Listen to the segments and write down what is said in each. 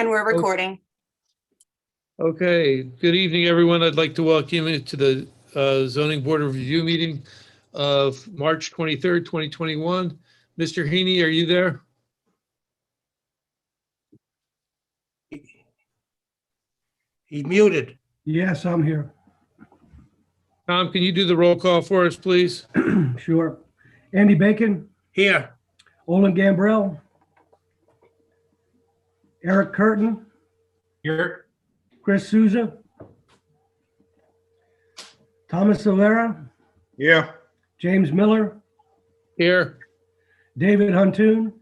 And we're recording. Okay, good evening, everyone. I'd like to welcome you to the Zoning Board of Review meeting of March 23rd, 2021. Mr. Heaney, are you there? He's muted. Yes, I'm here. Tom, can you do the roll call for us, please? Sure. Andy Bacon, Here. Olin Gambrell, Eric Curtin, Here. Chris Souza, Thomas Silvera, Here. James Miller, Here. David Huntoon,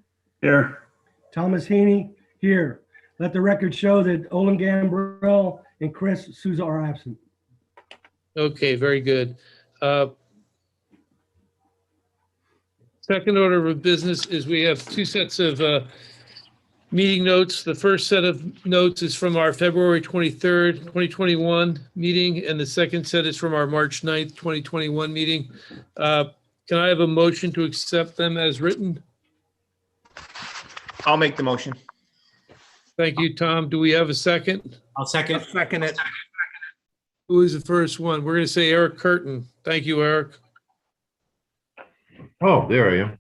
Here. Thomas Heaney, here. Let the record show that Olin Gambrell and Chris Souza are absent. Okay, very good. Second order of business is we have two sets of meeting notes. The first set of notes is from our February 23rd, 2021 meeting, and the second set is from our March 9th, 2021 meeting. Can I have a motion to accept them as written? I'll make the motion. Thank you, Tom. Do we have a second? I'll second. I'll second it. Who is the first one? We're going to say Eric Curtin. Thank you, Eric. Oh, there I am.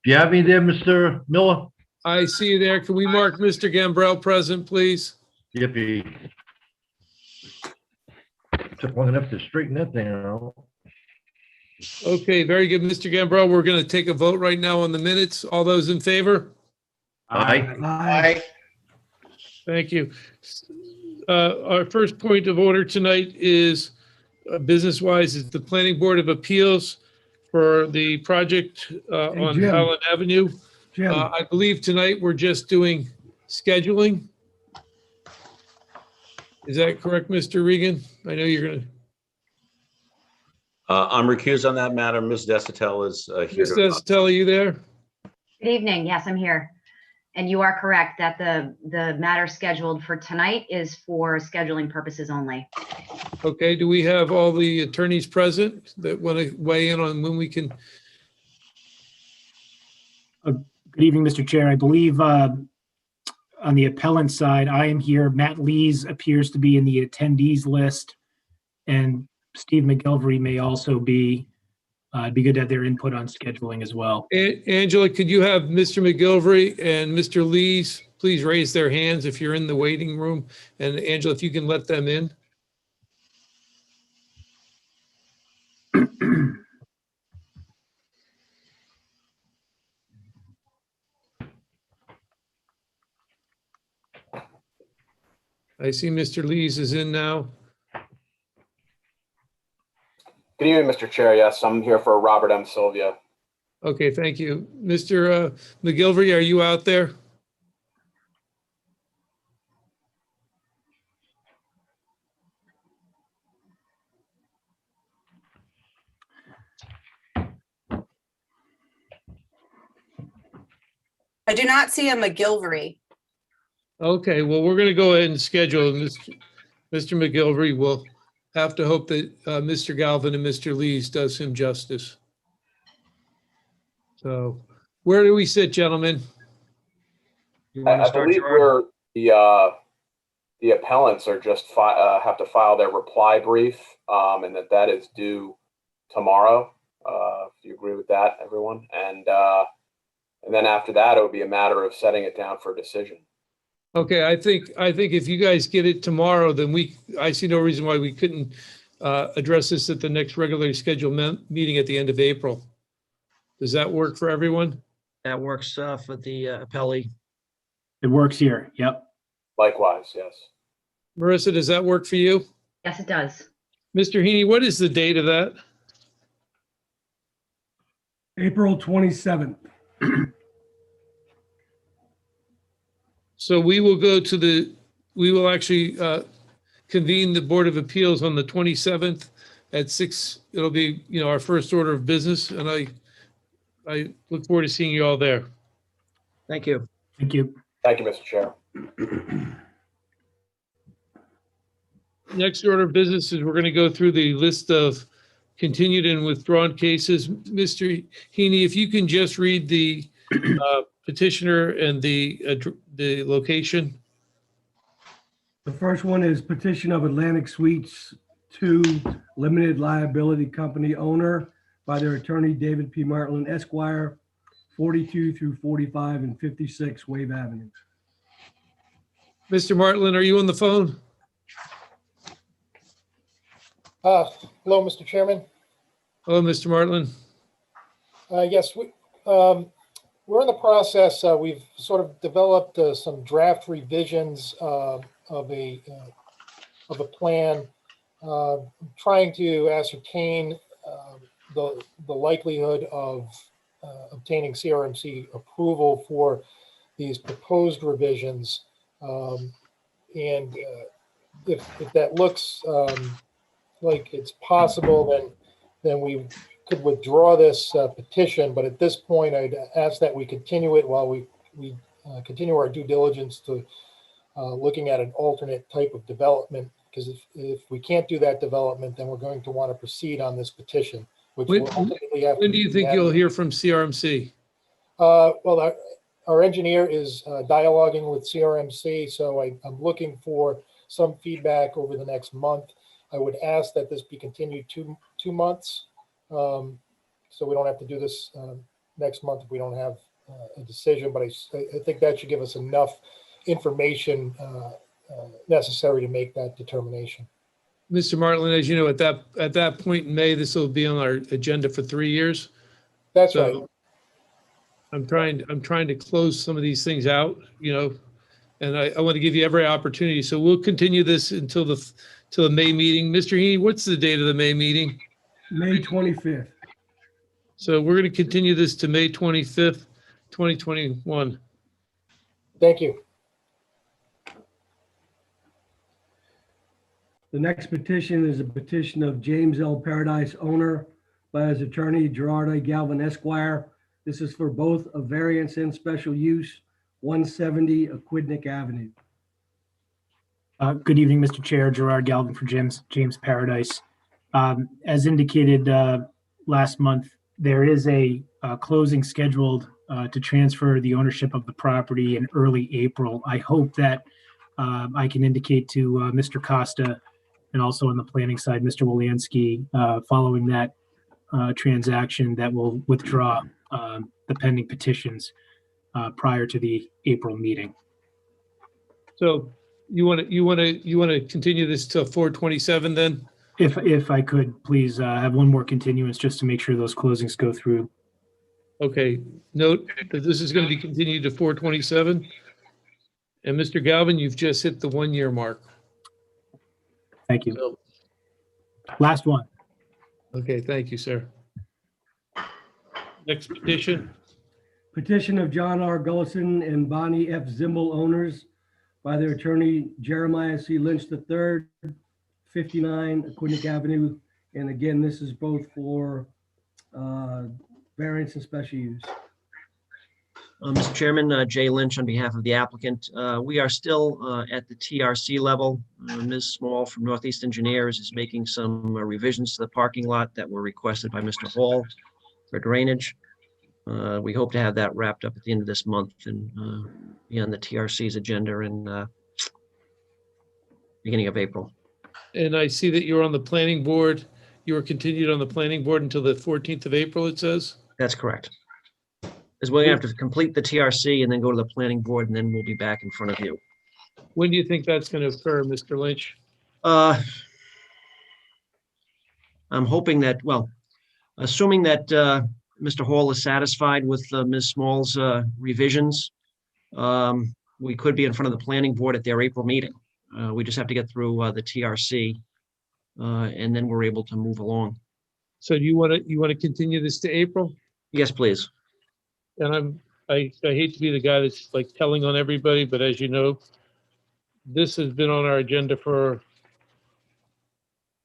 Do you have me there, Mr. Miller? I see you there. Can we mark Mr. Gambrell present, please? Yippee. Took long enough to straighten that thing out. Okay, very good, Mr. Gambrell. We're going to take a vote right now on the minutes. All those in favor? Aye. Aye. Thank you. Our first point of order tonight is business-wise is the Planning Board of Appeals for the project on Jim. Howland Avenue. Jim, I believe tonight we're just doing scheduling. Is that correct, Mr. Regan? I know you're going to. I'm recused on that matter. Ms. Desautel is here. Ms. Desautel, are you there? Good evening. Yes, I'm here. And you are correct that the matter scheduled for tonight is for scheduling purposes only. Okay, do we have all the attorneys present that want to weigh in on when we can? Good evening, Mr. Chair. I believe on the appellant side, I am here. Matt Lees appears to be in the attendees list, and Steve McGilvery may also be. It'd be good to have their input on scheduling as well. Angela, could you have Mr. McGilvery and Mr. Lees please raise their hands if you're in the waiting room? And Angela, if you can let them in. I see Mr. Lees is in now. Good evening, Mr. Chair. Yes, I'm here for Robert M. Sylvia. Okay, thank you. Mr. McGilvery, are you out there? I do not see a McGilvery. Okay, well, we're going to go ahead and schedule Mr. McGilvery. We'll have to hope that Mr. Galvin and Mr. Lees does him justice. So where do we sit, gentlemen? I believe we're the appellants are just have to file their reply brief, and that is due tomorrow. If you agree with that, everyone, and then after that, it would be a matter of setting it down for a decision. Okay, I think if you guys get it tomorrow, then I see no reason why we couldn't address this at the next regularly scheduled meeting at the end of April. Does that work for everyone? That works for the appellee. It works here. Yep. Likewise, yes. Marissa, does that work for you? Yes, it does. Mr. Heaney, what is the date of that? April 27th. So we will actually convene the Board of Appeals on the 27th at 6. It'll be, our first order of business, and I look forward to seeing you all there. Thank you. Thank you. Thank you, Mr. Chair. Next order of business is we're going to go through the list of continued and withdrawn cases. Mr. Heaney, if you can just read the petitioner and the location. The first one is petition of Atlantic Suites 2 Limited Liability Company owner by their attorney David P. Martland Esquire, 42 through 45 and 56 Wave Avenue. Mr. Martland, are you on the phone? Hello, Mr. Chairman. Hello, Mr. Martland. Yes, we're in the process. We've sort of developed some draft revisions of a plan, trying to ascertain the likelihood of obtaining CRMC approval for these proposed revisions. And if that looks like it's possible, then we could withdraw this petition. But at this point, I'd ask that we continue it while we continue our due diligence to looking at an alternate type of development. Because if we can't do that development, then we're going to want to proceed on this petition, which will ultimately have. When do you think you'll hear from CRMC? Well, our engineer is dialoguing with CRMC, so I'm looking for some feedback over the next month. I would ask that this be continued two months, so we don't have to do this next month if we don't have a decision. But I think that should give us enough information necessary to make that determination. Mr. Martland, as you know, at that point in May, this will be on our agenda for 3 years. That's right. I'm trying to close some of these things out, and I want to give you every opportunity. So we'll continue this until the May meeting. Mr. Heaney, what's the date of the May meeting? May 25th. So we're going to continue this to May 25th, 2021. Thank you. The next petition is a petition of James L. Paradise, owner, by his attorney Gerard A. Galvin Esquire. This is for both a variance and special use, 170 Aquidneck Avenue. Good evening, Mr. Chair. Gerard Galvin for James Paradise. As indicated last month, there is a closing scheduled to transfer the ownership of the property in early April. I hope that I can indicate to Mr. Costa and also on the planning side, Mr. Wolanski, following that transaction, that will withdraw the pending petitions prior to the April meeting. So you want to continue this till 4/27 then? If I could, please have one more continuance just to make sure those closings go through. Okay, note that this is going to be continued to 4/27. And Mr. Galvin, you've just hit the 1 year mark. Thank you. So, Last one. okay, thank you, sir. Next petition. Petition of John R. Gullison and Bonnie F. Zimbel, owners, by their attorney Jeremiah C. Lynch III, 59 Aquidneck Avenue. And again, this is both for variance and special use. Mr. Chairman, Jay Lynch on behalf of the applicant. We are still at the TRC level. Ms. Small from Northeast Engineers is making some revisions to the parking lot that were requested by Mr. Hall for drainage. We hope to have that wrapped up at the end of this month and be on the TRC's agenda in beginning of April. And I see that you're on the planning board. You were continued on the planning board until the 14th of April, it says? That's correct. Because we're gonna have to complete the TRC and then go to the planning board, and then we'll be back in front of you. When do you think that's going to occur, Mr. Lynch? I'm hoping that, well, assuming that Mr. Hall is satisfied with Ms. Small's revisions, we could be in front of the planning board at their April meeting. We just have to get through the TRC, and then we're able to move along. So do you want to continue this to April? Yes, please. And I hate to be the guy that's like telling on everybody, but as you know, this has been on our agenda for,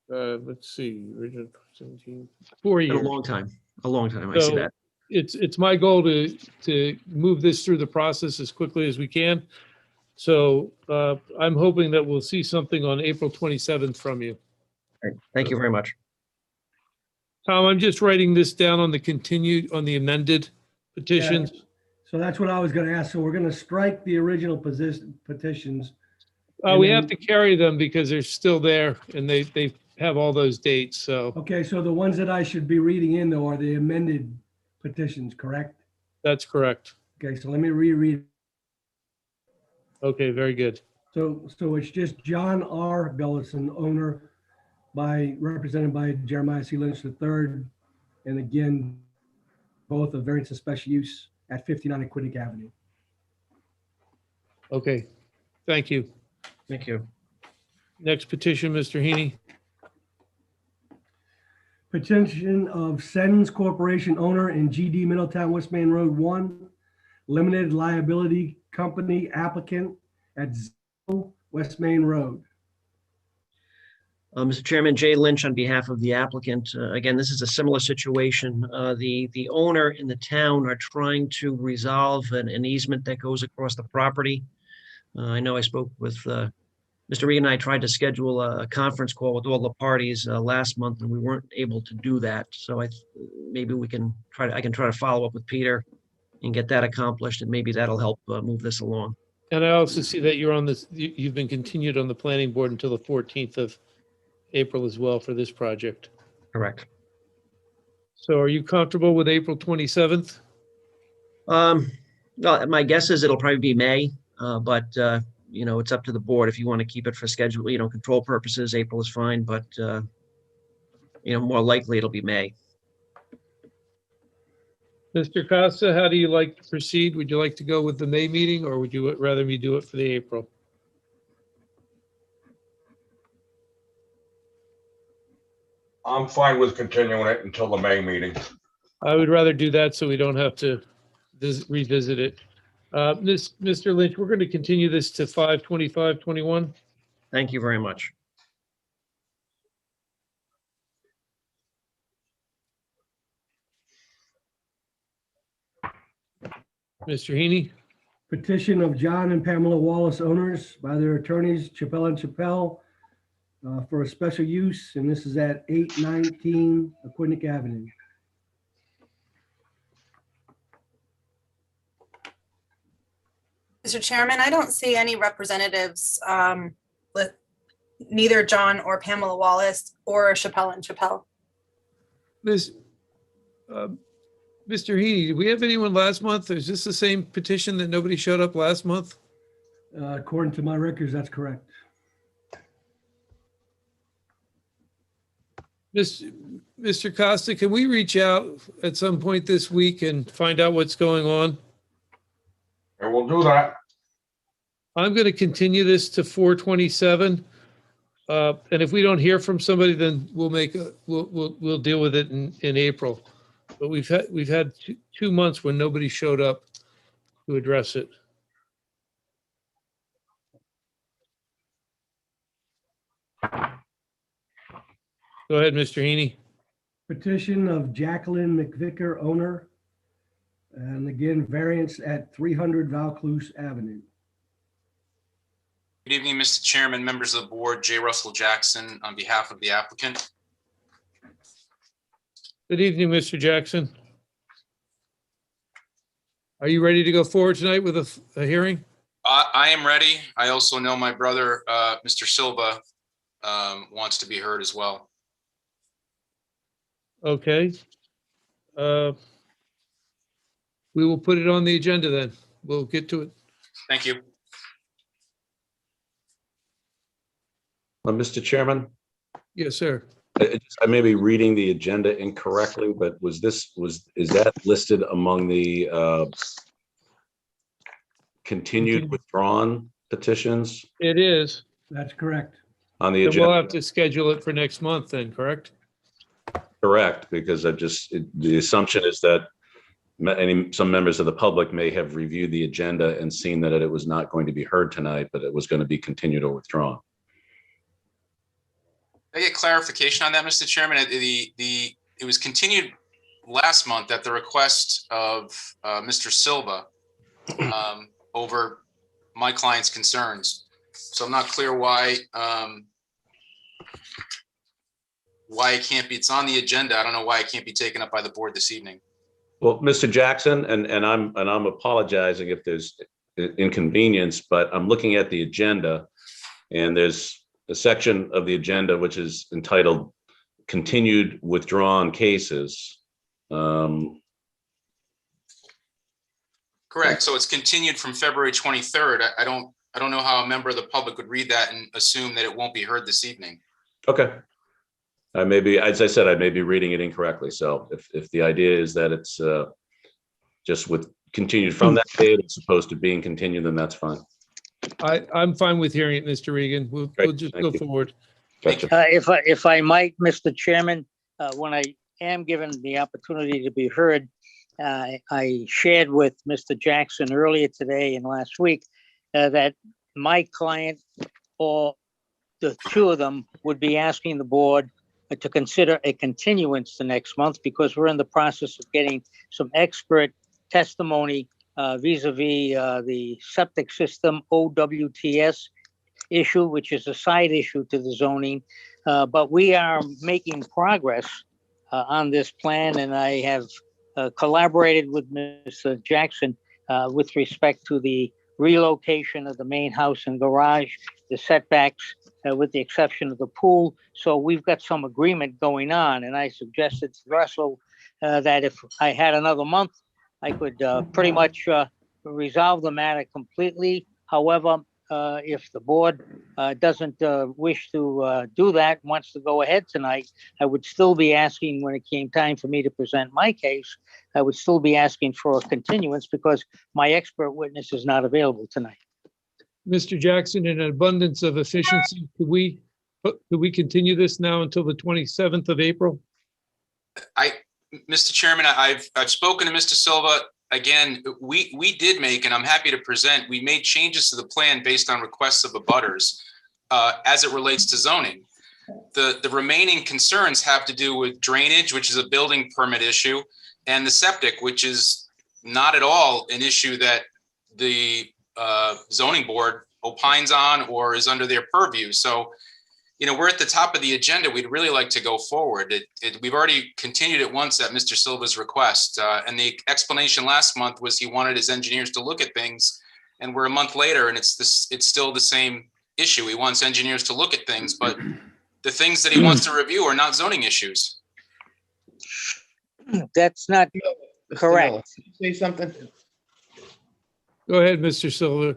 let's see, original 17, 4 years. A long time, I see So that. It's my goal to move this through the process as quickly as we can. So I'm hoping that we'll see something on April 27th from you. All right. Thank you very much. Tom, I'm just writing this down on the amended petitions. So that's what I was going to ask. So we're going to strike the original petitions We And have to then- carry them because they're still there and they have all those dates, so Okay, so the ones that I should be reading in though are the amended petitions, correct? that's correct. Okay, so let me reread. Okay, very good. So it's just John R. Gullison, owner represented by Jeremiah C. Lynch III. And again, both a variance of special use at 59 Aquidneck Avenue. Okay, thank you. Thank you. Next petition, Mr. Heaney. Petition of Sens Corporation owner in GD Middletown, West Main Road 1, limited liability company applicant at 0 West Main Road. Mr. Chairman, Jay Lynch on behalf of the applicant. Again, this is a similar situation. The owner and the town are trying to resolve an easement that goes across the property. I know I spoke with Mr. Regan and I tried to schedule a conference call with all the parties last month, and we weren't able to do that. So maybe I can try to follow up with Peter and get that accomplished, and maybe that'll help move this along. And I also see that you're on this, you've been continued on the planning board until the 14th of April as well for this project. Correct. So are you comfortable with April 27th? Well, my guess is it'll probably be May, but it's up to the board. If you want to keep it for schedule, control purposes, April is fine, but more likely it'll be May. Mr. Costa, how do you like to proceed? Would you like to go with the May meeting or would you rather me do it for the April? I'm fine with continuing it until the May meeting. I would rather do that so we don't have to revisit it. Mr. Lynch, we're going to continue this to 5/25/21. Thank you very much. Mr. Heaney, Petition of John and Pamela Wallace owners by their attorneys, Chappelle and Chappelle, for a special use, and this is at 819 Aquidneck Avenue. Mr. Chairman, I don't see any representatives with neither John or Pamela Wallace or Chappelle and Chappelle. Mr. Heaney, did we have anyone last month? Is this the same petition that nobody showed up last month? According to my records, that's correct. Mr. Costa, can we reach out at some point this week and find out what's going on? And we'll do that. I'm going to continue this to 4/27. And if we don't hear from somebody, then we'll deal with it in April. But we've had 2 months when nobody showed up to address it. Go ahead, Mr. Heaney. Petition of Jacqueline McVicker, owner, and again, variance at 300 Vaucluse Avenue. Good evening, Mr. Chairman, members of the board, J. Russell Jackson on behalf of the applicant. Good evening, Mr. Jackson. Are you ready to go forward tonight with a hearing? I am ready. I also know my brother, Mr. Silva, wants to be heard as well. Okay. We will put it on the agenda then. We'll get to it. Thank you. Mr. Chairman, Yes, sir. I may be reading the agenda incorrectly, but is that listed among the continued withdrawn petitions It is. That's correct. on the Then we'll agenda? have to schedule it for next month then, correct? Correct, because the assumption is that some members of the public may have reviewed the agenda and seen that it was not going to be heard tonight, but it was going to be continued or withdrawn. Can I get clarification on that, Mr. Chairman? It was continued last month at the request of Mr. Silva over my client's concerns. So I'm not clear why it can't be. It's on the agenda. I don't know why it can't be taken up by the board this evening. Well, Mr. Jackson, and I'm apologizing if there's inconvenience, but I'm looking at the agenda And there's a section of the agenda which is entitled Continued Withdrawn Cases. Correct. So it's continued from February 23rd. I don't know how a member of the public would read that and assume that it won't be heard this evening. Okay. I may be, as I said, I may be reading it incorrectly. So if the idea is that it's just with continued from that date, it's supposed to being continued, then that's fine. I'm fine with hearing it, Mr. Regan. We'll just Thank go you. forward. Gotcha. If I might, Mr. Chairman, when I am given the opportunity to be heard, I shared with Mr. Jackson earlier today and last week that my client or the two of them would be asking the board to consider a continuance to next month because we're in the process of getting some expert testimony vis-a-vis the septic system OWTS issue, which is a side issue to the zoning. But we are making progress on this plan, and I have collaborated with Mr. Jackson with respect to the relocation of the main house and garage, the setbacks, with the exception of the pool. So we've got some agreement going on, and I suggested to Russell that if I had another month, I could pretty much resolve the matter completely. However, if the board doesn't wish to do that, wants to go ahead tonight, I would still be asking when it came time for me to present my case, I would still be asking for a continuance because my expert witness is not available tonight. Mr. Jackson, in an abundance of efficiency, could we continue this now until the 27th of April? Mr. Chairman, I've spoken to Mr. Silva. Again, we did make, and I'm happy to present, we made changes to the plan based on requests of the abutters as it relates to zoning. The remaining concerns have to do with drainage, which is a building permit issue, and the septic, which is not at all an issue that the zoning board opines on or is under their purview. So, you know, we're at the top of the agenda. We'd really like to go forward. We've already continued it once at Mr. Silva's request. And the explanation last month was he wanted his engineers to look at things, and we're a month later and it's still the same issue. He wants engineers to look at things, but the things that he wants to review are not zoning issues. That's not correct. Say something. Go ahead, Mr. Silva.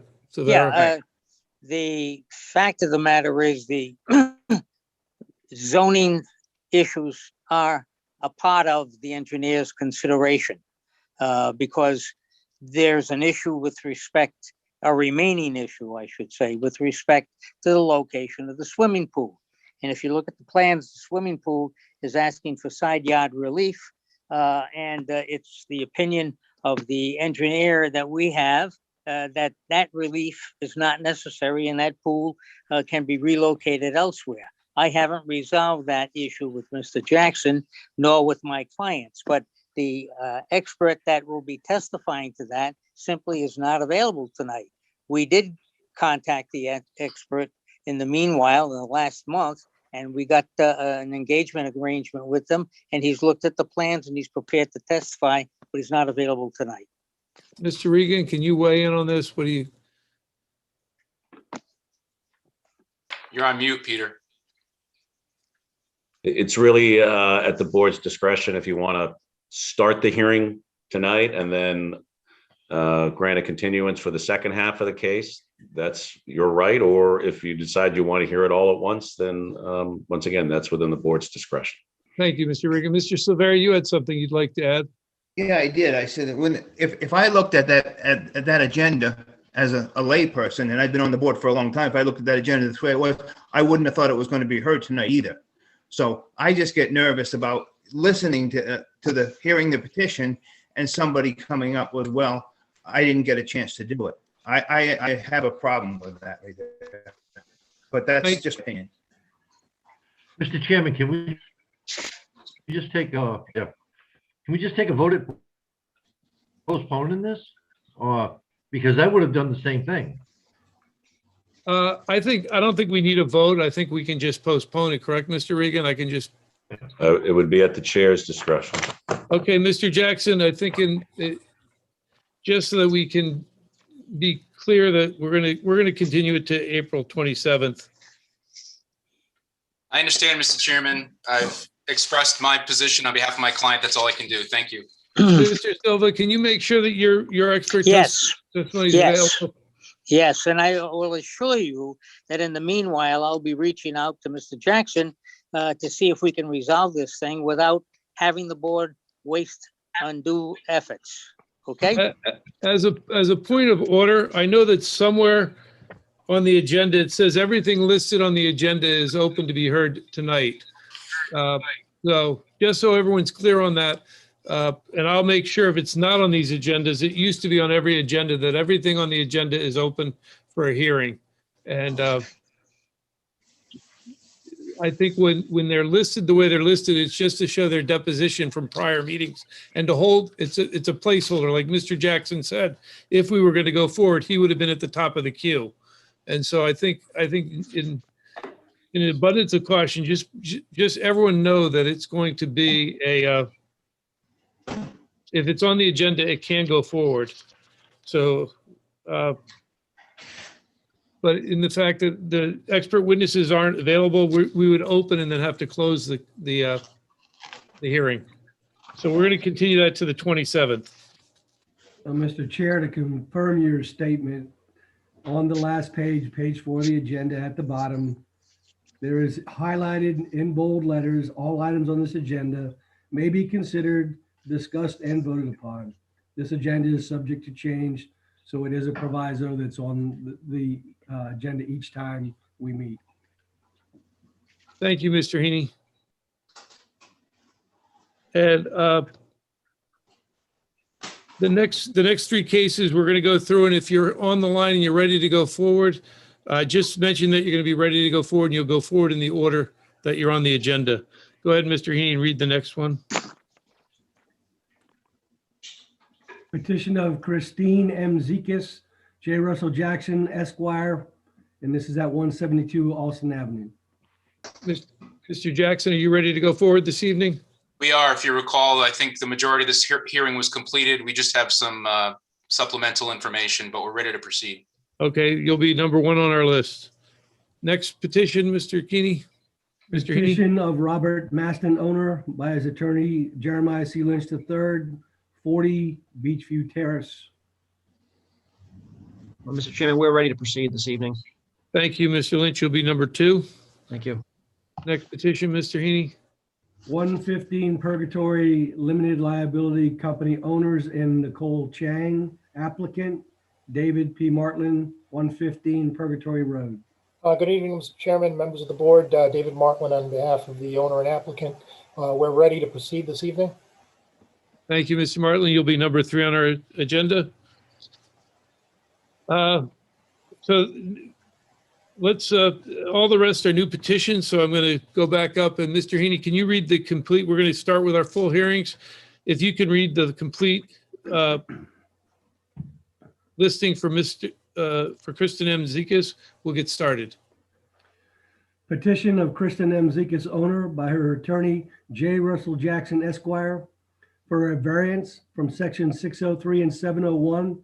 The fact of the matter is the zoning issues are a part of the engineer's consideration because there's an issue with respect, a remaining issue, I should say, with respect to the location of the swimming pool. And if you look at the plans, the swimming pool is asking for side yard relief. And it's the opinion of the engineer that we have that relief is not necessary and that pool can be relocated elsewhere. I haven't resolved that issue with Mr. Jackson, nor with my clients, but the expert that will be testifying to that simply is not available tonight. We did contact the expert in the meanwhile, in the last month, and we got an engagement arrangement with them, and he's looked at the plans and he's prepared to testify, but he's not available tonight. Mr. Regan, can you weigh in on this? What do you? You're on mute, Peter. It's really at the board's discretion if you want to start the hearing tonight and then grant a continuance for the second half of the case. That's your right. Or if you decide you want to hear it all at once, then once again, that's within the board's discretion. Thank you, Mr. Regan. Mr. Silveri, you had something you'd like to add? Yeah, I did. I said that if I looked at that agenda as a layperson, and I've been on the board for a long time, if I looked at that agenda this way it was, I wouldn't have thought it was going to be heard tonight either. So I just get nervous about listening to hearing the petition and somebody coming up with, well, I didn't get a chance to do it. I have a problem with that right there. But that's just opinion. Mr. Chairman, can we just take a vote at postponing this? Or because I would have done the same thing. I don't think we need a vote. I think we can just postpone it, correct, Mr. Regan? I can just. It would be at the chair's discretion. Okay, Mr. Jackson, I think just so that we can be clear that we're gonna continue it to April 27th. I understand, Mr. Chairman. I've expressed my position on behalf of my client. That's all I can do. Thank you. Mr. Silva, can you make sure that your expert Yes, testimony is yes. available? Yes, and I will assure you that in the meanwhile, I'll be reaching out to Mr. Jackson to see if we can resolve this thing without having the board waste undue efforts. Okay? As a point of order, I know that somewhere on the agenda, it says everything listed on the agenda is open to be heard tonight. So just so everyone's clear on that, and I'll make sure if it's not on these agendas, it used to be on every agenda, that everything on the agenda is open for a hearing. And I think when they're listed the way they're listed, it's just to show their deposition from prior meetings and to hold, it's a placeholder. Like Mr. Jackson said, if we were going to go forward, he would have been at the top of the queue. And so I think in an abundance of caution, just everyone know that it's going to be if it's on the agenda, it can go forward. So, but in the fact that the expert witnesses aren't available, we would open and then have to close the hearing. So we're going to continue that to the 27th. Mr. Chair, to confirm your statement, on the last page, page 4 of the agenda at the bottom, there is highlighted in bold letters, all items on this agenda may be considered, discussed, and voted upon. This agenda is subject to change, so it is a proviso that's on the agenda each time we meet. Thank you, Mr. Heaney. And the next three cases we're going to go through, and if you're on the line and you're ready to go forward, just mention that you're going to be ready to go forward, and you'll go forward in the order that you're on the agenda. Go ahead, Mr. Heaney, and read the next one. Petition of Christine M. Zekis, J. Russell Jackson, Esquire, and this is at 172 Alston Avenue. Mr. Jackson, are you ready to go forward this evening? We are. If you recall, I think the majority of this hearing was completed. We just have some supplemental information, but we're ready to proceed. Okay, you'll be number 1 on our list. Next petition, Mr. Heaney. Mr. Heaney. Petition of Robert Maston, owner, by his attorney Jeremiah C. Lynch III, 40 Beachview Terrace. Well, Mr. Chairman, we're ready to proceed this evening. Thank you, Mr. Lynch. You'll be number 2. Thank you. Next petition, Mr. Heaney. 115 Purgatory Limited Liability Company owners and Nicole Chang, applicant David P. Martland, 115 Purgatory Road. Good evening, Mr. Chairman, members of the board. David Martland on behalf of the owner and applicant. We're ready to proceed this evening. Thank you, Mr. Martland. You'll be number 3 on our agenda. So let's, all the rest are new petitions, so I'm going to go back up. And Mr. Heaney, can you read the complete, we're going to start with our full hearings. If you can read the complete listing for Kristen M. Zekis, we'll get started. Petition of Kristen M. Zekis, owner, by her attorney J. Russell Jackson, Esquire, for a variance from section 603 and 701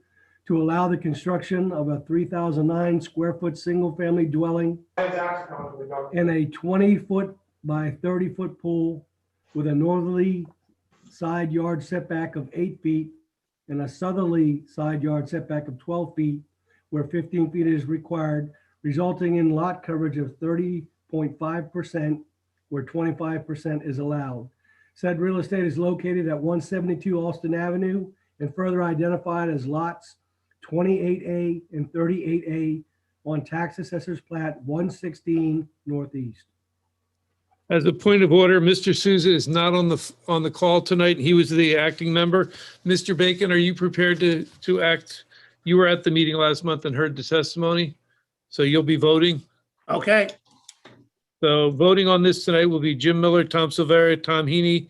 to allow the construction of a 3,009 square foot single family dwelling and a 20-foot by 30-foot pool with a northerly side yard setback of 8 feet and a southerly side yard setback of 12 feet where 15 feet is required, resulting in lot coverage of 30.5% where 25% is allowed. Said real estate is located at 172 Alston Avenue and further identified as lots 28A and 38A on Tax Assessor's Plat 116 Northeast. As a point of order, Mr. Souza is not on the call tonight. He was the acting member. Mr. Bacon, are you prepared to act? You were at the meeting last month and heard the testimony, so you'll be voting. Okay. So voting on this tonight will be Jim Miller, Tom Silvera, Tom Heaney,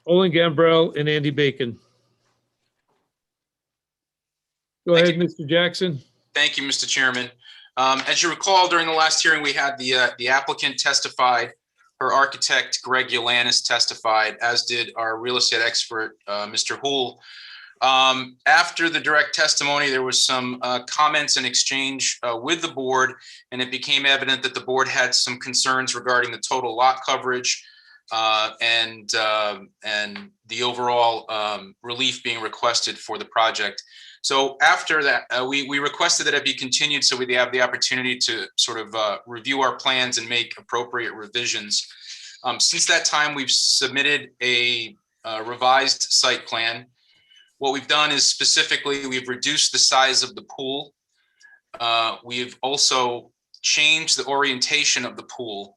Olin Gambrell, and Andy Bacon. Go ahead, Mr. Jackson. Thank you, Mr. Chairman. As you recall, during the last hearing, we had the applicant testified. Her architect, Greg Yolanis, testified, as did our real estate expert, Mr. Houle. After the direct testimony, there was some comments and exchange with the board, and it became evident that the board had some concerns regarding the total lot coverage and the overall relief being requested for the project. So after that, we requested that it be continued so we have the opportunity to sort of review our plans and make appropriate revisions. Since that time, we've submitted a revised site plan. What we've done is specifically, we've reduced the size of the pool. We've also changed the orientation of the pool.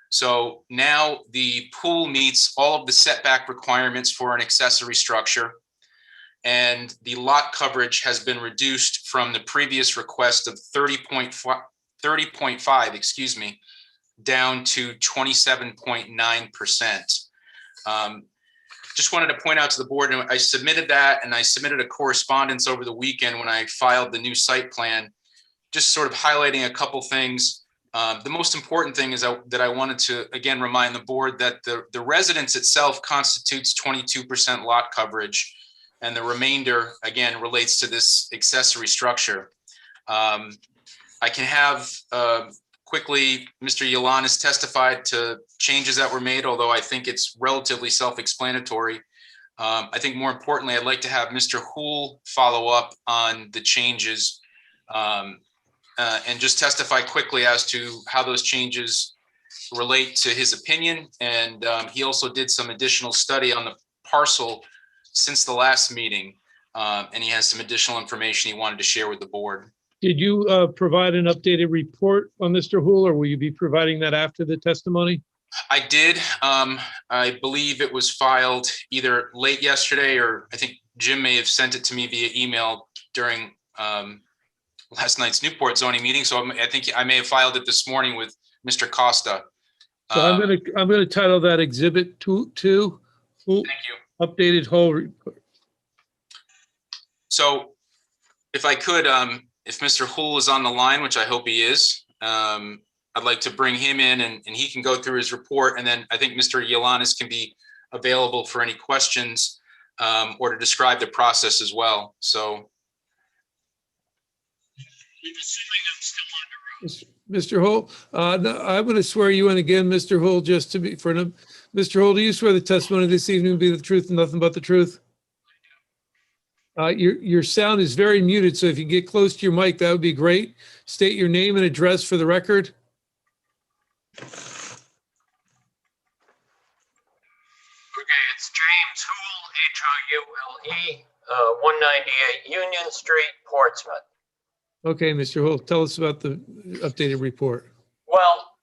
So now the pool meets all of the setback requirements for an accessory structure. And the lot coverage has been reduced from the previous request of 30.5, excuse me, down to 27.9%. Just wanted to point out to the board, and I submitted that, and I submitted a correspondence over the weekend when I filed the new site plan, just sort of highlighting a couple things. The most important thing is that I wanted to, again, remind the board that the residence itself constitutes 22% lot coverage, and the remainder, again, relates to this accessory structure. I can have quickly, Mr. Yalan has testified to changes that were made, although I think it's relatively self-explanatory. I think more importantly, I'd like to have Mr. Hool follow up on the changes and just testify quickly as to how those changes relate to his opinion. And he also did some additional study on the parcel since the last meeting, and he has some additional information he wanted to share with the board. Did you provide an updated report on Mr. Hool, or will you be providing that after the testimony? I did. I believe it was filed either late yesterday, or I think Jim may have sent it to me via email during last night's Newport zoning meeting. So I think I may have filed it this morning with Mr. Costa. So I'm gonna title that Exhibit 2. Thank you. Updated whole report. So if I could, if Mr. Hool is on the line, which I hope he is, I'd like to bring him in and he can go through his report. And then I think Mr. Yalanis can be available for any questions or to describe the process as well. So. Mr. Hool, no, I'm going to swear you in again, Mr. Hool, just to be for him. Mr. Hool, do you swear the testimony this evening will be the truth and nothing but the truth? Your sound is very muted, so if you get close to your mic, that would be great. State your name and address for the record. Okay, it's James Hool, H-O-U-L-E, 198 Union Street, Portsmouth. Okay, Mr. Hool, tell us about the updated report. Well,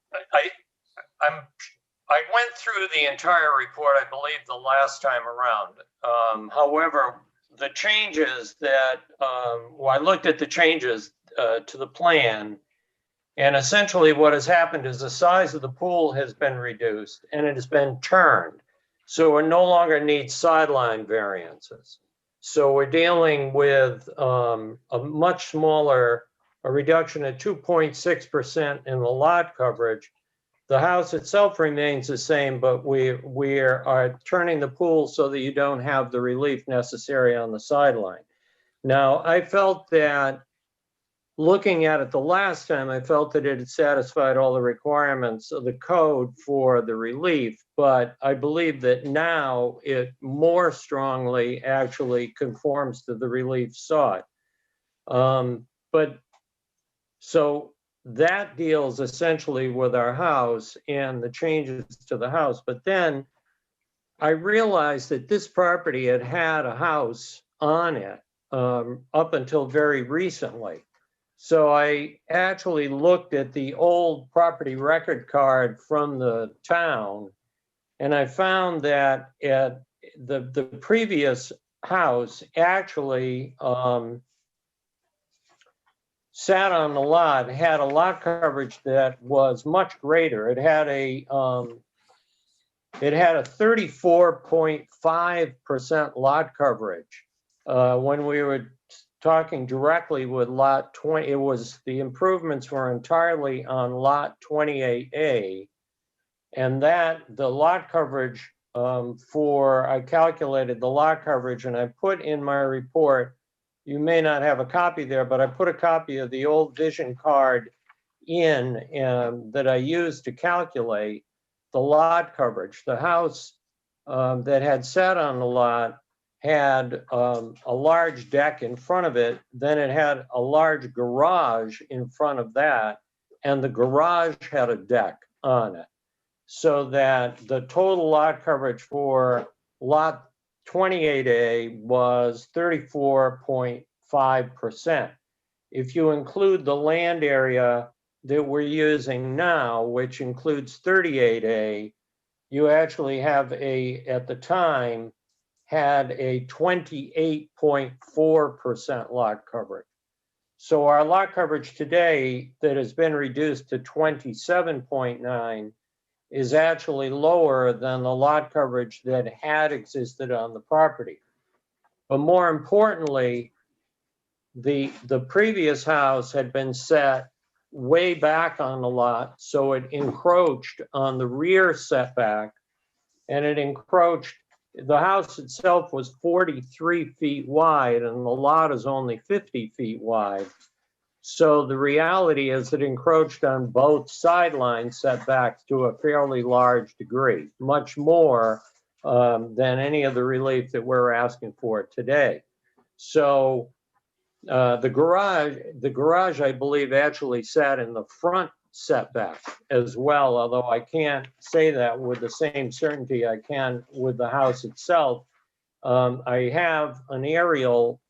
I went through the entire report, I believe, the last time around. However, the changes that, I looked at the changes to the plan, and essentially what has happened is the size of the pool has been reduced and it has been turned. So it no longer needs sideline variances. So we're dealing with a much smaller, a reduction of 2.6% in the lot coverage. The house itself remains the same, but we are turning the pool so that you don't have the relief necessary on the sideline. Now, I felt that looking at it the last time, I felt that it had satisfied all the requirements of the code for the relief, but I believe that now it more strongly actually conforms to the relief sought. So that deals essentially with our house and the changes to the house. But then I realized that this property had had a house on it up until very recently. So I actually looked at the old property record card from the town, and I found that at the previous house actually sat on the lot, had a lot coverage that was much greater. It had a 34.5% lot coverage. When we were talking directly with lot 20, it was, the improvements were entirely on lot 28A, and that the lot coverage I calculated the lot coverage, and I put in my report, you may not have a copy there, but I put a copy of the old vision card in that I used to calculate the lot coverage. The house that had sat on the lot had a large deck in front of it. Then it had a large garage in front of that, and the garage had a deck on it. So that the total lot coverage for lot 28A was 34.5%. If you include the land area that we're using now, which includes 38A, you actually have at the time, had a 28.4% lot coverage. So our lot coverage today that has been reduced to 27.9 is actually lower than the lot coverage that had existed on the property. But more importantly, the previous house had been set way back on the lot, so it encroached on the rear setback, and the house itself was 43 feet wide, and the lot is only 50 feet wide. So the reality is it encroached on both sideline setbacks to a fairly large degree, much more than any of the relief that we're asking for today. So the garage, I believe, actually sat in the front setback as well, although I can't say that with the same certainty I can with the house itself. I have an aerial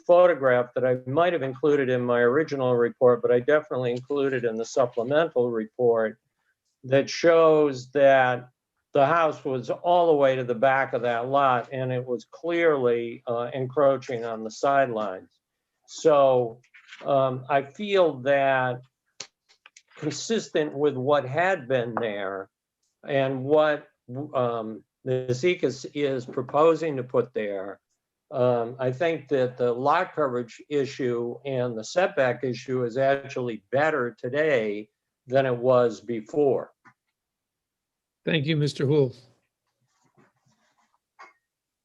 photograph that I might have included in my original report, but I definitely included in the supplemental report that shows that the house was all the way to the back of that lot, and it was clearly encroaching on the sidelines. So I feel that consistent with what had been there and what the Zekas is proposing to put there, I think that the lot coverage issue and the setback issue is actually better today than it was before. Thank you, Mr. Hool.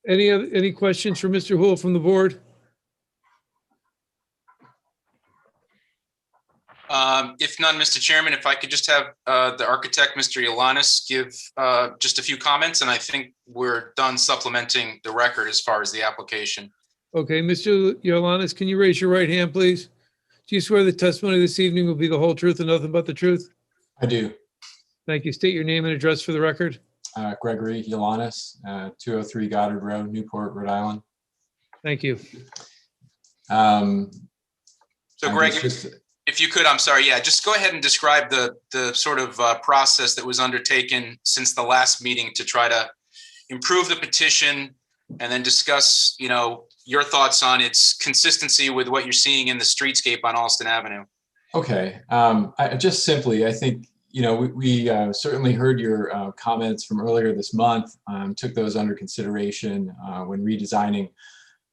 Any questions for Mr. Hool from the board? If none, Mr. Chairman, if I could just have the architect, Mr. Yolanis, give just a few comments, and I think we're done supplementing the record as far as the application. Okay, Mr. Yolanis, can you raise your right hand, please? Do you swear the testimony this evening will be the whole truth and nothing but the truth? I do. Thank you. State your name and address for the record. Gregory Yolanis, 203 Goddard Road, Newport, Rhode Island. Thank you. So Greg, if you could, I'm sorry, yeah, just go ahead and describe the sort of process that was undertaken since the last meeting to try to improve the petition, and then discuss, your thoughts on its consistency with what you're seeing in the streetscape on Alston Avenue. Okay, I think, we certainly heard your comments from earlier this month, took those under consideration when redesigning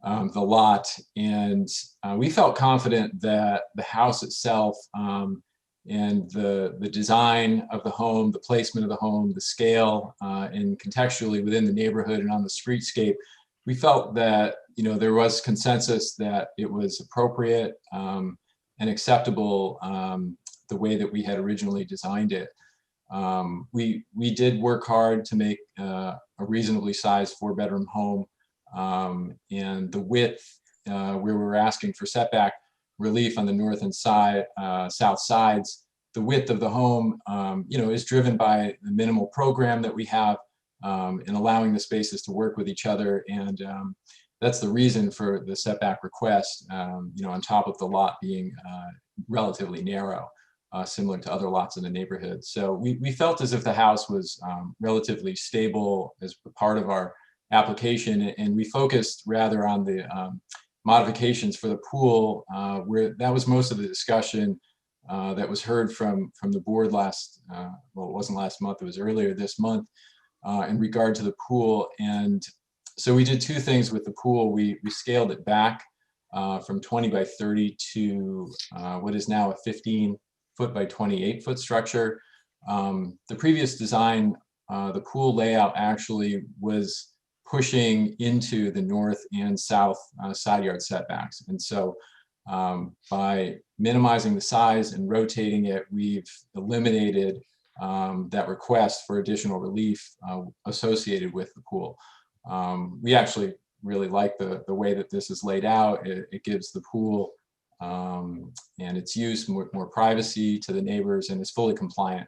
the lot, and we felt confident that the house itself and the design of the home, the placement of the home, the scale, and contextually within the neighborhood and on the streetscape, we felt that there was consensus that it was appropriate and acceptable the way that we had originally designed it. We did work hard to make a reasonably sized 4-bedroom home. And the width where we were asking for setback relief on the north and south sides, the width of the home, is driven by the minimal program that we have in allowing the spaces to work with each other. And that's the reason for the setback request, on top of the lot being relatively narrow, similar to other lots in the neighborhood. So we felt as if the house was relatively stable as part of our application, and we focused rather on the modifications for the pool, where that was most of the discussion that was heard from the board last, well, it wasn't last month, it was earlier this month, in regard to the pool. And so we did two things with the pool. We scaled it back from 20 by 30 to what is now a 15 foot by 28 foot structure. The previous design the pool layout actually was pushing into the north and south side yard setbacks. And so by minimizing the size and rotating it, we've eliminated that request for additional relief associated with the pool. We actually really like the way that this is laid out. It gives the pool and its use more privacy to the neighbors, and is fully compliant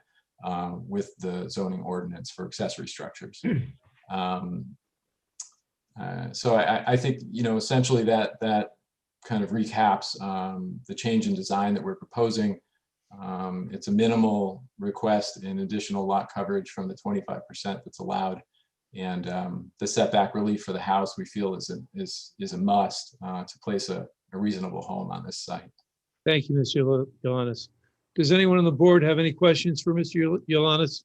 with the zoning ordinance for accessory structures. So I think, essentially that kind of recaps the change in design that we're proposing. It's a minimal request in additional lot coverage from the 25% that's allowed. And the setback relief for the house, we feel is a must to place a reasonable home on this site. Thank you, Mr. Yolanis. Does anyone on the board have any questions for Mr. Yolanis?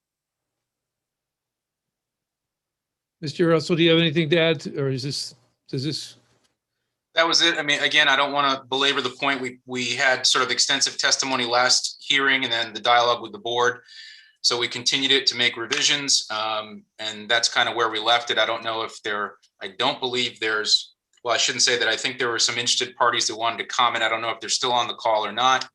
Mr. Russell, do you have anything to add, or does this? That was it. I mean, again, I don't want to belabor the point. We had sort of extensive testimony last hearing and then the dialogue with the board. So we continued it to make revisions, and that's kind of where we left it. I don't know if I don't believe there's, well, I shouldn't say that. I think there were some interested parties that wanted to comment. I don't know if they're still on the call or not.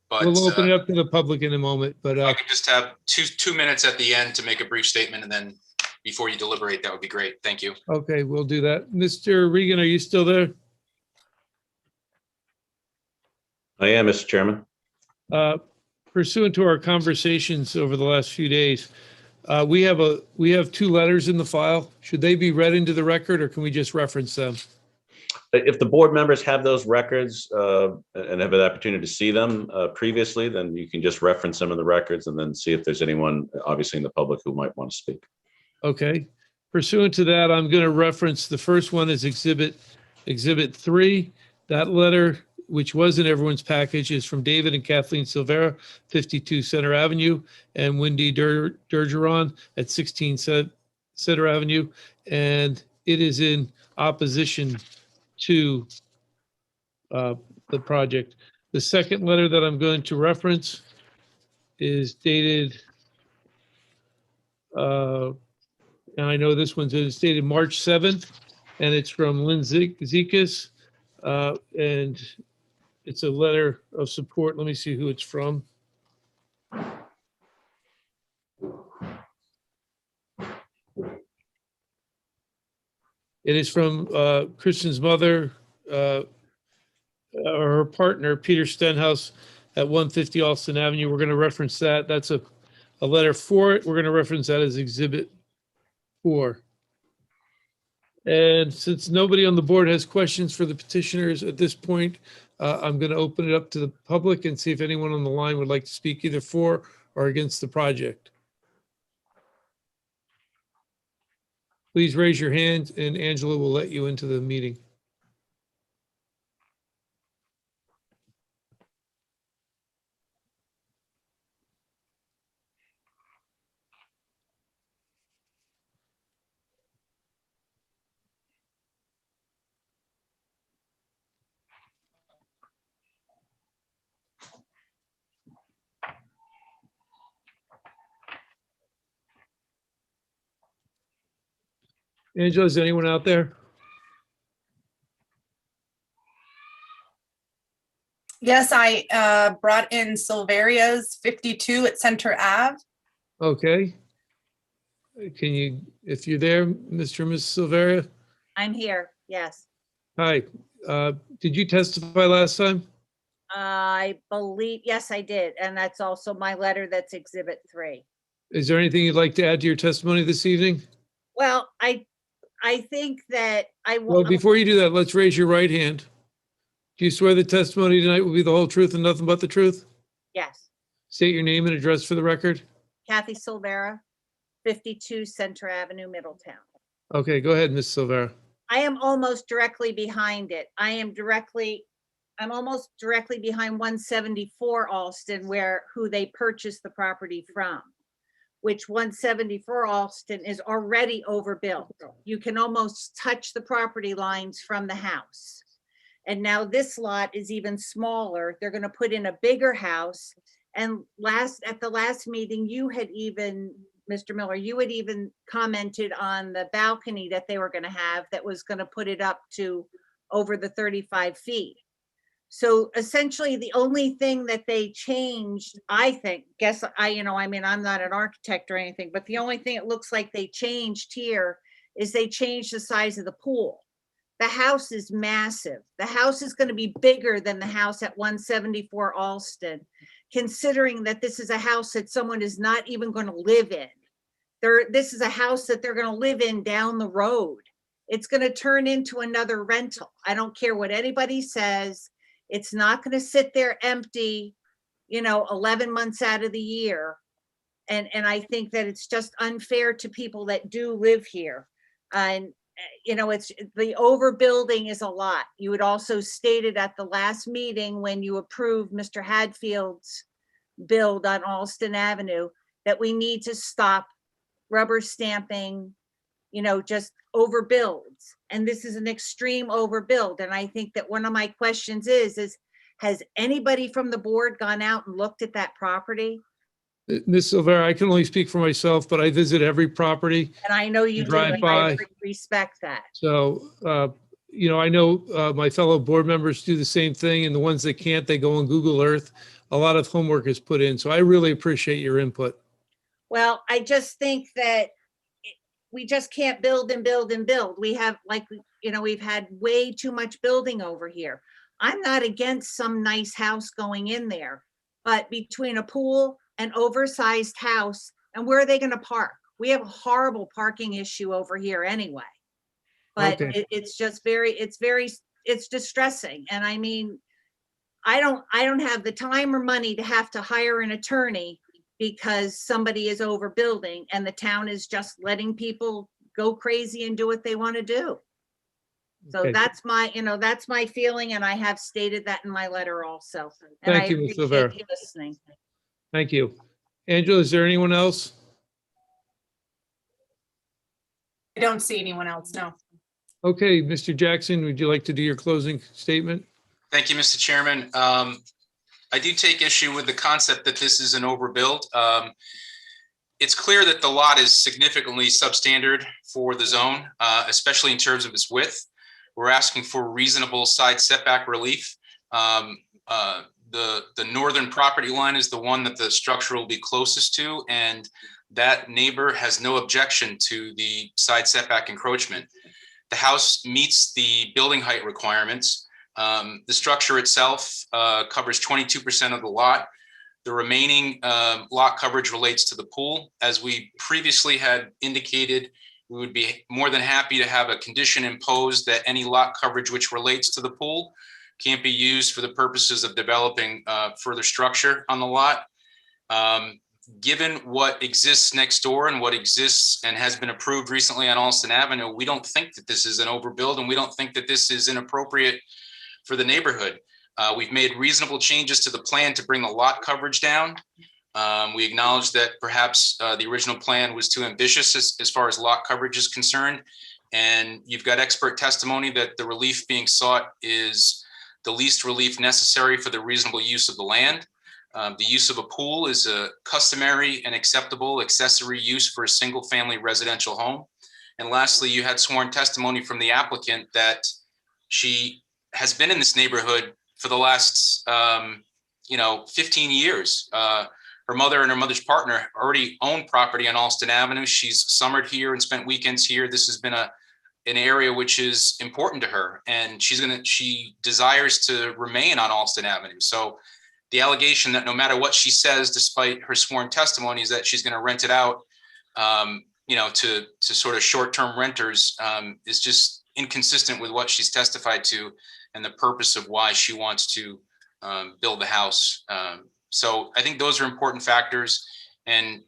But We'll open it up to the public in a moment, but I could just have two minutes at the end to make a brief statement, and then before you deliberate, that would be great. Thank you. okay, we'll do that. Mr. Regan, are you still there? I am, Mr. Chairman. Pursuant to our conversations over the last few days, we have two letters in the file. Should they be read into the record, or can we just reference them? If the board members have those records and have an opportunity to see them previously, then you can just reference them in the records and then see if there's anyone, obviously in the public, who might want to speak. Okay. Pursuant to that, I'm going to reference the first one as Exhibit 3. That letter, which was in everyone's package, is from David and Kathleen Silvera, 52 Center Avenue, and Wendy Durgeron at 16 Center Avenue. And it is in opposition to the project. The second letter that I'm going to reference is dated, and I know this one's dated March 7th, and it's from Lynn Zekas, and it's a letter of support. Let me see who it's from. It is from Kristen's mother, or her partner, Peter Stenhouse, at 150 Alston Avenue. We're going to reference that. That's a letter for it. We're going to reference that as Exhibit 4. And since nobody on the board has questions for the petitioners at this point, I'm going to open it up to the public and see if anyone on the line would like to speak either for or against the project. Please raise your hand and Angela will let you into the meeting. Angela, is anyone out there? Yes, I brought in Silveria's 52 at Center Ave. Okay. Can you, if you're there, Mr. and Ms. Silveria? I'm here, yes. Hi. Did you testify last time? I believe, yes, I did. And that's also my letter that's Exhibit 3. Is there anything you'd like to add to your testimony this evening? Well, I think that Well, before you do that, let's raise your right hand. Do you swear the testimony tonight will be the whole truth and nothing but the truth? Yes. State your name and address for the record. Kathy Silvera, 52 Center Avenue, Middletown. Okay, go ahead, Ms. Silvera. I am almost directly behind it. I'm almost directly behind 174 Alston, who they purchased the property from, which 174 Alston is already overbuilt. You can almost touch the property lines from the house. And now this lot is even smaller. They're going to put in a bigger house. And at the last meeting, you had even Mr. Miller, you had even commented on the balcony that they were gonna have that was gonna put it up to over the 35 feet. So essentially, the only thing that they changed, I think, I mean, I'm not an architect or anything, but the only thing it looks like they changed here is they changed the size of the pool. The house is massive. The house is going to be bigger than the house at 174 Alston, considering that this is a house that someone is not even going to live in. This is a house that they're going to live in down the road. It's going to turn into another rental. I don't care what anybody says. It's not going to sit there empty, 11 months out of the year. And I think that it's just unfair to people that do live here. And, it's the overbuilding is a lot. You had also stated at the last meeting when you approved Mr. Hadfield's build on Alston Avenue that we need to stop rubber stamping, just overbuilds. And this is an extreme overbuild. And I think that one of my questions is has anybody from the board gone out and looked at that property? Ms. Silvera, I can only speak for myself, but I visit every property. And I know you do, drive and by. I respect that. So, I know my fellow board members do the same thing, and the ones that can't, they go on Google Earth. A lot of homework is put in, so I really appreciate your input. Well, I just think that we just can't build and build and build. We have, we've had way too much building over here. I'm not against some nice house going in there, but between a pool, an oversized house, and where are they going to park? We have a horrible parking issue over here anyway. But Okay. it's distressing. And I mean, I don't have the time or money to have to hire an attorney because somebody is overbuilding and the town is just letting people go crazy and do what they want to do. So Okay. that's my feeling, and I have stated that in my letter also. And Thank I you, Ms. appreciate Silvera. you listening. Thank you. Angela, is there anyone else? I don't see anyone else, no. Okay, Mr. Jackson, would you like to do your closing statement? Thank you, Mr. Chairman. I do take issue with the concept that this is an overbuild. It's clear that the lot is significantly substandard for the zone, especially in terms of its width. We're asking for reasonable side setback relief. The northern property line is the one that the structure will be closest to, and that neighbor has no objection to the side setback encroachment. The house meets the building height requirements. The structure itself covers 22% of the lot. The remaining lot coverage relates to the pool. As we previously had indicated, we would be more than happy to have a condition imposed that any lot coverage which relates to the pool can't be used for the purposes of developing further structure on the lot. Given what exists next door and what exists and has been approved recently on Alston Avenue, we don't think that this is an overbuild, and we don't think that this is inappropriate for the neighborhood. We've made reasonable changes to the plan to bring the lot coverage down. We acknowledge that perhaps the original plan was too ambitious as far as lot coverage is concerned. And you've got expert testimony that the relief being sought is the least relief necessary for the reasonable use of the land. The use of a pool is a customary and acceptable accessory use for a single family residential home. And lastly, you had sworn testimony from the applicant that she has been in this neighborhood for the last 15 years. Her mother and her mother's partner already own property on Alston Avenue. She's summered here and spent weekends here. This has been an area which is important to her, and she desires to remain on Alston Avenue. So the allegation that no matter what she says, despite her sworn testimony, is that she's going to rent it out, to sort of short-term renters, is just inconsistent with what she's testified to and the purpose of why she wants to build the house. So I think those are important factors. And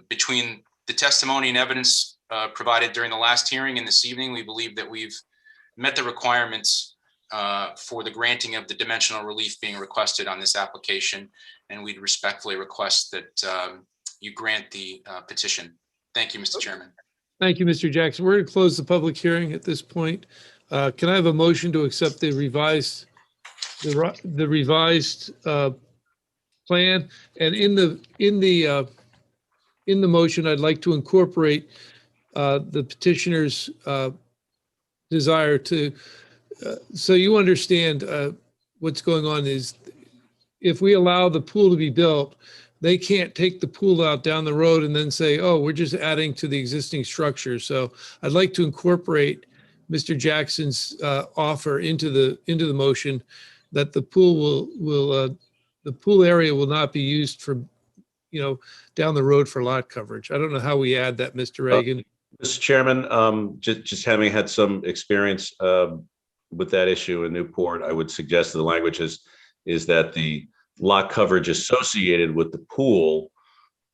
between the testimony and evidence provided during the last hearing and this evening, we believe that we've met the requirements for the granting of the dimensional relief being requested on this application. And we'd respectfully request that you grant the petition. Thank you, Mr. Chairman. Thank you, Mr. Jackson. We're going to close the public hearing at this point. Can I have a motion to accept the revised plan? And in the in the motion, I'd like to incorporate the petitioner's desire to, so you understand what's going on is if we allow the pool to be built, they can't take the pool out down the road and then say, oh, we're just adding to the existing structure. So I'd like to incorporate Mr. Jackson's offer into the motion that the pool the pool area will not be used for, down the road for lot coverage. I don't know how we add that, Mr. Reagan. Mr. Chairman, just having had some experience with that issue in Newport, I would suggest that the language is that the lot coverage associated with the pool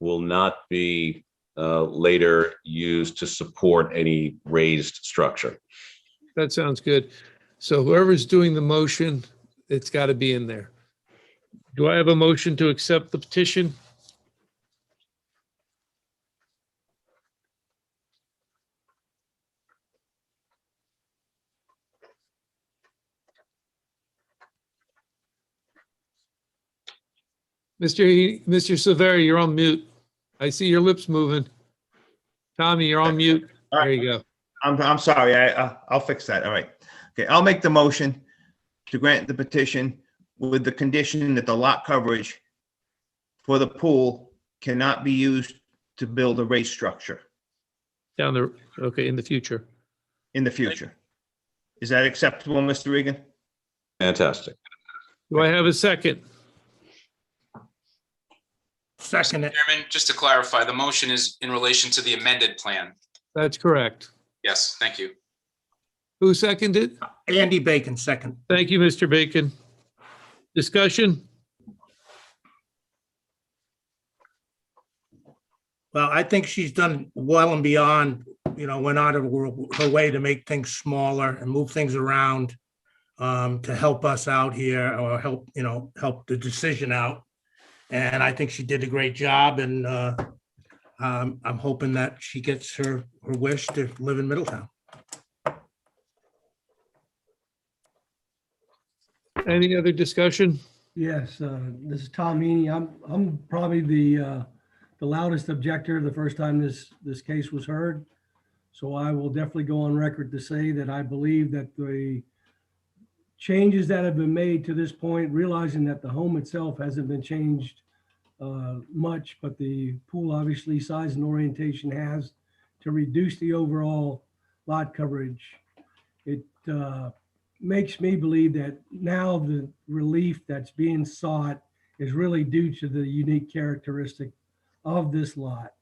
will not be later used to support any raised structure. That sounds good. So whoever's doing the motion, it's got to be in there. Do I have a motion to accept the petition? Mr. Silvera, you're on mute. I see your lips moving. Tommy, you're on mute. There you go. I'm sorry. I'll fix that. All right. Okay. I'll make the motion to grant the petition with the condition that the lot coverage for the pool cannot be used to build a raised structure. Okay, in the future. In the future. Is that acceptable, Mr. Regan? Fantastic. Do I have a second? Second. Chairman, just to clarify, the motion is in relation to the amended plan. That's correct. Yes, thank you. Who seconded? Andy Bacon, second. Thank you, Mr. Bacon. Discussion? Well, I think she's done well and beyond, went out of her way to make things smaller and move things around to help us out here or help the decision out. And I think she did a great job, and I'm hoping that she gets her wish to live in Middletown. Any other discussion? Yes, this is Tom Heaney. I'm probably the loudest objector the first time this case was heard. So I will definitely go on record to say that I believe that the changes that have been made to this point, realizing that the home itself hasn't been changed much, but the pool obviously size and orientation has, to reduce the overall lot coverage. It makes me believe that now the relief that's being sought is really due to the unique characteristic of this lot.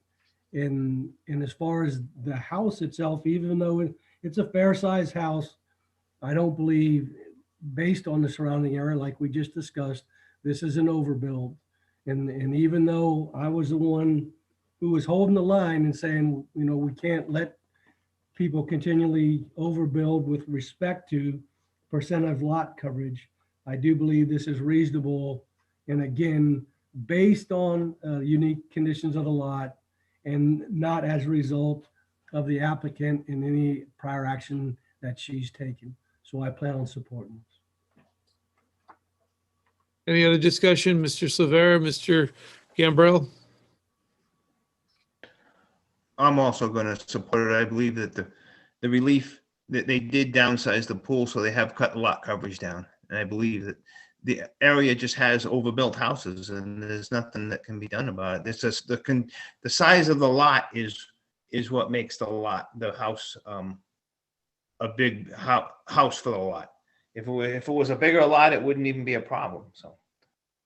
And as far as the house itself, even though it's a fair sized house, I don't believe, based on the surrounding area, like we just discussed, this is an overbuild. And even though I was the one who was holding the line and saying, we can't let people continually overbuild with respect to percent of lot coverage, I do believe this is reasonable. And again, based on unique conditions of the lot and not as a result of the applicant in any prior action that she's taken. So I plan on supporting this. Any other discussion? Mr. Silvera, Mr. Gambrell? I'm also going to support it. I believe that the relief that they did downsize the pool, so they have cut the lot coverage down. And I believe that the area just has overbuilt houses, and there's nothing that can be done about it. It's just the size of the lot is what makes the house a big house for the lot. If it was a bigger lot, it wouldn't even be a problem. So,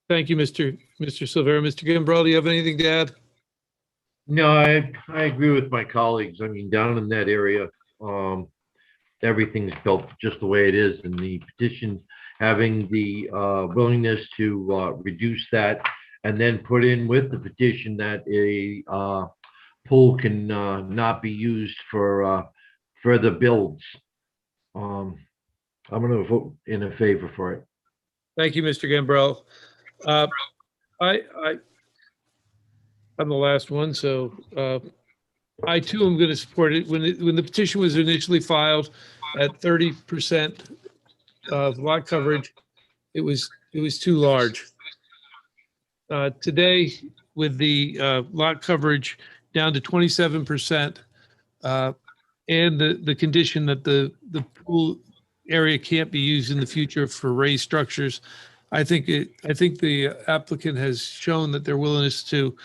thank you, Mr. Silvera. Mr. Gambrell, do you have anything to add? No, I agree with my colleagues. I mean, down in that area, everything's built just the way it is, and the petition having the willingness to reduce that, and then put in with the petition that a pool can not be used for further builds. I'm going to vote in favor for it. Thank you, Mr. Gambrell. I'm the last one, so I too am going to support it. When the petition was initially filed at 30% of lot coverage, it was too large. Today, with the lot coverage down to 27%, and the condition that the pool area can't be used in the future for raised structures. I think the applicant has shown that their willingness to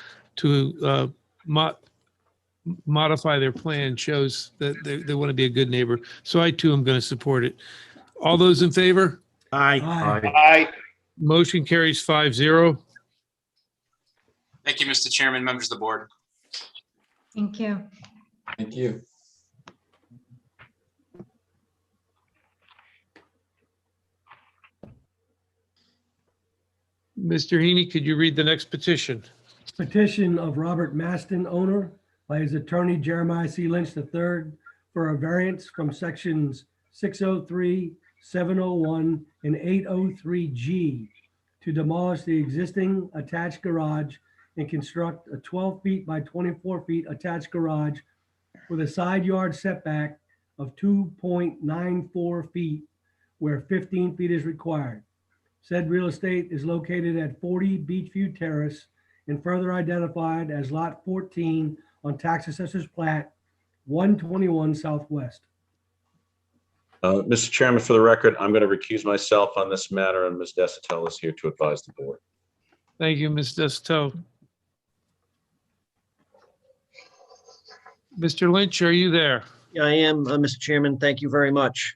modify their plan shows that they want to be a good neighbor. So I too am going to support it. All those in favor? Aye. Aye. Motion carries 5-0. Thank you, Mr. Chairman, members of the board. Thank you. Thank you. Mr. Heaney, could you read the next petition? Petition of Robert Maston, owner, by his attorney Jeremiah C. Lynch III, for a variance from sections 603, 701, and 803G to demolish the existing attached garage and construct a 12 feet by 24 feet attached garage with a side yard setback of 2.94 feet where 15 feet is required. Said real estate is located at 40 Beachview Terrace and further identified as Lot 14 on Tax Assessor's Plat 121 Southwest. Mr. Chairman, for the record, I'm going to recuse myself on this matter, and Ms. Desautel is here to advise the board. Thank you, Ms. Desautel. Mr. Lynch, are you there? Yeah, I am, Mr. Chairman. Thank you very much.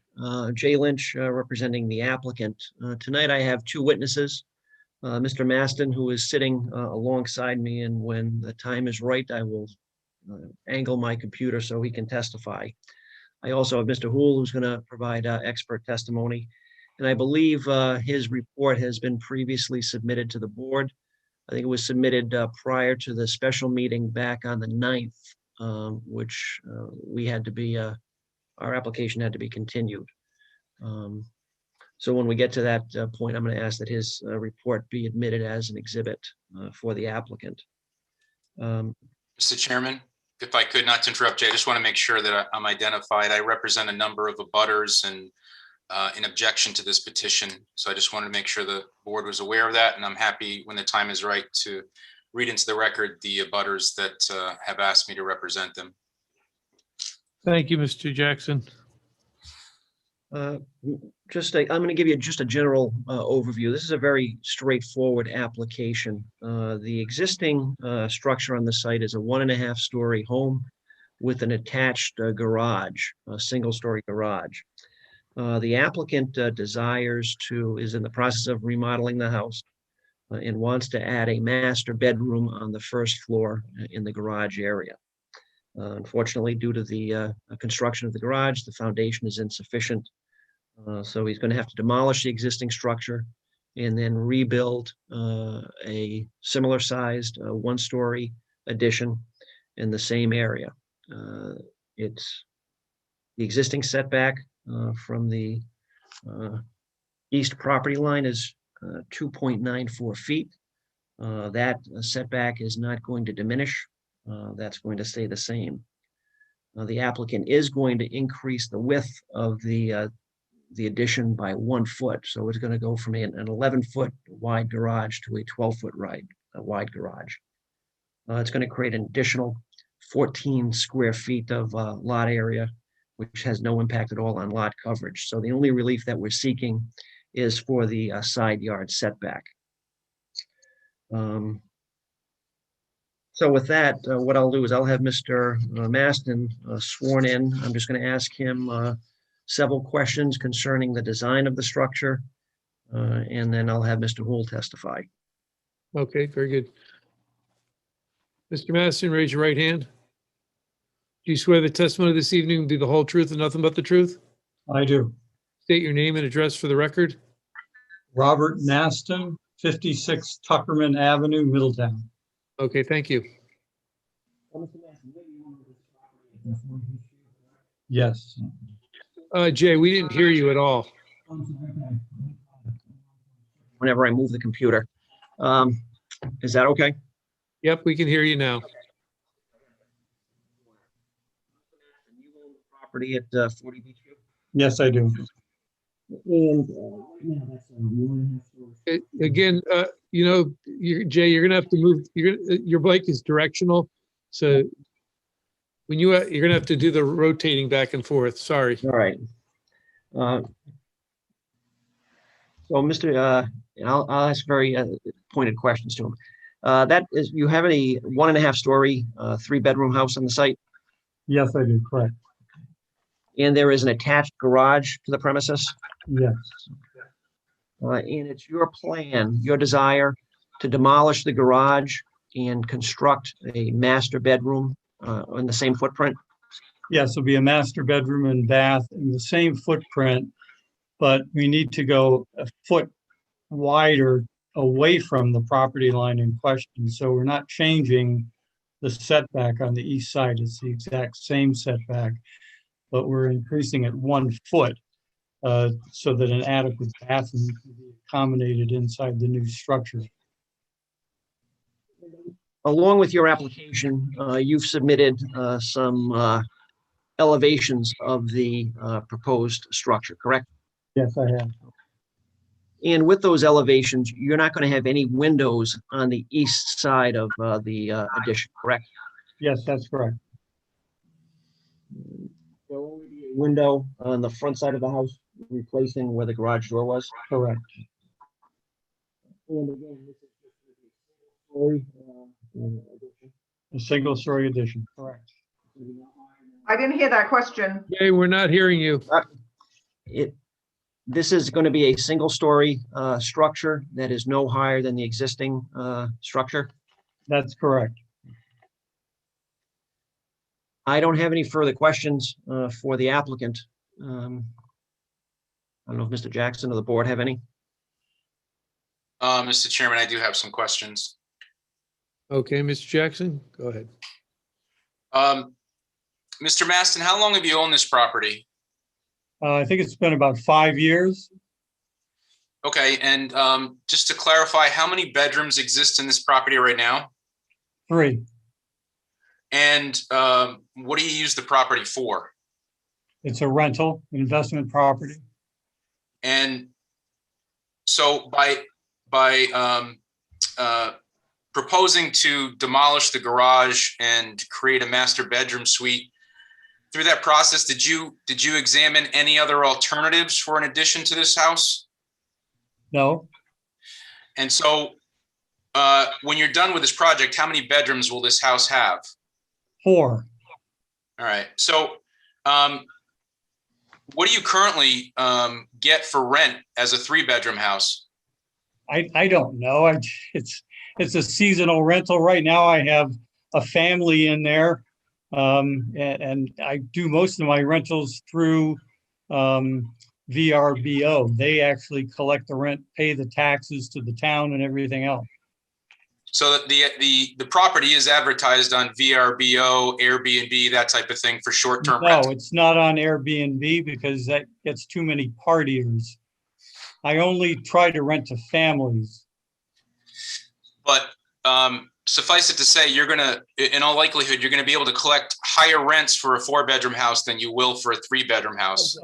Jay Lynch, representing the applicant. Tonight I have two witnesses, Mr. Maston, who is sitting alongside me, and when the time is right, I will angle my computer so he can testify. I also have Mr. Hool, who's going to provide expert testimony, and I believe his report has been previously submitted to the board. I think it was submitted prior to the special meeting back on the 9th, which we had to be, our application had to be continued. So when we get to that point, I'm going to ask that his report be admitted as an exhibit for the applicant. Mr. Chairman, if I could, not to interrupt you, I just want to make sure that I'm identified. I represent a number of abutters and in objection to this petition. So I just wanted to make sure the board was aware of that. And I'm happy when the time is right to read into the record the abutters that have asked me to represent them. Thank you, Mr. Jackson. I'm going to give you just a general overview. This is a very straightforward application. The existing structure on the site is a 1.5-story home with an attached garage, a single-story garage. The applicant is in the process of remodeling the house and wants to add a master bedroom on the first floor in the garage area. Unfortunately, due to the construction of the garage, the foundation is insufficient. So he's going to have to demolish the existing structure and then rebuild a similar sized 1-story addition in the same area. It's the existing setback from the east property line is 2.94 feet. That setback is not going to diminish. That's going to stay the same. The applicant is going to increase the width of the addition by 1 foot. So it's going to go from an 11-foot wide garage to a 12-foot wide garage. It's going to create an additional 14 square feet of lot area, which has no impact at all on lot coverage. So the only relief that we're seeking is for the side yard setback. So with that, what I'll do is I'll have Mr. Maston sworn in. I'm just going to ask him several questions concerning the design of the structure, and then I'll have Mr. Hool testify. Okay, very good. Mr. Maston, raise your right hand. Do you swear the testimony this evening will be the whole truth and nothing but the truth? I do. State your name and address for the record. Robert Maston, 56 Tuckerman Avenue, Middletown. Okay, thank you. Yes. Jay, we didn't hear you at all. Whenever I move the computer. Is that okay? Yep, we can hear you now. Property at 40 Beachview? Yes, I do. And Again, Jay, you're gonna have to move, your bike is directional. So when you're gonna have to do the rotating back and forth. Sorry. All right. So Mr. I'll ask very pointed questions to him. That is, you have a 1.5 story, 3-bedroom house on the site? Yes, I do, correct. And there is an attached garage to the premises? Yes, And it's your plan, your desire to demolish the garage and construct a master bedroom on the same footprint? yes, it'll be a master bedroom and bath in the same footprint, but we need to go a foot wider away from the property line in question. So we're not changing the setback on the east side. It's the exact same setback, but we're increasing it 1 foot so that an adequate bathroom can be accommodated inside the new structure. Along with your application, you've submitted some elevations of the proposed structure, correct? Yes, I have. And with those elevations, you're not going to have any windows on the east side of the addition, correct? Yes, that's correct. There will only be a window on the front side of the house, replacing where the garage door was? Correct. And again, this is just a story addition. A single-story addition, correct. I didn't hear that question. Jay, we're not hearing you. This is going to be a single-story structure that is no higher than the existing structure? That's correct. I don't have any further questions for the applicant. I don't know if Mr. Jackson or the board have any. Mr. Chairman, I do have some questions. Okay, Mr. Jackson, go ahead. Mr. Maston, how long have you owned this property? I think it's been about 5 years. Okay, and just to clarify, how many bedrooms exist in this property right now? 3. And what do you use the property for? It's a rental, investment property. And so by proposing to demolish the garage and create a master bedroom suite, through that process, did you examine any other alternatives for an addition to this house? No. And so when you're done with this project, how many bedrooms will this house have? 4. All right. So what do you currently get for rent as a 3-bedroom house? I don't know. It's a seasonal rental. Right now I have a family in there. And I do most of my rentals through VRBO. They actually collect the rent, pay the taxes to the town and everything else. So the property is advertised on VRBO, Airbnb, that type of thing for short-term No, rental? it's not on Airbnb because that gets too many partiers. I only try to rent to families. But suffice it to say, you're going to, in all likelihood, you're going to be able to collect higher rents for a 4-bedroom house than you will for a 3-bedroom house.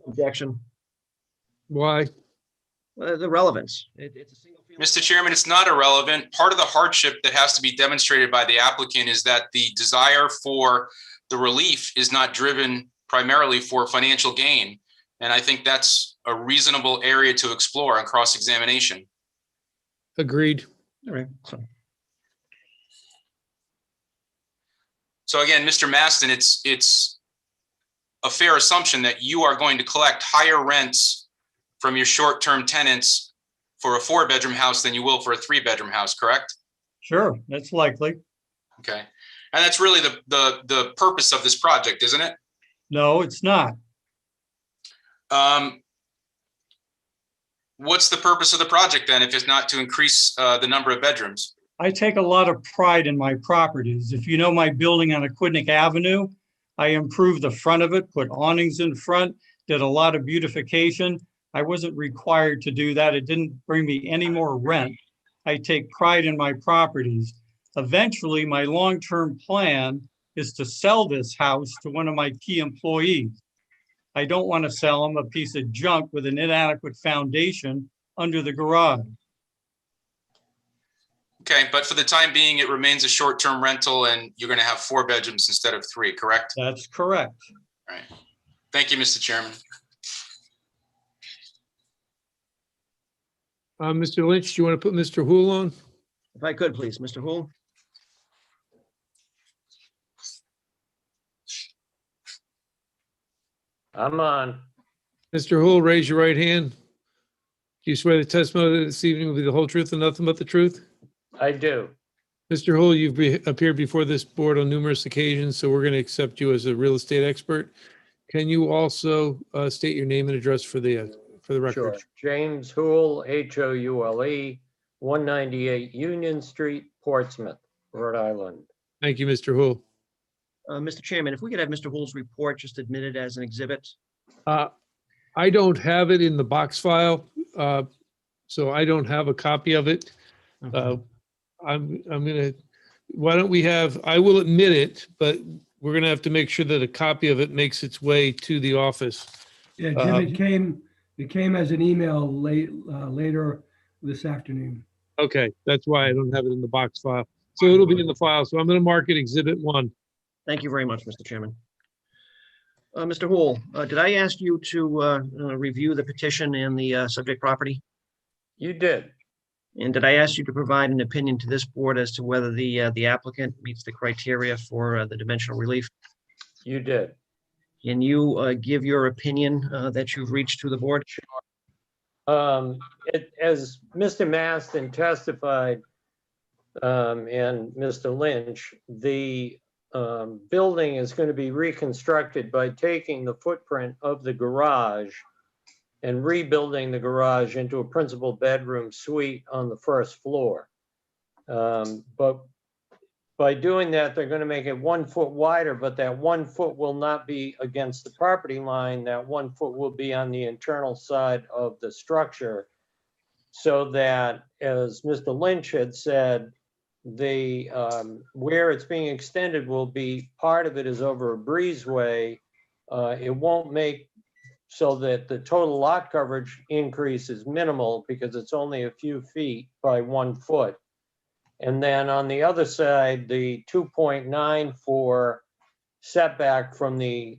Objection. Why? The relevance. It's a single. Mr. Chairman, it's not irrelevant. Part of the hardship that has to be demonstrated by the applicant is that the desire for the relief is not driven primarily for financial gain. And I think that's a reasonable area to explore on cross-examination. Agreed. All right. So again, Mr. Maston, it's a fair assumption that you are going to collect higher rents from your short-term tenants for a 4-bedroom house than you will for a 3-bedroom house, correct? Sure, that's likely. Okay. And that's really the purpose of this project, isn't it? No, it's not. What's the purpose of the project then, if it's not to increase the number of bedrooms? I take a lot of pride in my properties. If you know my building on Aquidneck Avenue, I improved the front of it, put awnings in front, did a lot of beautification. I wasn't required to do that. It didn't bring me any more rent. I take pride in my properties. Eventually, my long-term plan is to sell this house to one of my key employees. I don't want to sell him a piece of junk with an inadequate foundation under the garage. Okay, but for the time being, it remains a short-term rental and you're going to have 4 bedrooms instead of 3, correct? That's correct. All right. Thank you, Mr. Chairman. Mr. Lynch, do you want to put Mr. Hool on? If I could, please, Mr. Hool. I'm on. Mr. Hool, raise your right hand. Do you swear the testimony this evening will be the whole truth and nothing but the truth? I do. Mr. Hool, you've appeared before this board on numerous occasions, so we're going to accept you as a real estate expert. Can you also state your name and address for the record? Sure. James Houle, Houle, 198 Union Street, Portsmouth, Rhode Island. Thank you, Mr. Hool. Mr. Chairman, if we could have Mr. Hool's report just admitted as an exhibit. I don't have it in the box file, so I don't have a copy of it. I'm gonna, why don't we have, I will admit it, but we're gonna have to make sure that a copy of it makes its way to the office. Yeah, Jim, it came as an email later this afternoon. Okay, that's why I don't have it in the box file. So it'll be in the file. So I'm gonna mark it Exhibit 1. Thank you very much, Mr. Chairman. Mr. Houle, did I ask you to review the petition and the subject property? You did. And did I ask you to provide an opinion to this board as to whether the applicant meets the criteria for the dimensional relief? You did. Can you give your opinion that you've reached to the board? As Mr. Maston testified and Mr. Lynch, the building is going to be reconstructed by taking the footprint of the garage and rebuilding the garage into a principal bedroom suite on the first floor. But by doing that, they're going to make it 1 foot wider, but that 1 foot will not be against the property line. That 1 foot will be on the internal side of the structure, so that, as Mr. Lynch had said, the where it's being extended will be, part of it is over a breezeway. It won't make so that the total lot coverage increase is minimal because it's only a few feet by 1 foot. And then on the other side, the 2.94 setback from the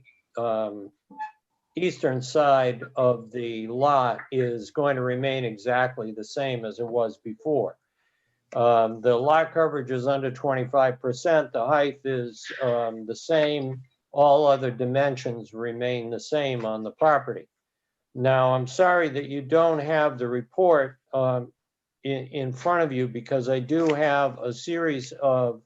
eastern side of the lot is going to remain exactly the same as it was before. The lot coverage is under 25%. The height is the same. All other dimensions remain the same on the property. Now, I'm sorry that you don't have the report in front of you, because I do have a series of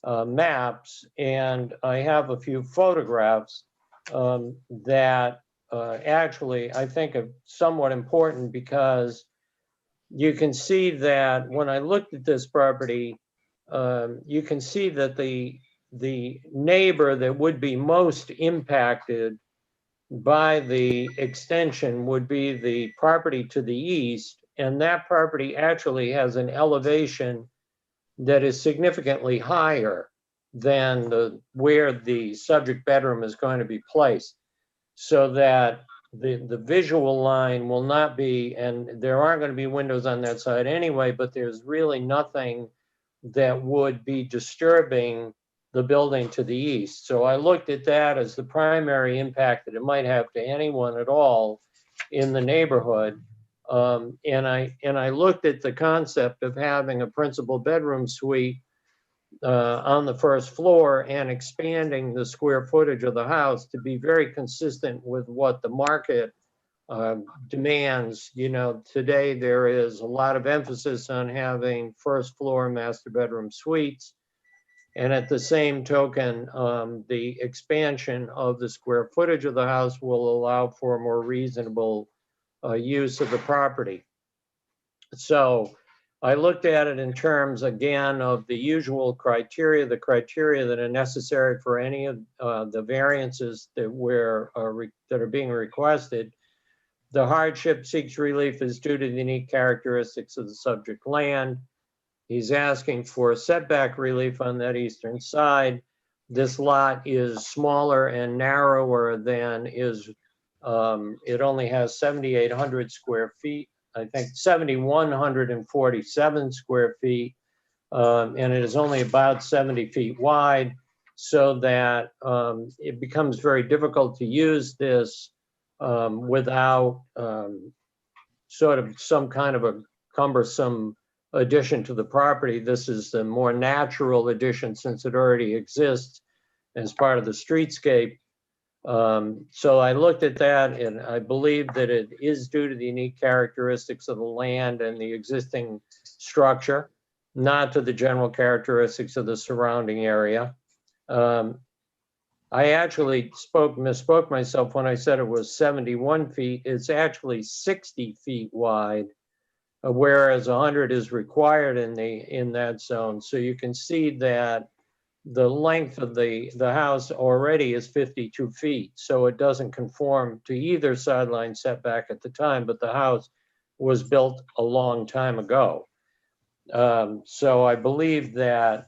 maps and I have a few photographs that actually I think are somewhat important, because you can see that when I looked at this property, you can see that the neighbor that would be most impacted by the extension would be the property to the east. And that property actually has an elevation that is significantly higher than where the subject bedroom is going to be placed. So that the visual line will not be, and there aren't going to be windows on that side anyway, but there's really nothing that would be disturbing the building to the east. So I looked at that as the primary impact that it might have to anyone at all in the neighborhood. And I looked at the concept of having a principal bedroom suite on the first floor and expanding the square footage of the house to be very consistent with what the market demands. You know, today there is a lot of emphasis on having first floor master bedroom suites. And at the same token, the expansion of the square footage of the house will allow for a more reasonable use of the property. So I looked at it in terms, again, of the usual criteria, the criteria that are necessary for any of the variances that are being requested. The hardship seeks relief is due to the unique characteristics of the subject land. He's asking for setback relief on that eastern side. This lot is smaller and narrower than is, it only has 7,800 square feet. I think 7,147 square feet and it is only about 70 feet wide, so that it becomes very difficult to use this without sort of some kind of a cumbersome addition to the property. This is the more natural addition since it already exists as part of the streetscape. So I looked at that, and I believe that it is due to the unique characteristics of the land and the existing structure, not to the general characteristics of the surrounding area. I actually misspoke myself when I said it was 71 feet. It's actually 60 feet wide, whereas 100 is required in that zone. So you can see that the length of the house already is 52 feet. So it doesn't conform to either sideline setback at the time, but the house was built a long time ago. So I believe that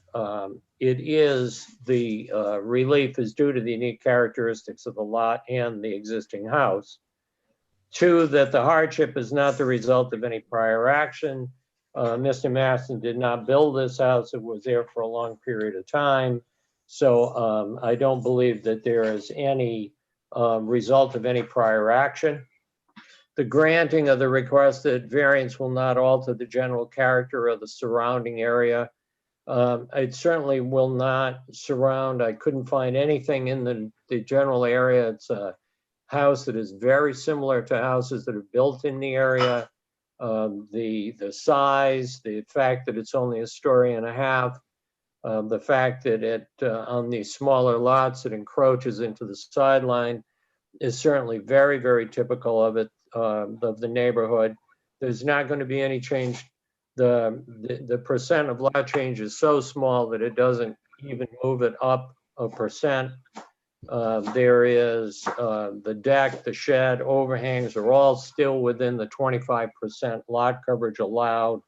it is the relief is due to the unique characteristics of the lot and the existing house. 2, that the hardship is not the result of any prior action. Mr. Maston did not build this house. It was there for a long period of time. So I don't believe that there is any result of any prior action. The granting of the requested variance will not alter the general character of the surrounding area. It certainly will not surround, I couldn't find anything in the general area. It's a house that is very similar to houses that are built in the area. The size, the fact that it's only 1.5 stories, the fact that it on these smaller lots, it encroaches into the sideline is certainly very, very typical of it, of the neighborhood. There's not going to be any change. The percent of lot change is so small that it doesn't even move it up 1%. There is the deck, the shed, overhangs are all still within the 25% lot coverage allowed.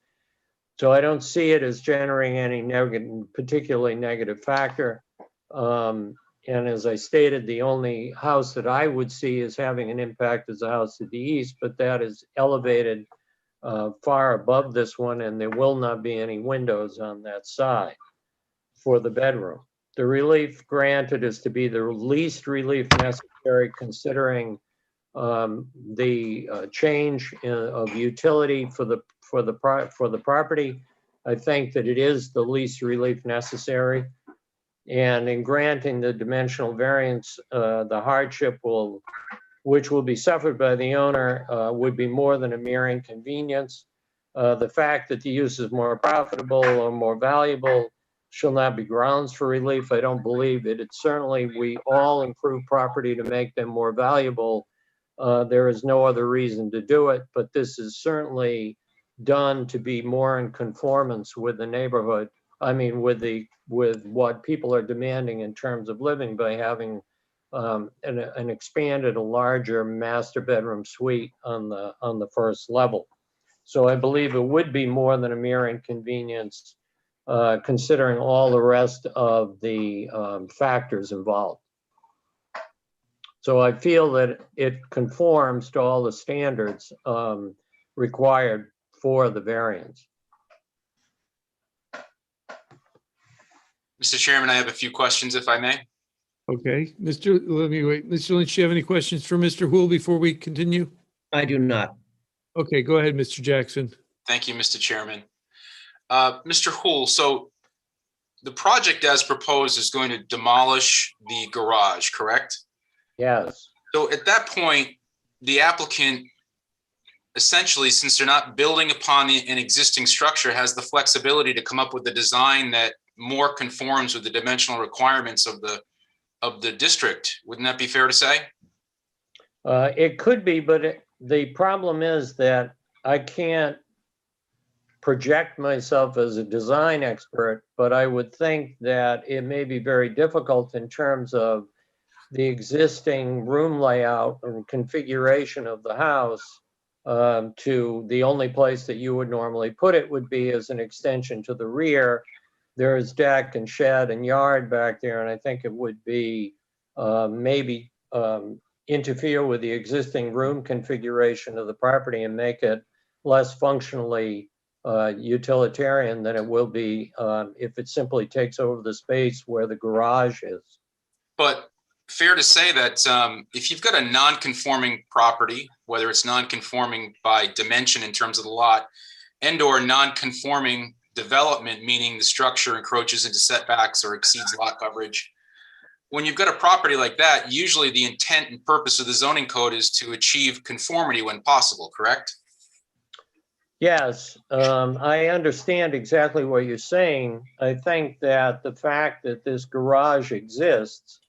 So I don't see it as generating any particularly negative factor. And as I stated, the only house that I would see as having an impact is the house to the east, but that is elevated far above this one, and there will not be any windows on that side for the bedroom. The relief granted is to be the least relief necessary considering the change of utility for the property. I think that it is the least relief necessary. And in granting the dimensional variance, the hardship which will be suffered by the owner would be more than a mere inconvenience. The fact that the use is more profitable or more valuable shall not be grounds for relief. I don't believe it. It's certainly, we all improve property to make them more valuable. There is no other reason to do it, but this is certainly done to be more in conformance with the neighborhood. I mean, with what people are demanding in terms of living by having an expanded, a larger master bedroom suite on the first level. So I believe it would be more than a mere inconvenience, considering all the rest of the factors involved. So I feel that it conforms to all the standards required for the variance. Mr. Chairman, I have a few questions, if I may. Okay, let me wait. Mr. Lynch, do you have any questions for Mr. Hool before we continue? I do not. Okay, go ahead, Mr. Jackson. Thank you, Mr. Chairman. Mr. Hool, so the project as proposed is going to demolish the garage, correct? Yes. So at that point, the applicant, essentially, since they're not building upon an existing structure, has the flexibility to come up with a design that more conforms with the dimensional requirements of the district. Wouldn't that be fair to say? It could be, but the problem is that I can't project myself as a design expert, but I would think that it may be very difficult in terms of the existing room layout and configuration of the house to the only place that you would normally put it would be as an extension to the rear. There is deck and shed and yard back there, and I think it would be maybe interfere with the existing room configuration of the property and make it less functionally utilitarian than it will be if it simply takes over the space where the garage is. But fair to say that if you've got a non-conforming property, whether it's non-conforming by dimension in terms of the lot and or non-conforming development, meaning the structure encroaches into setbacks or exceeds lot coverage, when you've got a property like that, usually the intent and purpose of the zoning code is to achieve conformity when possible, correct? Yes, I understand exactly what you're saying. I think that the fact that this garage exists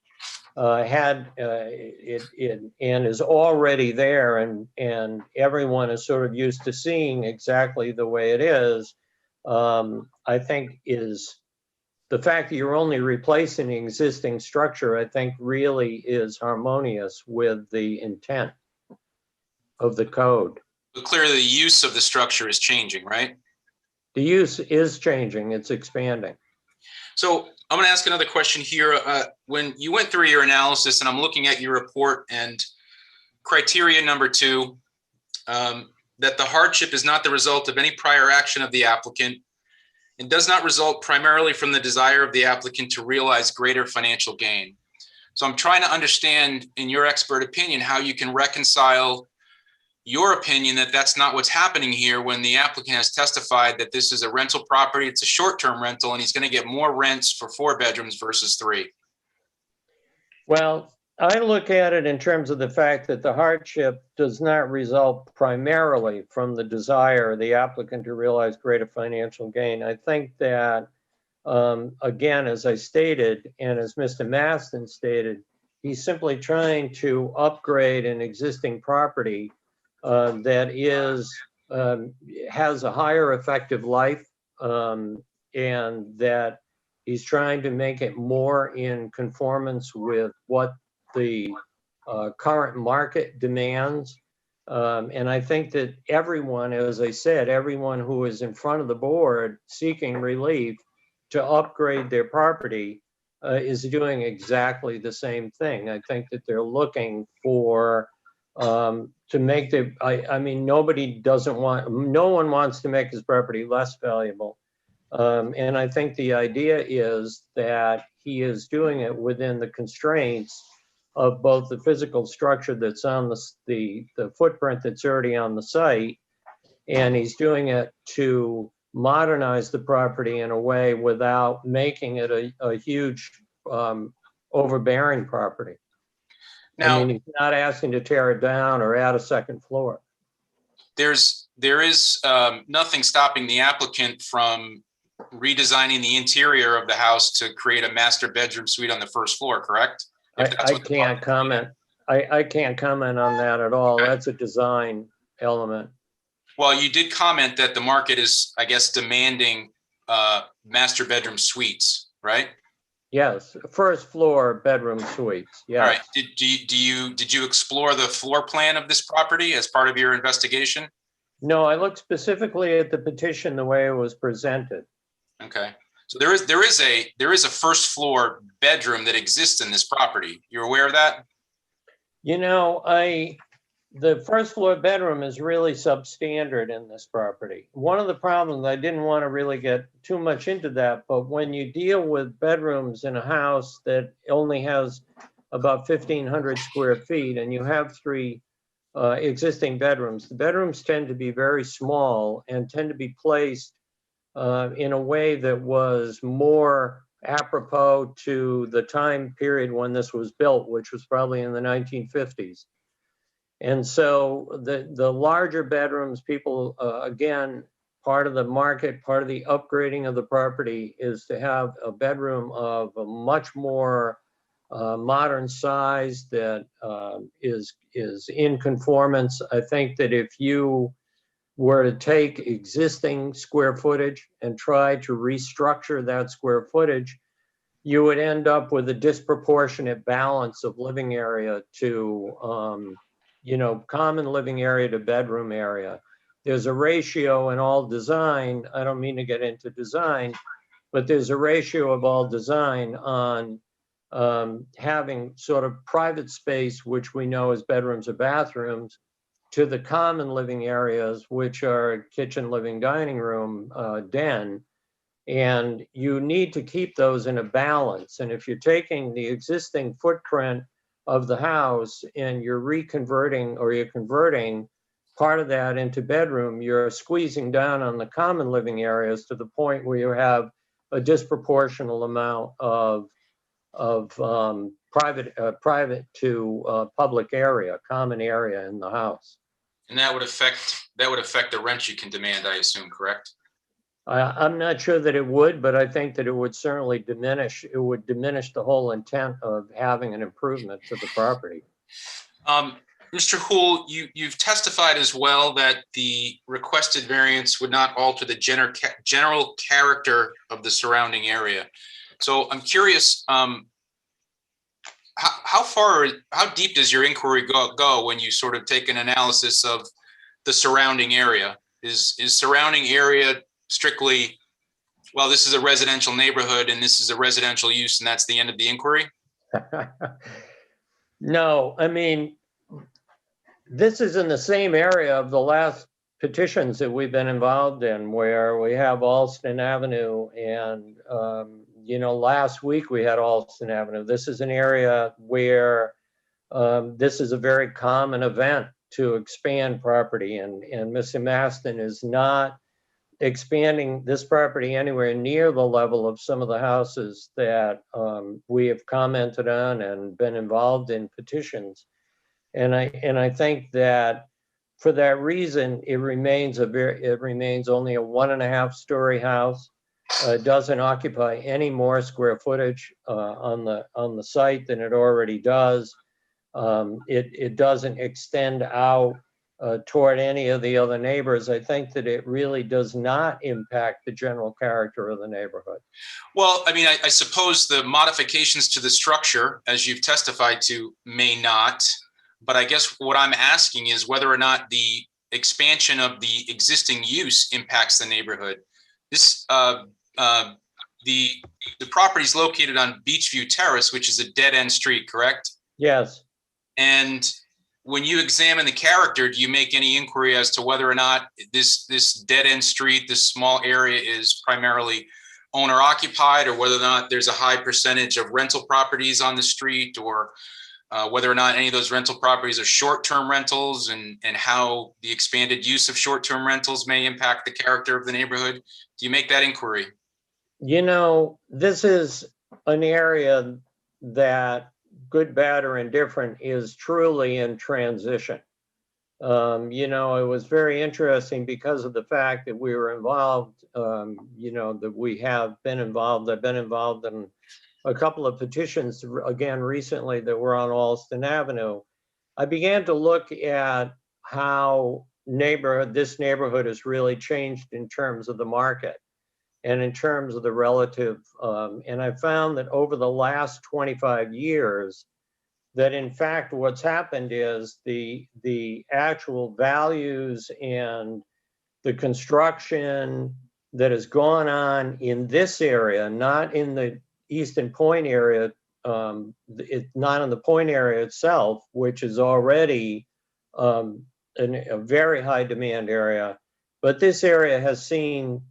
and is already there, and everyone is sort of used to seeing exactly the way it is, I think is the fact that you're only replacing the existing structure, I think really is harmonious with the intent of the code. But clearly the use of the structure is changing, right? The use is changing, it's expanding. So I'm going to ask another question here. When you went through your analysis, and I'm looking at your report, and criteria number 2, that the hardship is not the result of any prior action of the applicant and does not result primarily from the desire of the applicant to realize greater financial gain. So I'm trying to understand, in your expert opinion, how you can reconcile your opinion that that's not what's happening here when the applicant has testified that this is a rental property, it's a short-term rental, and he's going to get more rents for 4 bedrooms versus 3. Well, I look at it in terms of the fact that the hardship does not result primarily from the desire of the applicant to realize greater financial gain. I think that, again, as I stated, and as Mr. Maston stated, he's simply trying to upgrade an existing property that has a higher effective life, and that he's trying to make it more in conformance with what the current market demands. And I think that everyone, as I said, everyone who is in front of the board seeking relief to upgrade their property is doing exactly the same thing. I think that they're looking for to make the, I mean, no one wants to make his property less valuable. And I think the idea is that he is doing it within the constraints of both the physical structure that's on the footprint that's already on the site, and he's doing it to modernize the property in a way without making it a huge overbearing property. Now, I mean, he's not asking to tear it down or add a second floor. There is nothing stopping the applicant from redesigning the interior of the house to create a master bedroom suite on the first floor, correct? I can't comment. I can't comment on that at all. That's a design element. Well, you did comment that the market is, I guess, demanding master bedroom suites, right? Yes, first floor bedroom suites. Yes. All right. Did you explore the floor plan of this property as part of your investigation? No, I looked specifically at the petition the way it was presented. Okay. So there is a first floor bedroom that exists in this property. You're aware of that? You know, the first floor bedroom is really substandard in this property. One of the problems, I didn't want to really get too much into that, but when you deal with bedrooms in a house that only has about 1,500 square feet and you have 3 existing bedrooms, the bedrooms tend to be very small and tend to be placed in a way that was more apropos to the time period when this was built, which was probably in the 1950s. And so the larger bedrooms, people, again, part of the market, part of the upgrading of the property is to have a bedroom of a much more modern size that is in conformance. I think that if you were to take existing square footage and try to restructure that square footage, you would end up with a disproportionate balance of living area to common living area to bedroom area. There's a ratio in all design. I don't mean to get into design, but there's a ratio of all design on having sort of private space, which we know as bedrooms or bathrooms, to the common living areas, which are kitchen, living, dining room, den. And you need to keep those in a balance. And if you're taking the existing footprint of the house and you're reconverting or you're converting part of that into bedroom, you're squeezing down on the common living areas to the point where you have a disproportional amount of private to public area, common area in the house. And that would affect the rent you can demand, I assume, correct? I'm not sure that it would, but I think that it would certainly diminish. It would diminish the whole intent of having an improvement to the property. Mr. Houle, you've testified as well that the requested variance would not alter the general character of the surrounding area. So I'm curious, how deep does your inquiry go when you sort of take an analysis of the surrounding area? Is surrounding area strictly, well, this is a residential neighborhood and this is a residential use and that's the end of the inquiry? No, I mean, this is in the same area of the last petitions that we've been involved in, where we have Alston Avenue and, last week we had Alston Avenue. This is an area where this is a very common event to expand property, and Mr. Maston is not expanding this property anywhere near the level of some of the houses that we have commented on and been involved in petitions. And I think that for that reason, it remains only a 1.5-story house. It doesn't occupy any more square footage on the site than it already does. It doesn't extend out toward any of the other neighbors. I think that it really does not impact the general character of the neighborhood. Well, I mean, I suppose the modifications to the structure, as you've testified to, may not. But I guess what I'm asking is whether or not the expansion of the existing use impacts the neighborhood. This the property is located on Beachview Terrace, which is a dead-end street, correct? Yes. And when you examine the character, do you make any inquiry as to whether or not this dead-end street, this small area, is primarily owner-occupied, or whether or not there's a high percentage of rental properties on the street, or whether or not any of those rental properties are short-term rentals, and how the expanded use of short-term rentals may impact the character of the neighborhood? Do you make that inquiry? This is an area that, good, bad, or indifferent, is truly in transition. It was very interesting because of the fact that we were involved, that we have been involved. I've been involved in a couple of petitions, again, recently, that were on Alston Avenue. I began to look at how this neighborhood has really changed in terms of the market and in terms of the relative, and I found that over the last 25 years, that in fact, what's happened is the actual values and the construction that has gone on in this area, not in the Eastern Point area, it's not in the Point area itself, which is already a very high demand area, but this area has seen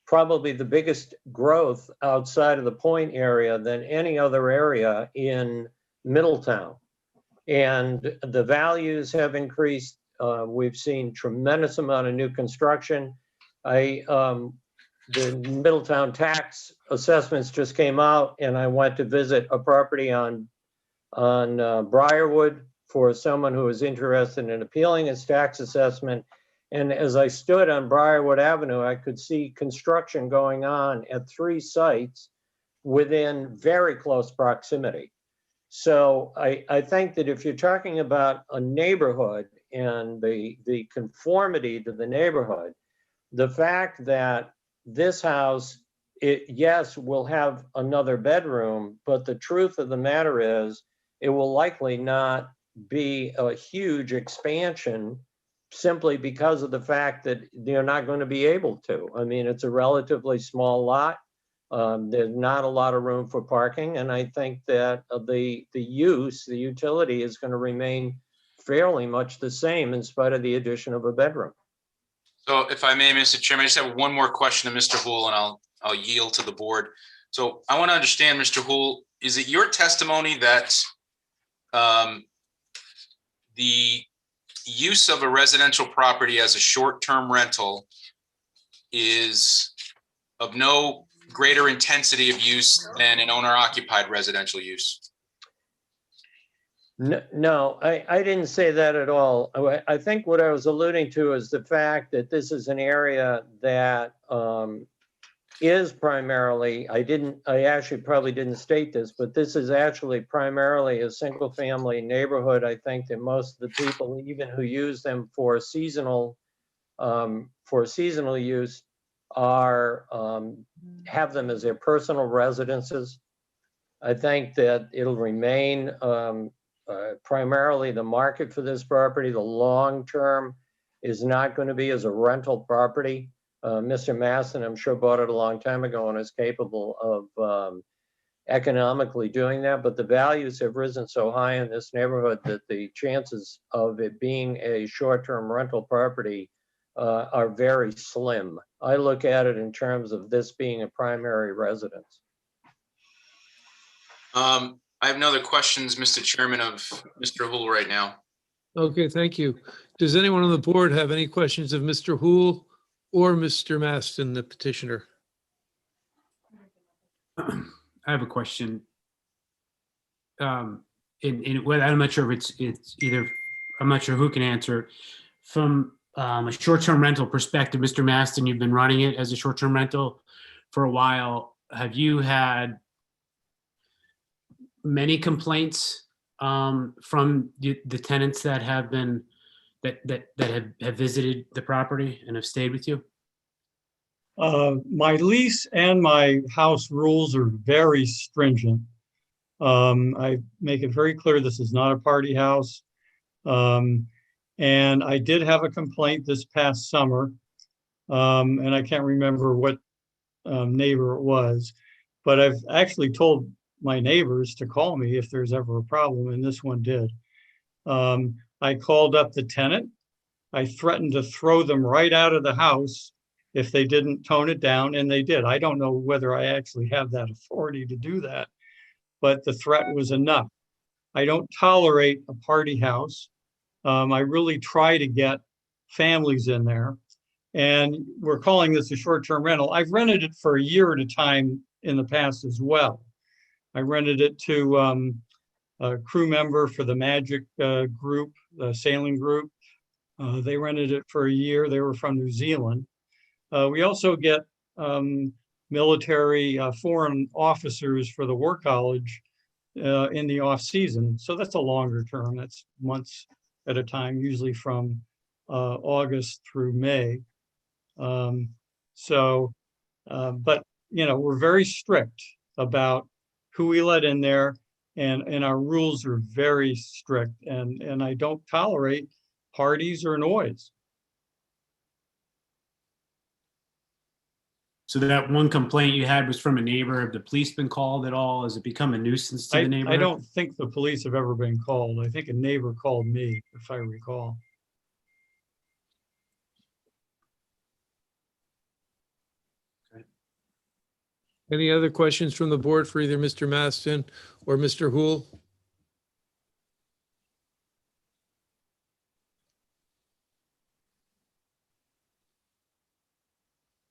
probably the biggest growth outside of the Point area than any other area in Middletown. And the values have increased. We've seen tremendous amount of new construction. The Middletown Tax Assessments just came out, and I went to visit a property on Briarwood for someone who was interested in appealing his tax assessment. And as I stood on Briarwood Avenue, I could see construction going on at 3 sites within very close proximity. So I think that if you're talking about a neighborhood and the conformity to the neighborhood, the fact that this house, yes, will have another bedroom, but the truth of the matter is it will likely not be a huge expansion, simply because of the fact that they're not going to be able to. I mean, it's a relatively small lot. There's not a lot of room for parking. And I think that the utility is going to remain fairly much the same in spite of the addition of a bedroom. So if I may, Mr. Chairman, I just have one more question to Mr. Hool, and I'll yield to the board. So I want to understand, Mr. Hool, is it your testimony that the use of a residential property as a short-term rental is of no greater intensity of use than an owner-occupied residential use? No, I didn't say that at all. I think what I was alluding to is the fact that this is an area that is primarily, I actually probably didn't state this, but this is actually primarily a single family neighborhood. I think that most of the people, even who use them for seasonal use, have them as their personal residences. I think that it'll remain primarily the market for this property. The long term is not going to be as a rental property. Mr. Maston, I'm sure, bought it a long time ago and is capable of economically doing that, but the values have risen so high in this neighborhood that the chances of it being a short-term rental property are very slim. I look at it in terms of this being a primary residence. I have no other questions, Mr. Chairman, of Mr. Hool right now. Okay, thank you. Does anyone on the board have any questions of Mr. Hool or Mr. Maston, the petitioner? I have a question. Well, I'm not sure if it's either, I'm not sure who can answer it. From a short-term rental perspective, Mr. Maston, you've been running it as a short-term rental for a while. Have you had many complaints from the tenants that have been that have visited the property and have stayed with you? My lease and my house rules are very stringent. I make it very clear this is not a party house. And I did have a complaint this past summer, and I can't remember what neighbor it was, but I've actually told my neighbors to call me if there's ever a problem, and this one did. I called up the tenant. I threatened to throw them right out of the house if they didn't tone it down, and they did. I don't know whether I actually have that authority to do that, but the threat was enough. I don't tolerate a party house. I really try to get families in there, and we're calling this a short-term rental. I've rented it for a year at a time in the past as well. I rented it to a crew member for the Magic group, the sailing group. They rented it for a year. They were from New Zealand. We also get military foreign officers for the War College in the off season. So that's a longer term. That's months at a time, usually from August through May. But we're very strict about who we let in there, and our rules are very strict, and I don't tolerate parties or noise. So that one complaint you had was from a neighbor. Have the police been called at all? Has it become a nuisance to the neighborhood? I don't think the police have ever been called. I think a neighbor called me, if I recall. Any other questions from the board for either Mr. Maston or Mr. Hool?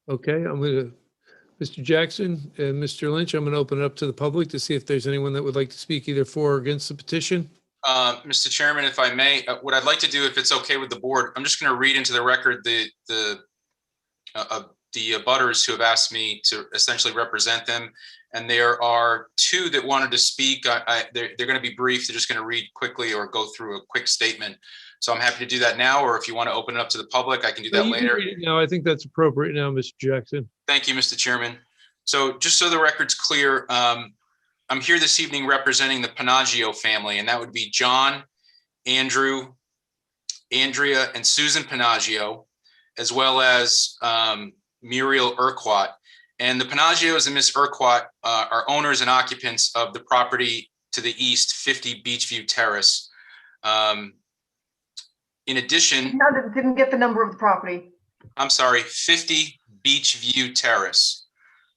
Okay, I'm going to, Mr. Jackson and Mr. Lynch, I'm going to open it up to the public to see if there's anyone that would like to speak either for or against the petition. Mr. Chairman, if I may, what I'd like to do, if it's okay with the board, I'm just going to read into the record the abutters who have asked me to essentially represent them. And there are two that wanted to speak. They're going to be brief. They're just going to read quickly or go through a quick statement. So I'm happy to do that now, or if you want to open it up to the public, I can do that later. No, I think that's appropriate now, Mr. Jackson. Thank you, Mr. Chairman. So just so the record's clear, I'm here this evening representing the Panaggio family, and that would be John, Andrew, Andrea, and Susan Panaggio, as well as Muriel Urquhart. And the Panaggios and Miss Urquhart are owners and occupants of the property to the east, 50 Beachview Terrace. In addition, No, didn't get the number of the property. I'm sorry, 50 Beachview Terrace.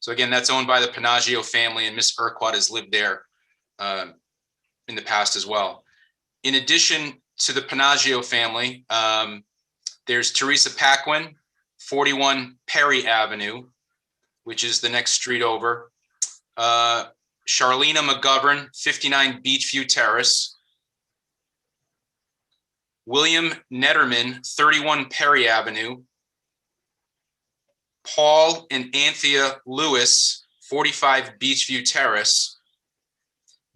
So again, that's owned by the Panaggio family, and Miss Urquhart has lived there in the past as well. In addition to the Panaggio family, there's Teresa Paquin, 41 Perry Avenue, which is the next street over. Charlena McGovern, 59 Beachview Terrace. William Netterman, 31 Perry Avenue. Paul and Anthea Lewis, 45 Beachview Terrace.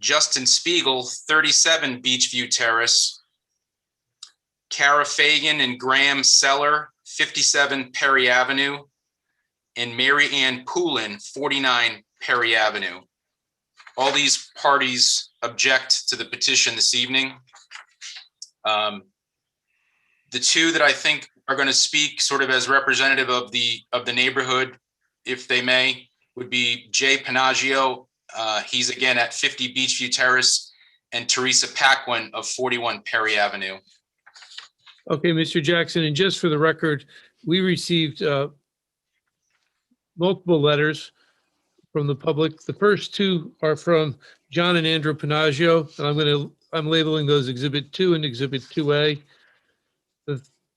Justin Spiegel, 37 Beachview Terrace. Kara Fagan and Graham Seller, 57 Perry Avenue. And Mary Ann Poulin, 49 Perry Avenue. All these parties object to the petition this evening. The two that I think are going to speak sort of as representative of the neighborhood, if they may, would be Jay Panaggio. He's again at 50 Beachview Terrace, and Teresa Paquin of 41 Perry Avenue. Okay, Mr. Jackson, and just for the record, we received multiple letters from the public. The first two are from John and Andrew Panaggio, and I'm labeling those Exhibit 2 and Exhibit 2A.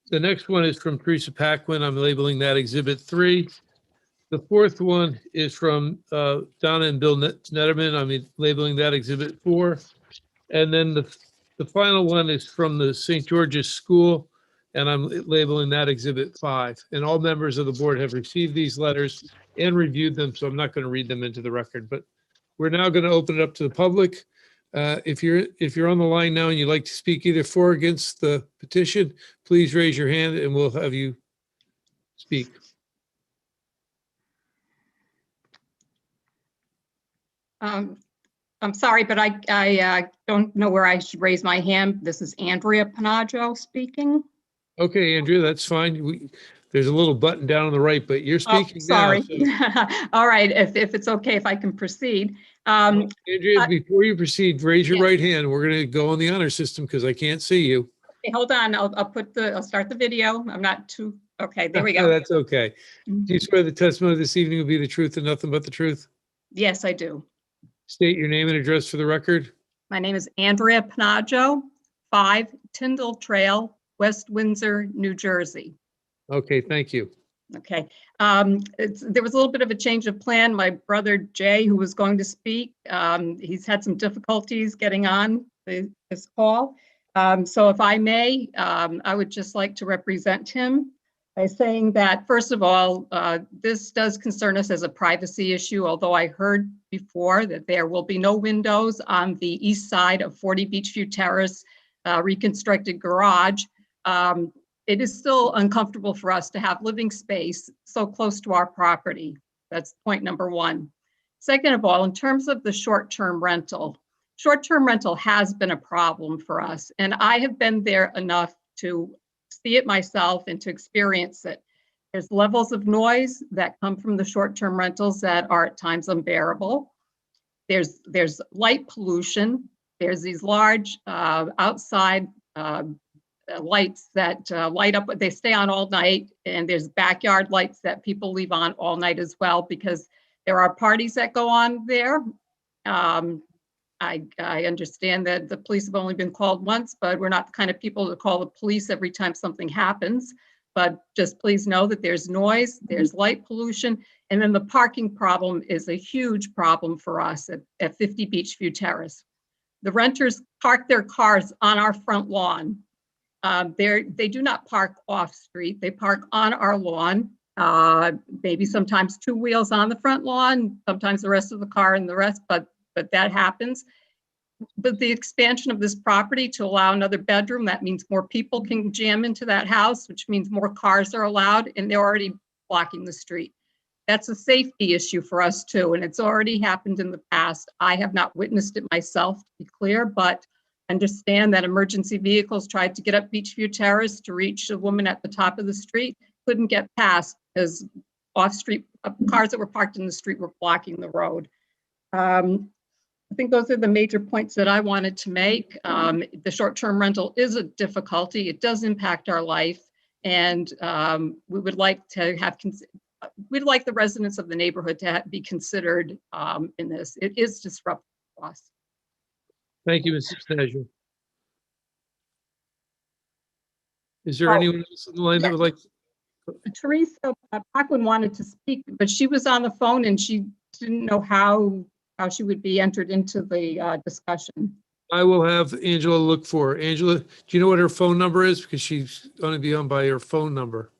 The next one is from Teresa Paquin. I'm labeling that Exhibit 3. The fourth one is from Donna and Bill Netterman. I'm labeling that Exhibit 4. And then the final one is from the St. George's School, and I'm labeling that Exhibit 5. And all members of the board have received these letters and reviewed them, so I'm not going to read them into the record. But we're now going to open it up to the public. If you're on the line now and you'd like to speak either for or against the petition, please raise your hand and we'll have you speak. I'm sorry, but I don't know where I should raise my hand. This is Andrea Panaggio speaking. Okay, Andrea, that's fine. There's a little button down on the right, but you're speaking sorry. now. So. All right, if it's okay, if I can proceed. Andrea, before you proceed, raise your right hand. We're going to go on the honor system because I can't see you. Okay, hold on. I'll start the video. I'm not too, okay, there we go. That's okay. Do you swear the testimony this evening will be the truth and nothing but the truth? Yes, I do. State your name and address for the record. My name is Andrea Panaggio, 5 Tyndall Trail, West Windsor, New Jersey. Okay, thank you. Okay. There was a little bit of a change of plan. My brother Jay, who was going to speak, he's had some difficulties getting on this call. So if I may, I would just like to represent him by saying that, first of all, this does concern us as a privacy issue, although I heard before that there will be no windows on the east side of 40 Beachview Terrace reconstructed garage. It is still uncomfortable for us to have living space so close to our property. That's point number one. Second of all, in terms of the short-term rental has been a problem for us. And I have been there enough to see it myself and to experience it. There's levels of noise that come from the short-term rentals that are at times unbearable. There's light pollution. There's these large outside lights that light up, they stay on all night, and there's backyard lights that people leave on all night as well because there are parties that go on there. I understand that the police have only been called once, but we're not the kind of people to call the police every time something happens. But just please know that there's noise, there's light pollution, and then the parking problem is a huge problem for us at 50 Beachview Terrace. The renters park their cars on our front lawn. They do not park off street, they park on our lawn, maybe sometimes 2 wheels on the front lawn, sometimes the rest of the car and the rest, but that happens. But the expansion of this property to allow another bedroom, that means more people can jam into that house, which means more cars are allowed, and they're already blocking the street. That's a safety issue for us too, and it's already happened in the past. I have not witnessed it myself, to be clear, but understand that emergency vehicles tried to get up Beachview Terrace to reach a woman at the top of the street, couldn't get past because off-street cars that were parked in the street were blocking the road. I think those are the major points that I wanted to make. The short-term rental is a difficulty. It does impact our life. And we would like to have, we'd like the residents of the neighborhood to be considered in this. It is disruptive to us. Thank you, Mrs. Stajil. Is there Oh. anyone else in the line that would like? Teresa Paquin wanted to speak, but she was on the phone and she didn't know how she would be entered into the discussion. I will have Angela look for her. Angela, do you know what her phone number is? Because she's going to be on by her phone number.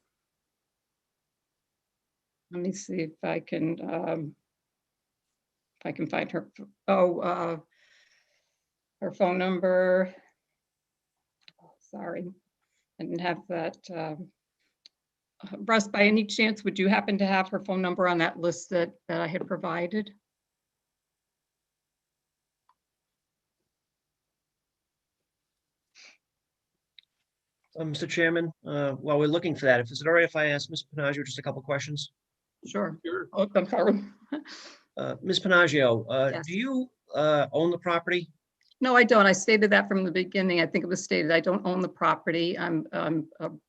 Let me see if I can find her. Oh, her phone number. Oh, sorry, I didn't have that. Russ, by any chance, would you happen to have her phone number on that list that I had provided? Mr. Chairman, while we're looking for that, if it's all right if I ask Ms. Panagio just a couple questions? Sure. Oh, I'm sorry. Ms. Panagio, Yes. do you own the property? No, I don't. I stated that from the beginning. I think it was stated I don't own the property. I'm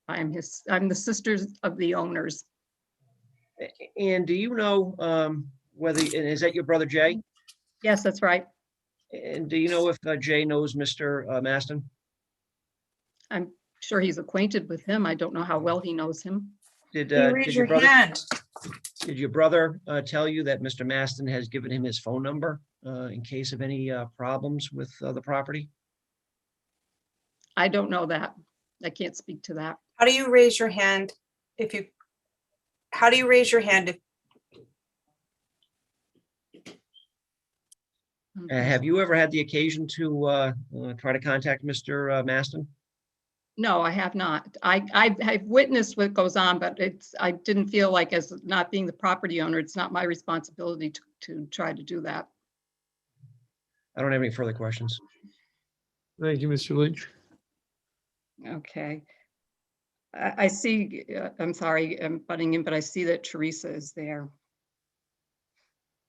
the sisters of the owners. And do you know whether, and is that your brother Jay? Yes, that's right. And do you know if Jay knows Mr. Maston? I'm sure he's acquainted with him. I don't know how well he knows him. Did Raise your your brother, hand. did your brother tell you that Mr. Maston has given him his phone number in case of any problems with the property? I don't know that. I can't speak to that. How do you raise your hand if you, how do you raise your hand if, Have you ever had the occasion to try to contact Mr. Maston? No, I have not. I've witnessed what goes on, but I didn't feel like, as not being the property owner, it's not my responsibility to try to do that. I don't have any further questions. Thank you, Mr. Lynch. Okay. I see, I'm sorry, I'm butting in, but I see that Teresa is there.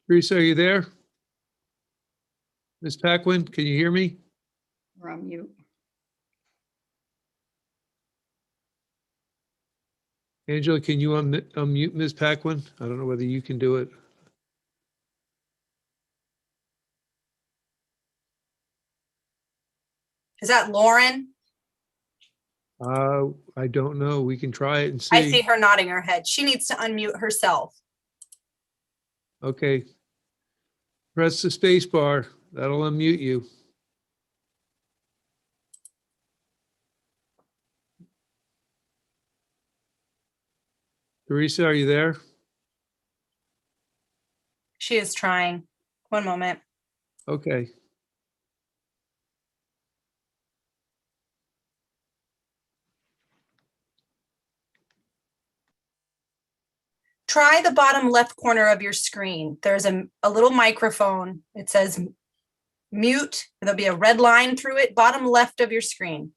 Teresa, are you there? Ms. Paquin, can you hear me? We're on mute. Angela, can you unmute Ms. Paquin? I don't know whether you can do it. is that Lauren? I don't know. We can try it and see. I see her nodding her head. She needs to unmute herself. Okay. Press the space bar. That'll unmute you. Teresa, are you there? She is trying. One moment. Okay. Try the bottom left corner of your screen. There's a little microphone. It says mute. There'll be a red line through it, bottom left of your screen.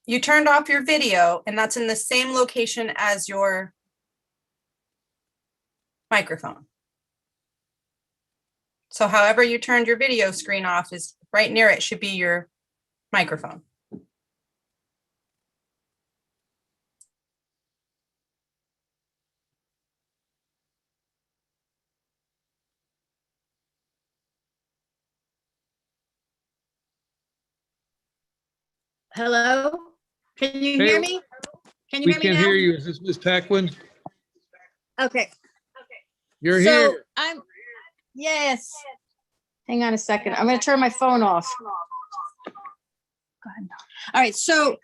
You turned off your video, and that's in the same location as your microphone. So however you turned your video screen off is right near it should be your microphone. Hello? Can you hear me? Can you We hear me can now? hear you. Is this Ms. Paquin? Okay. You're So here. yes. Hang on a second. I'm going to turn my phone off. Go ahead. All right. So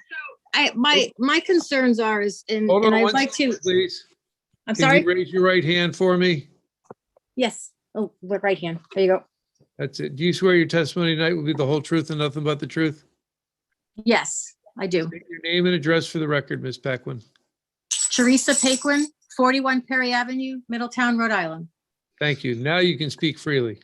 my concerns are Hold on I'd one like second, to, please. I'm Can sorry. you raise your right hand for me? Yes. Oh, what right hand? There you go. That's it. Do you swear your testimony tonight will be the whole truth and nothing but the truth? Yes, I do. State your name and address for the record, Ms. Paquin. Teresa Paquin, 41 Perry Avenue, Middletown, Rhode Island. Thank you. Now you can speak freely.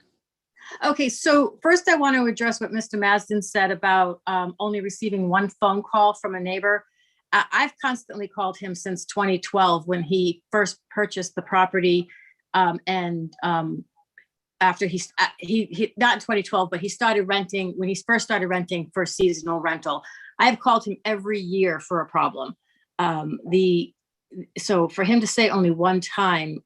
Okay, so first I want to address what Mr. Maston said about only receiving one phone call from a neighbor. I've constantly called him since 2012 when he first purchased the property. After he not in 2012, but he started renting, when he first started renting for seasonal rental. I have called him every year for a problem. So for him to say only one time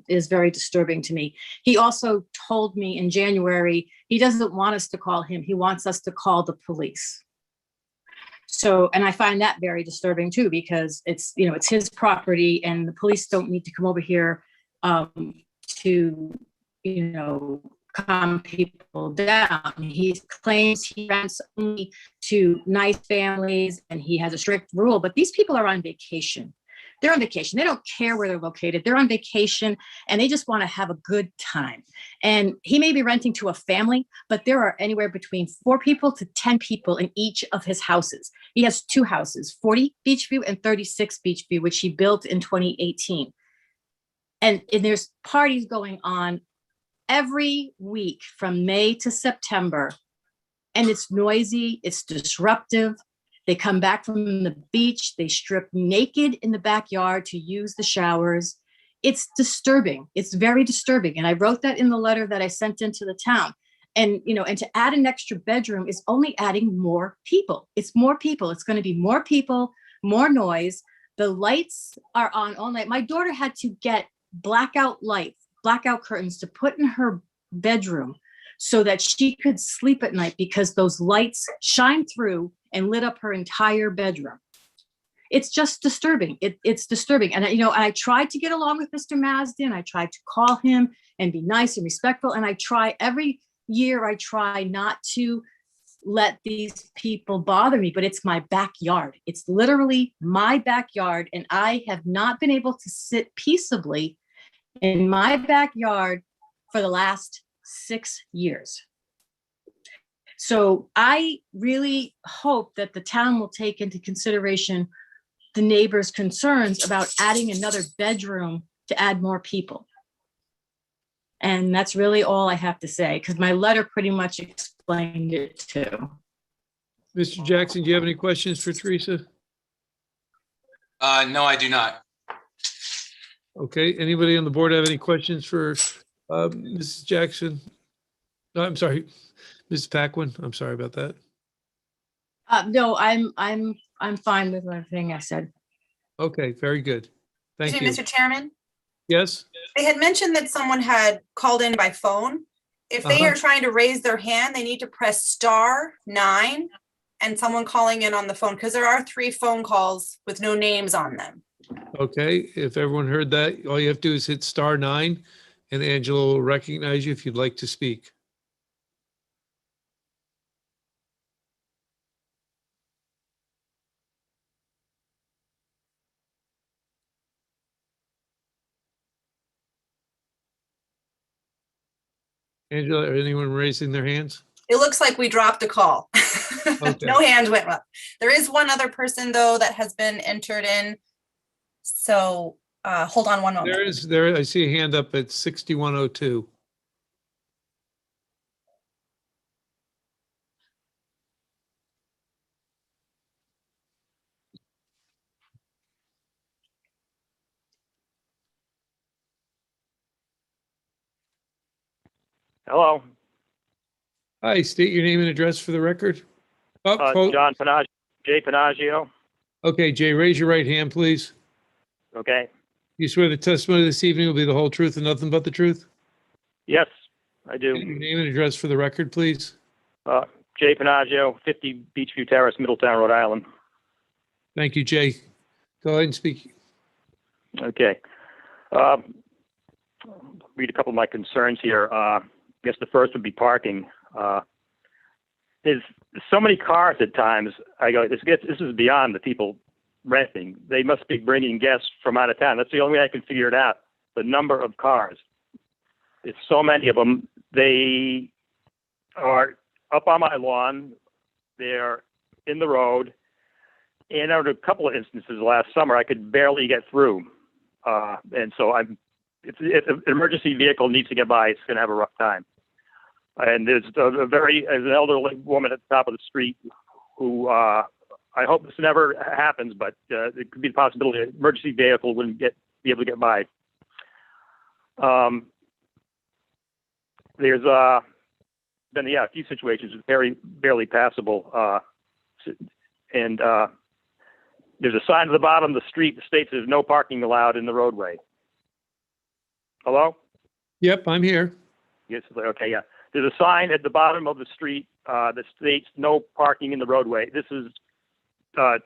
is very disturbing to me. He also told me in January, he doesn't want us to call him. He wants us to call the police. So, and I find that very disturbing too, because it's, you know, it's his property and the police don't need to come over here to, you know, calm people down. He claims he rents only to nice families and he has a strict rule, but these people are on vacation. They're on vacation. They don't care where they're located. They're on vacation and they just want to have a good time. And he may be renting to a family, but there are anywhere between 4 people to 10 people in each of his houses. He has 2 houses, 40 Beachview and 36 Beachview, which he built in 2018. And there's parties going on every week from May to September. And it's noisy, it's disruptive. They come back from the beach, they strip naked in the backyard to use the showers. It's disturbing. It's very disturbing. And I wrote that in the letter that I sent into the town. And, you know, and to add an extra bedroom is only adding more people. It's more people. It's going to be more people, more noise. The lights are on all night. My daughter had to get blackout lights, blackout curtains to put in her bedroom so that she could sleep at night because those lights shine through and lit up her entire bedroom. It's just disturbing. It's disturbing. And, you know, I tried to get along with Mr. Masden. I tried to call him and be nice and respectful. And I try every year, I try not to let these people bother me, but it's my backyard. It's literally my backyard. And I have not been able to sit peaceably in my backyard for the last 6 years. So I really hope that the town will take into consideration the neighbors' concerns about adding another bedroom to add more people. And that's really all I have to say, because my letter pretty much explained it too. Mr. Jackson, do you have any questions for Teresa? No, I do not. Okay, anybody on the board have any questions for Mrs. Jackson? No, I'm sorry, Mrs. Paquin. I'm sorry about that. No, I'm fine with everything I said. Okay, very good. Thank you. Mr. Chairman, Yes, they had mentioned that someone had called in by phone. If they are trying to raise their hand, they need to press *9 and someone calling in on the phone, because there are 3 phone calls with no names on them. okay. If everyone heard that, all you have to do is hit *9 and Angela will recognize you if you'd like to speak. Angela, are anyone raising their hands? It looks like we dropped a call. Okay. No hands went up. There is one other person though that has been entered in. So hold on one moment. I see a hand up at 6102. Hello. Hi, state your name and address for the record. John Panagio, Jay Panagio. Okay, Jay, raise your right hand, please. Okay. You swear the testimony this evening will be the whole truth and nothing but the truth? Yes, I do. State your name and address for the record, please. Jay Panagio, 50 Beachview Terrace, Middletown, Rhode Island. Thank you, Jay. Go ahead and speak. Okay. Read a couple of my concerns here. I guess the first would be parking. There's so many cars at times. I go, this is beyond the people renting. They must be bringing guests from out of town. That's the only way I can figure it out. The number of cars. It's so many of them. They are up on my lawn. They're in the road. And on a couple of instances last summer, I could barely get through. And so if an emergency vehicle needs to get by, it's going to have a rough time. And there's an elderly woman at the top of the street who, I hope this never happens, but it could be the possibility an emergency vehicle wouldn't be able to get by. There's been, a few situations with barely passable. And there's a sign at the bottom of the street that states there's no parking allowed in the roadway. Hello? Yep, I'm here. Yes. Okay. Yeah. There's a sign at the bottom of the street that states no parking in the roadway. This is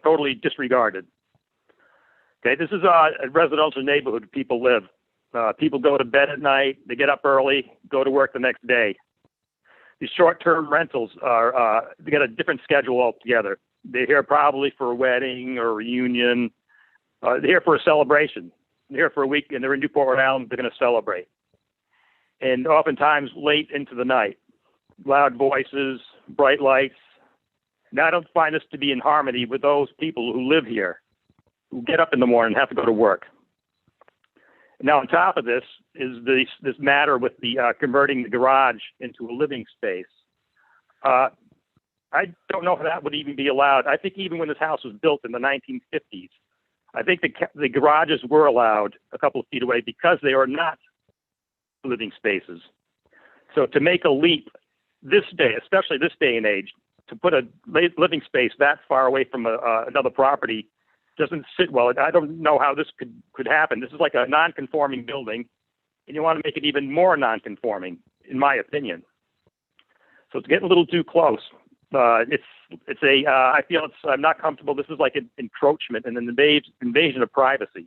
totally disregarded. Okay. This is a residential neighborhood people live. People go to bed at night. They get up early, go to work the next day. These short-term rentals they get a different schedule altogether. They're here probably for a wedding or a reunion. They're here for a celebration. They're here for a week, and they're in Newport, Rhode Island. They're going to celebrate. And oftentimes late into the night, loud voices, bright lights. Now, I don't find this to be in harmony with those people who live here, who get up in the morning and have to go to work. Now, on top of this is this matter with the converting the garage into a living space. I don't know if that would even be allowed. I think even when this house was built in the 1950s, I think the garages were allowed a couple of feet away because they are not living spaces. So to make a leap this day, especially this day and age, to put a living space that far away from another property doesn't sit well. I don't know how this could happen. This is like a non-conforming building, and you want to make it even more non-conforming, in my opinion. So it's getting a little too close. I feel I'm not comfortable. This is like an encroachment and an invasion of privacy.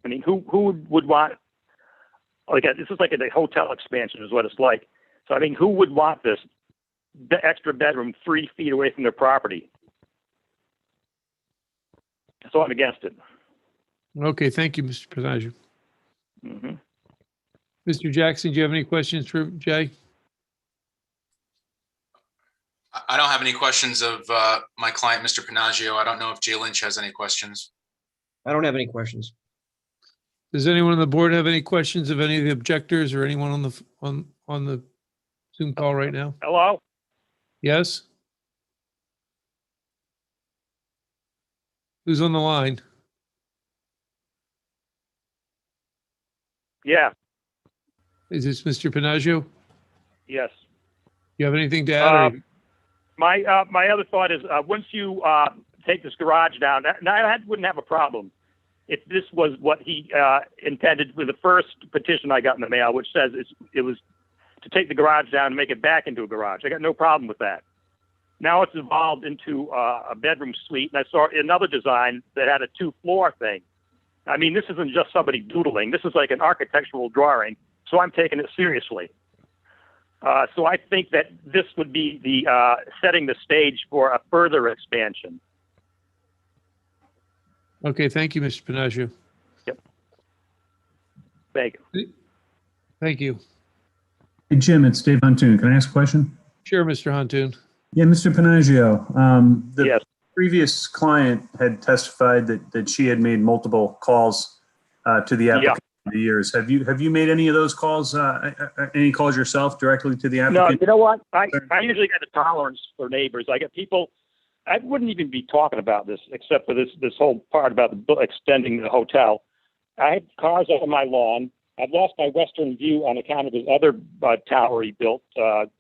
I mean, who would want, this is like a hotel expansion is what it's like. So, I mean, who would want this extra bedroom 3 feet away from their property? So I'm against it. Okay, thank you, Mr. Panaggio. Mm-hmm. Mr. Jackson, do you have any questions for Jay? I don't have any questions of my client, Mr. Panaggio. I don't know if Jay Lynch has any questions. I don't have any questions. Does anyone on the board have any questions of any of the objectors or anyone on the Zoom call right now? Hello? Yes? Who's on the line? Yeah. Is this Mr. Panaggio? Yes. You have anything to add? My other thought is once you take this garage down, I wouldn't have a problem if this was what he intended with the first petition I got in the mail, which says it was to take the garage down and make it back into a garage. I got no problem with that. Now it's evolved into a bedroom suite, and I saw another design that had a 2-floor thing. I mean, this isn't just somebody doodling. This is like an architectural drawing, so I'm taking it seriously. So I think that this would be the setting the stage for a further expansion. Okay, thank you, Mr. Panaggio. Yep. Thank you. Thank you. Hey, Jim, it's Dave Huntoon. Can I ask a question? Sure, Mr. Huntoon. Yeah, Mr. Panaggio, the Yes. previous client had testified that she had made multiple calls to the applicant over the years. Have you made any of those calls, any calls yourself directly to the applicant? No, you know what? I usually got a tolerance for neighbors. I get people, I wouldn't even be talking about this except for this whole part about extending the hotel. I had cars up on my lawn. I've lost my western view on account of his other tower he built,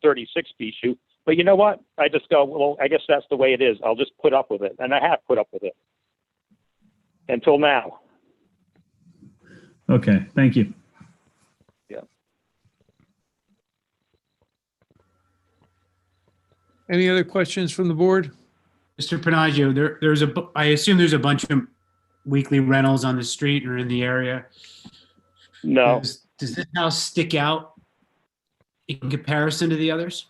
36 Bishu. But you know what? I just go, well, I guess that's the way it is. I'll just put up with it. And I have put up with it until now. Okay, thank you. Yeah. Any other questions from the board? Mr. Panaggio, I assume there's a bunch of weekly rentals on the street or in the area. No. Does this house stick out in comparison to the others?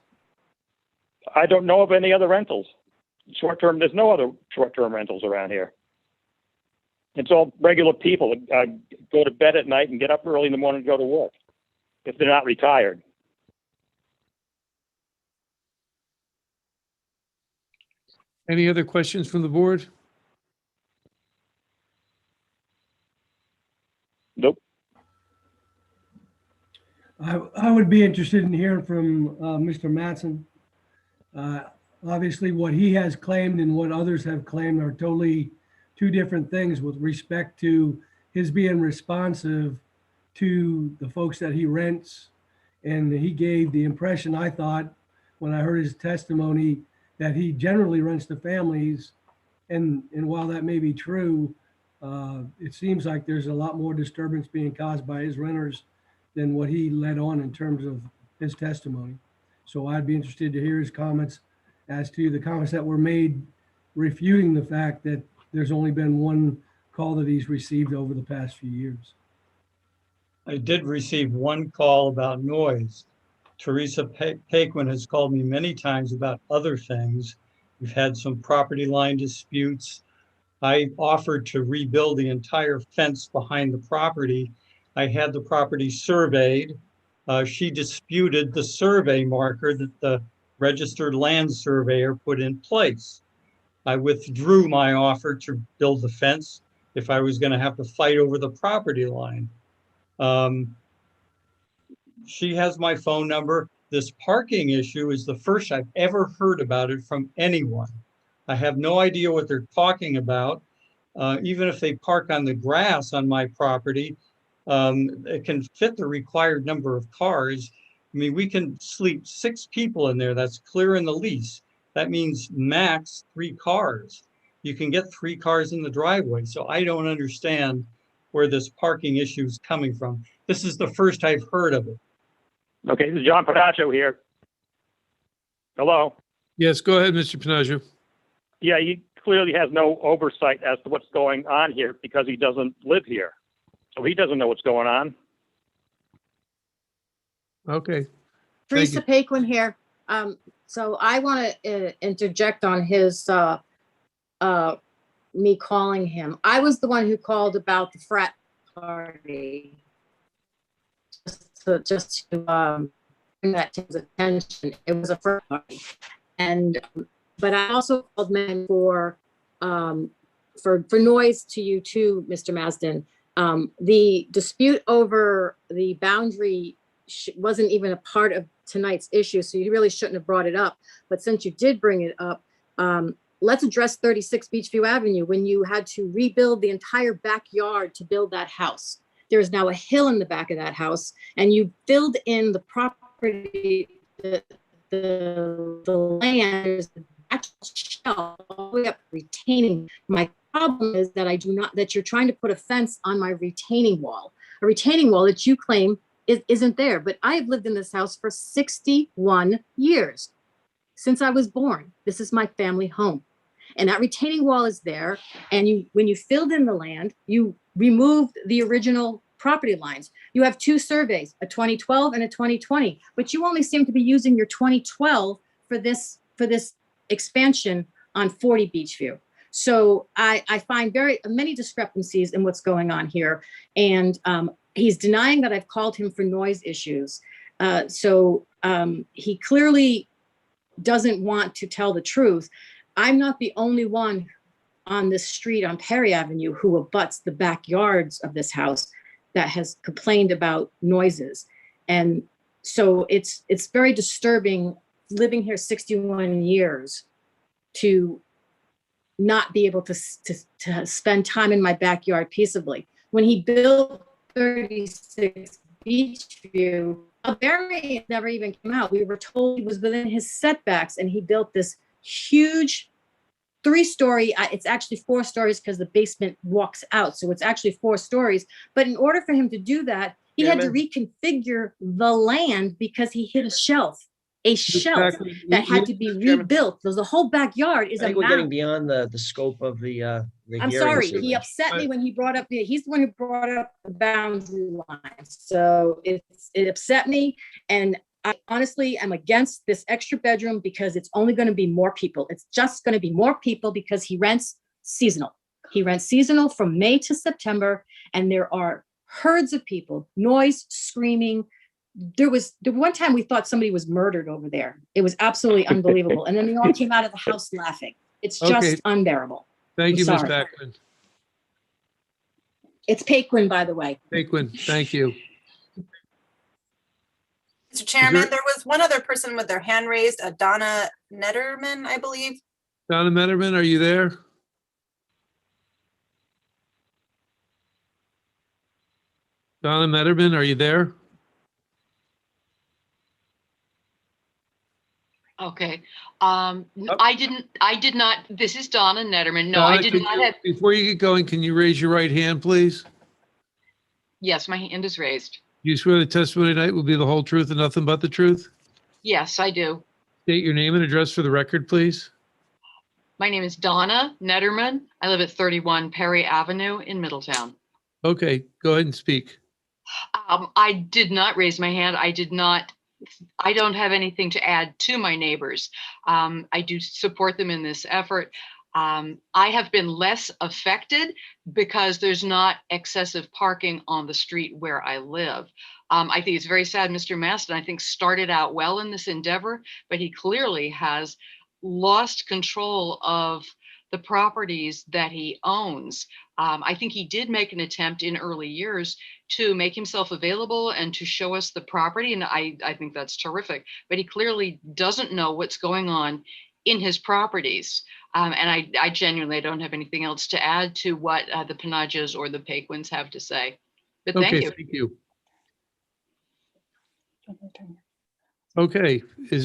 I don't know of any other rentals. Short-term, there's no other short-term rentals around here. It's all regular people that go to bed at night and get up early in the morning to go to work if they're not retired. Any other questions from the board? Nope. I would be interested in hearing from Mr. Maston. Obviously, what he has claimed and what others have claimed are totally two different things with respect to his being responsive to the folks that he rents. And he gave the impression, I thought, when I heard his testimony, that he generally rents to families. And while that may be true, it seems like there's a lot more disturbance being caused by his renters than what he led on in terms of his testimony. So I'd be interested to hear his comments as to the comments that were made refuting the fact that there's only been one call that he's received over the past few years. I did receive one call about noise. Teresa Paquin has called me many times about other things. We've had some property line disputes. I offered to rebuild the entire fence behind the property. I had the property surveyed. She disputed the survey marker that the registered land surveyor put in place. I withdrew my offer to build the fence if I was going to have to fight over the property line. She has my phone number. This parking issue is the first I've ever heard about it from anyone. I have no idea what they're talking about. Even if they park on the grass on my property, it can fit the required number of cars. I mean, we can sleep 6 people in there. That's clear in the lease. That means max 3 cars. You can get 3 cars in the driveway. So I don't understand where this parking issue is coming from. This is the first I've heard of it. Okay, this is John Panacho here. Hello? Yes, go ahead, Mr. Panaggio. Yeah, he clearly has no oversight as to what's going on here because he doesn't live here. So he doesn't know what's going on. Okay. Teresa Paquin here. So I want to interject on his me calling him. I was the one who called about the frat party. Just to bring that to his attention. It was a frat party, but I also called men for noise to you too, Mr. Maston. The dispute over the boundary wasn't even a part of tonight's issue, so you really shouldn't have brought it up. But since you did bring it up, let's address 36 Beachview Avenue when you had to rebuild the entire backyard to build that house. There is now a hill in the back of that house, and you filled in the property, the land, there's the actual shell all the way up retaining. My problem is that that you're trying to put a fence on my retaining wall, a retaining wall that you claim isn't there. But I have lived in this house for 61 years. Since I was born, this is my family home. And that retaining wall is there. And when you filled in the land, you removed the original property lines. You have 2 surveys, a 2012 and a 2020, but you only seem to be using your 2012 for this expansion on 40 Beachview. So I find many discrepancies in what's going on here. And he's denying that I've called him for noise issues. So he clearly doesn't want to tell the truth. I'm not the only one on this street on Perry Avenue who abuts the backyards of this house that has complained about noises. And so it's very disturbing living here 61 years to not be able to spend time in my backyard peaceably. When he built 36 Beachview, a variance never even came out. We were told he was within his setbacks, and he built this huge 3-story, it's actually 4 stories because the basement walks out. So it's actually 4 stories. But in order for him to do that, he had to reconfigure the land because he hit a shelf that had to be rebuilt. Because the whole backyard is I think we're getting beyond the scope of the I'm hearing. sorry, he upset me when he brought up he's the one who brought up the boundary line. So it upset me, and I honestly am against this extra bedroom because it's only going to be more people. It's just going to be more people because he rents seasonal. He rents seasonal from May to September, and there are herds of people, noise, screaming. The one time we thought somebody was murdered over there. It was absolutely unbelievable. And then they all came out of the house laughing. It's Okay. just unbearable. Thank I'm you, Ms. sorry. Backman. It's Paquin, by the way. Paquin, thank you. Mr. Chairman, there was one other person with their hand raised, Donna Netterman, I believe. Donna Metterman, are you there? Donna Metterman, are you there? Okay. I did not, this is Donna Netterman. No, Donna, I did could not you- have, Before you get going, can you raise your right hand, please? yes, my hand is raised. Do you swear the testimony tonight will be the whole truth and nothing but the truth? Yes, I do. State your name and address for the record, please. My name is Donna Netterman. I live at 31 Perry Avenue in Middletown. Okay, go ahead and speak. I did not raise my hand. I don't have anything to add to my neighbors. I do support them in this effort. I have been less affected because there's not excessive parking on the street where I live. I think it's very sad Mr. Maston, I think, started out well in this endeavor, but he clearly has lost control of the properties that he owns. I think he did make an attempt in early years to make himself available and to show us the property, and I think that's terrific, but he clearly doesn't know what's going on in his properties. And I genuinely don't have anything else to add to what the Cottages or the Paquins have to say. But thank Okay, you. thank you. Okay, is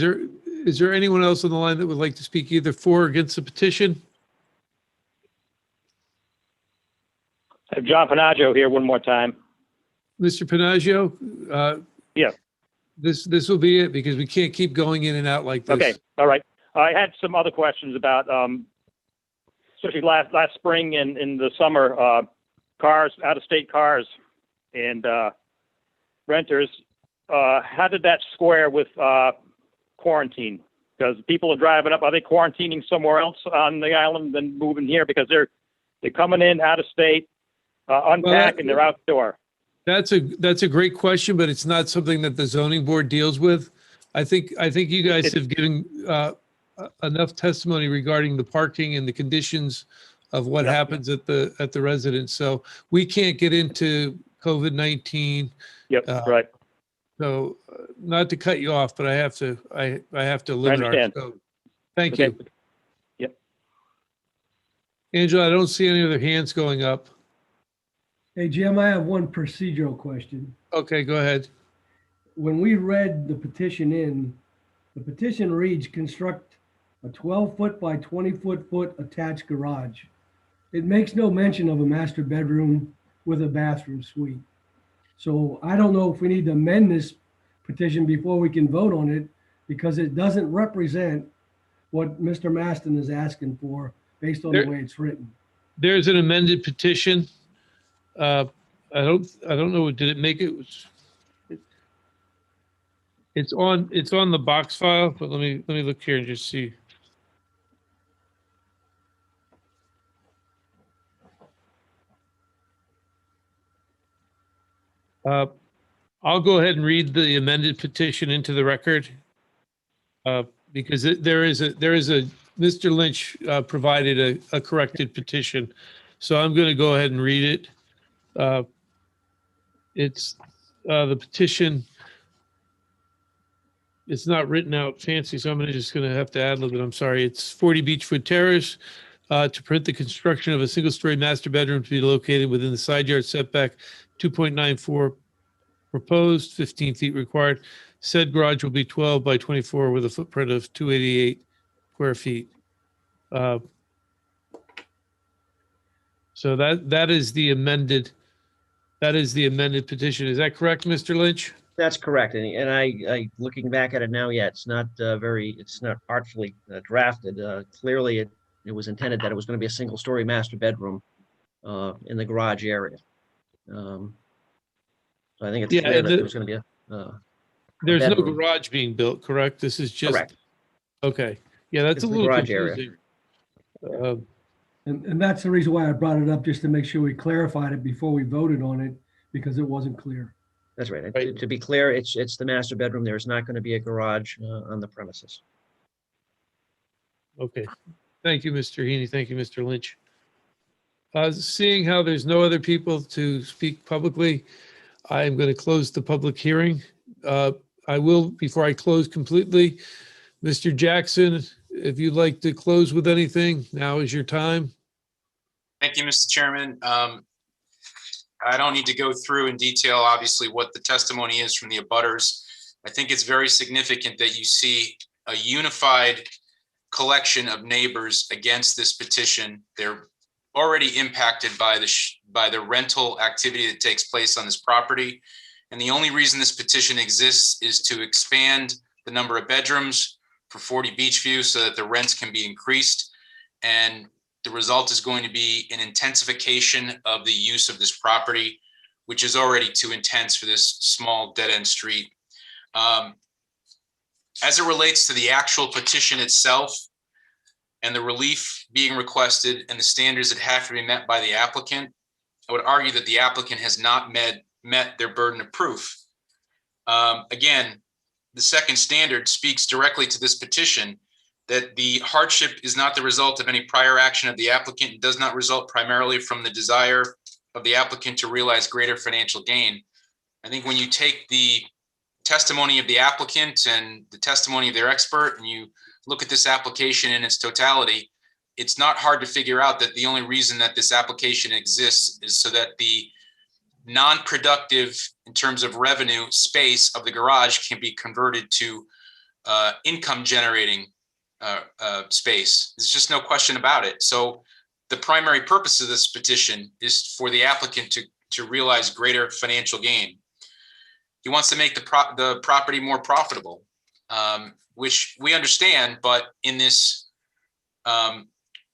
there anyone else on the line that would like to speak either for or against the petition? I have John Panaggio here one more time. Mr. Panaggio? Yeah. This will be it because we can't keep going in and out like this. Okay, all right. I had some other questions about, especially last spring and in the summer, cars, out-of-state cars and renters. How did that square with quarantine? Because people are driving up. Are they quarantining somewhere else on the island than moving here? Because they're coming in out of state, unpacking, they're outdoor. That's a great question, but it's not something that the zoning board deals with. I think you guys have given enough testimony regarding the parking and the conditions of what happens at the residence. So we can't get into COVID-19. Yep, right. So not to cut you off, but I have to limit our understand. scope. Thank Okay. you. Yep. Angela, I don't see any other hands going up. Hey, Jim, I have one procedural question. Okay, go ahead. When we read the petition the petition reads, construct a 12-foot by 20-foot attached garage. It makes no mention of a master bedroom with a bathroom suite. So I don't know if we need to amend this petition before we can vote on it, because it doesn't represent what Mr. Maston is asking for based on the way it's written. There's an amended petition. I don't know. Did it make it? It's on the box file, but let me look here and just see. I'll go ahead and read the amended petition into the record, because there is a Mr. Lynch provided a corrected petition, so I'm going to go ahead and read it. It's the petition. It's not written out fancy, so I'm just going to have to add a little bit. I'm sorry. It's 40 Beechwood Terrace to permit the construction of a single-story master bedroom to be located within the side yard setback 2.94 proposed, 15 feet required. Said garage will be 12 by 24 with a footprint of 288 square feet. So that is the amended petition. Is that correct, Mr. Lynch? That's correct. And I looking back at it now, yeah, it's not artfully drafted. Clearly it was intended that it was going to be a single story master bedroom in the garage area. So I think it's clear that there was going to be there's no bedroom. garage being built, correct? This is just Correct. Okay. Yeah, that's It's a the little garage confusing. area. And that's the reason why I brought it up, just to make sure we clarified it before we voted on it, because it wasn't clear. That's right. To be clear, it's the master bedroom. There is not going to be a garage on the premises. Okay. Thank you, Mr. Heaney. Thank you, Mr. Lynch. Seeing how there's no other people to speak publicly, I am going to close the public hearing. I will, before I close completely, Mr. Jackson, if you'd like to close with anything, now is your time. Thank you, Mr. Chairman. I don't need to go through in detail, obviously, what the testimony is from the abutters. I think it's very significant that you see a unified collection of neighbors against this petition. They're already impacted by the rental activity that takes place on this property. And the only reason this petition exists is to expand the number of bedrooms for 40 Beachview so that the rents can be increased. And the result is going to be an intensification of the use of this property, which is already too intense for this small dead-end street. As it relates to the actual petition itself and the relief being requested and the standards that have to be met by the applicant, I would argue that the applicant has not met their burden of proof. Again, the second standard speaks directly to this petition, that the hardship is not the result of any prior action of the applicant. It does not result primarily from the desire of the applicant to realize greater financial gain. I think when you take the testimony of the applicant and the testimony of their expert and you look at this application in its totality, it's not hard to figure out that the only reason that this application exists is so that the non-productive, in terms of revenue, space of the garage can be converted to income generating space. There's just no question about it. So the primary purpose of this petition is for the applicant to realize greater financial gain. He wants to make the property more profitable, which we understand, but in this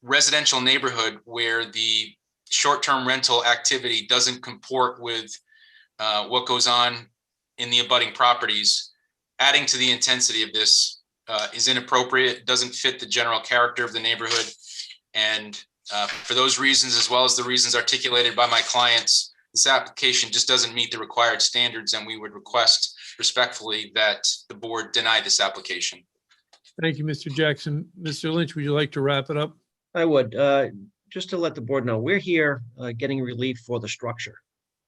residential neighborhood where the short-term rental activity doesn't comport with what goes on in the abutting properties, adding to the intensity of this is inappropriate, doesn't fit the general character of the neighborhood. And for those reasons, as well as the reasons articulated by my clients, this application just doesn't meet the required standards, and we would request respectfully that the board deny this application. Thank you, Mr. Jackson. Mr. Lynch, would you like to wrap it up? I would. Just to let the board know, we're here getting relief for the structure.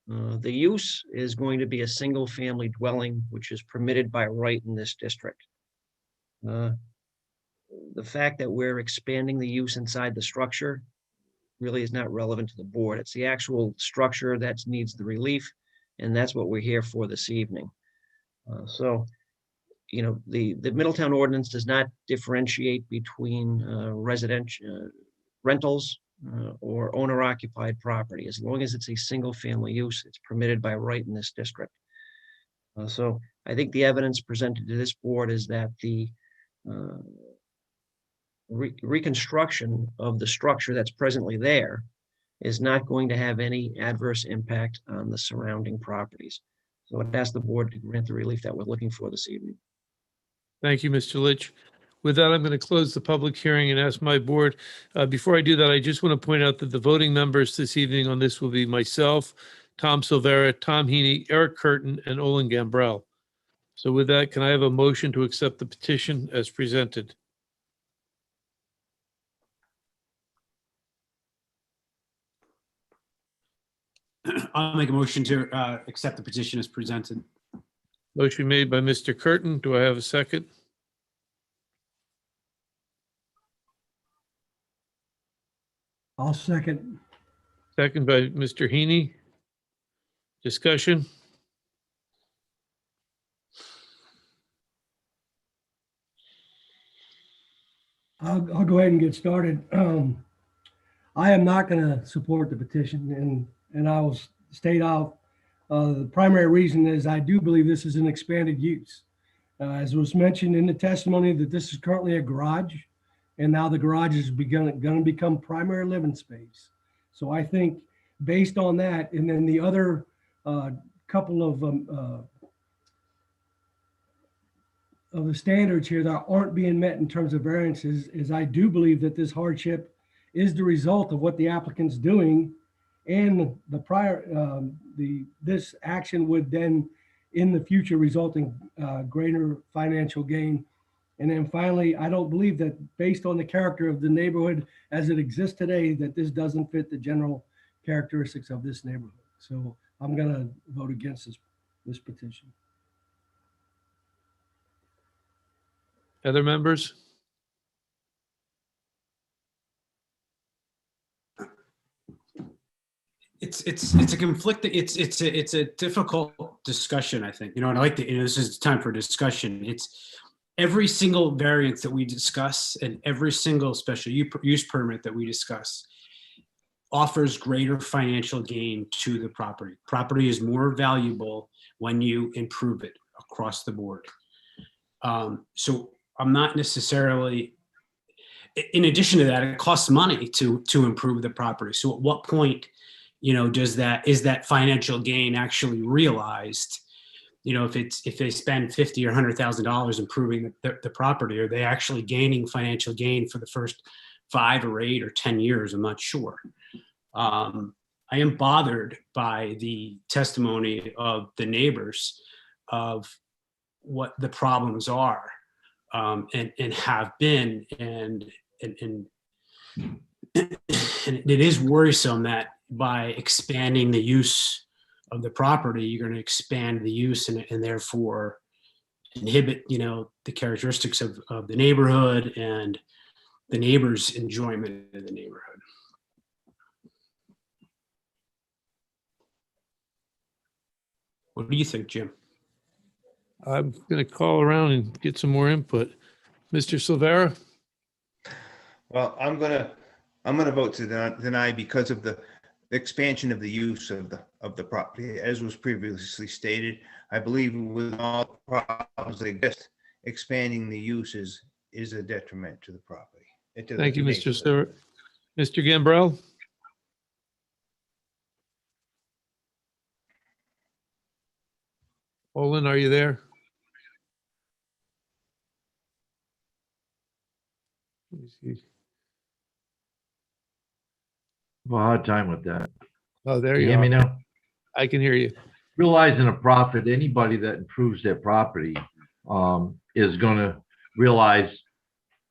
The use is going to be a single-family dwelling, which is permitted by right in this district. The fact that we're expanding the use inside the structure really is not relevant to the board. It's the actual structure that needs the relief, and that's what we're here for this evening. So, you know, the Middletown ordinance does not differentiate between residential rentals or owner-occupied property. As long as it's a single-family use, it's permitted by right in this district. So I think the evidence presented to this board is that the reconstruction of the structure that's presently there is not going to have any adverse impact on the surrounding properties. So I'd ask the board to grant the relief that we're looking for this evening. Thank you, Mr. Lynch. With that, I'm going to close the public hearing and ask my board. Before I do that, I just want to point out that the voting members this evening on this will be myself, Tom Silvera, Tom Heaney, Eric Curtin, and Olin Gambrell. So with that, can I have a motion to accept the petition as presented? I'll make a motion to accept the petition as presented. Motion made by Mr. Curtin. Do I have a second? I'll second. Second by Mr. Heaney. Discussion? I'll go ahead and get started. I am not going to support the petition, and I will state out the primary reason is I do believe this is an expanded use. As was mentioned in the testimony, that this is currently a garage, and now the garage is going to become primary living space. So I think based on that, and then the other couple of the standards here that aren't being met in terms of variances, is I do believe that this hardship is the result of what the applicant's doing, and the prior this action would then in the future result in greater financial gain And then finally, I don't believe that based on the character of the neighborhood as it exists today, that this doesn't fit the general characteristics of this neighborhood. So I'm gonna vote against this petition. Other members? It's a conflict. It's a difficult discussion, I think. And I like that, this is time for discussion. It's every single variance that we discuss and every single special use permit that we discuss offers greater financial gain to the property. Property is more valuable when you improve it across the board. So I'm not necessarily, in addition to that, it costs money to improve the property. So at what point, is that financial gain actually realized? If they spend $50,000 or $100,000 improving the property, are they actually gaining financial gain for the first 5 or 8 or 10 years? I'm not sure. I am bothered by the testimony of the neighbors of what the problems are, and have been, and it is worrisome that by expanding the use of the property, you're going to expand the use and therefore inhibit, the characteristics of the neighborhood and the neighbors' enjoyment of the neighborhood. What do you think, Jim? I'm going to call around and get some more input. Mr. Silvera? Well, I'm gonna vote to deny because of the expansion of the use of the property, as was previously stated. I believe with all the problems that exist, expanding the use is a detriment to the property. Thank you, Mr. Stewart. Mr. Gambrell? Olin, are you there? Let me see. Well, hard time with that. Oh, there Can you hear are. me now? I can hear you. Realizing a profit, anybody that improves their property is going to realize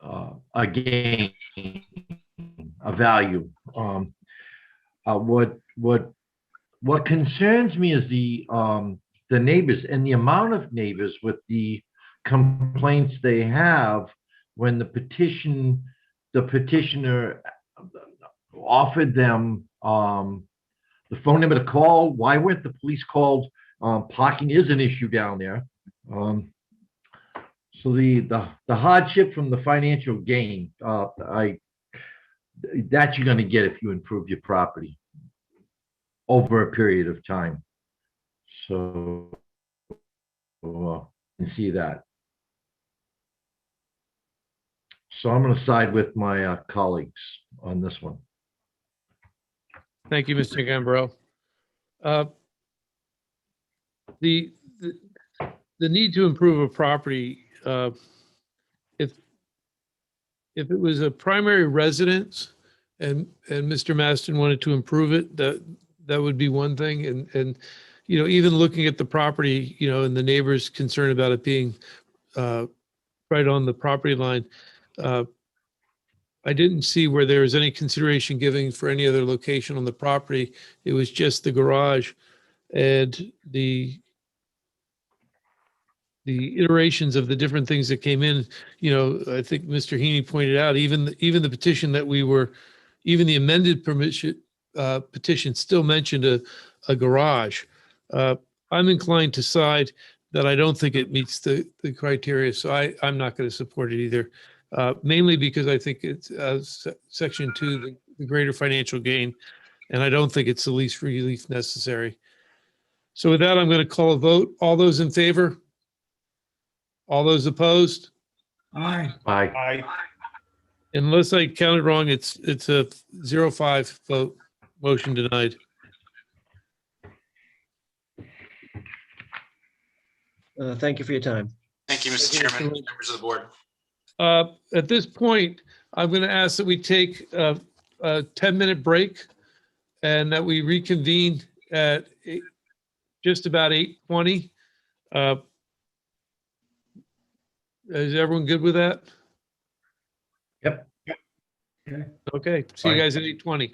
a gain, a value. What concerns me is the neighbors and the amount of neighbors with the complaints they have when the petitioner offered them the phone number to call. Why weren't the police called? Parking is an issue down there. So the hardship from the financial gain, that you're going to get if you improve your property over a period of time. So you can see that. So I'm going to side with my colleagues on this one. Thank you, Mr. Gambrell. The need to improve a property, if it was a primary residence and Mr. Maston wanted to improve it, that would be one thing. And even looking at the property, and the neighbors concerned about it being right on the property line, I didn't see where there was any consideration given for any other location on the property. It was just the garage, and the iterations of the different things that came in. I think Mr. Heaney pointed out, even the petition that even the amended petition still mentioned a garage. I'm inclined to side that I don't think it meets the criteria, so I'm not going to support it either. Mainly because I think it's section 2, the greater financial gain, and I don't think it's the least relief necessary. So with that, I'm going to call a vote. All those in favor? All those opposed? Aye. Aye. Aye. Unless I counted wrong, it's a 0-5 vote. Motion denied. Thank you for your time. Thank you, Mr. Chairman, members of the board. At this point, I'm going to ask that we take a 10-minute break and that we reconvene at just about 8:20. Is everyone good with that? Yep. Okay. Okay, see you Fine. guys at 8:20.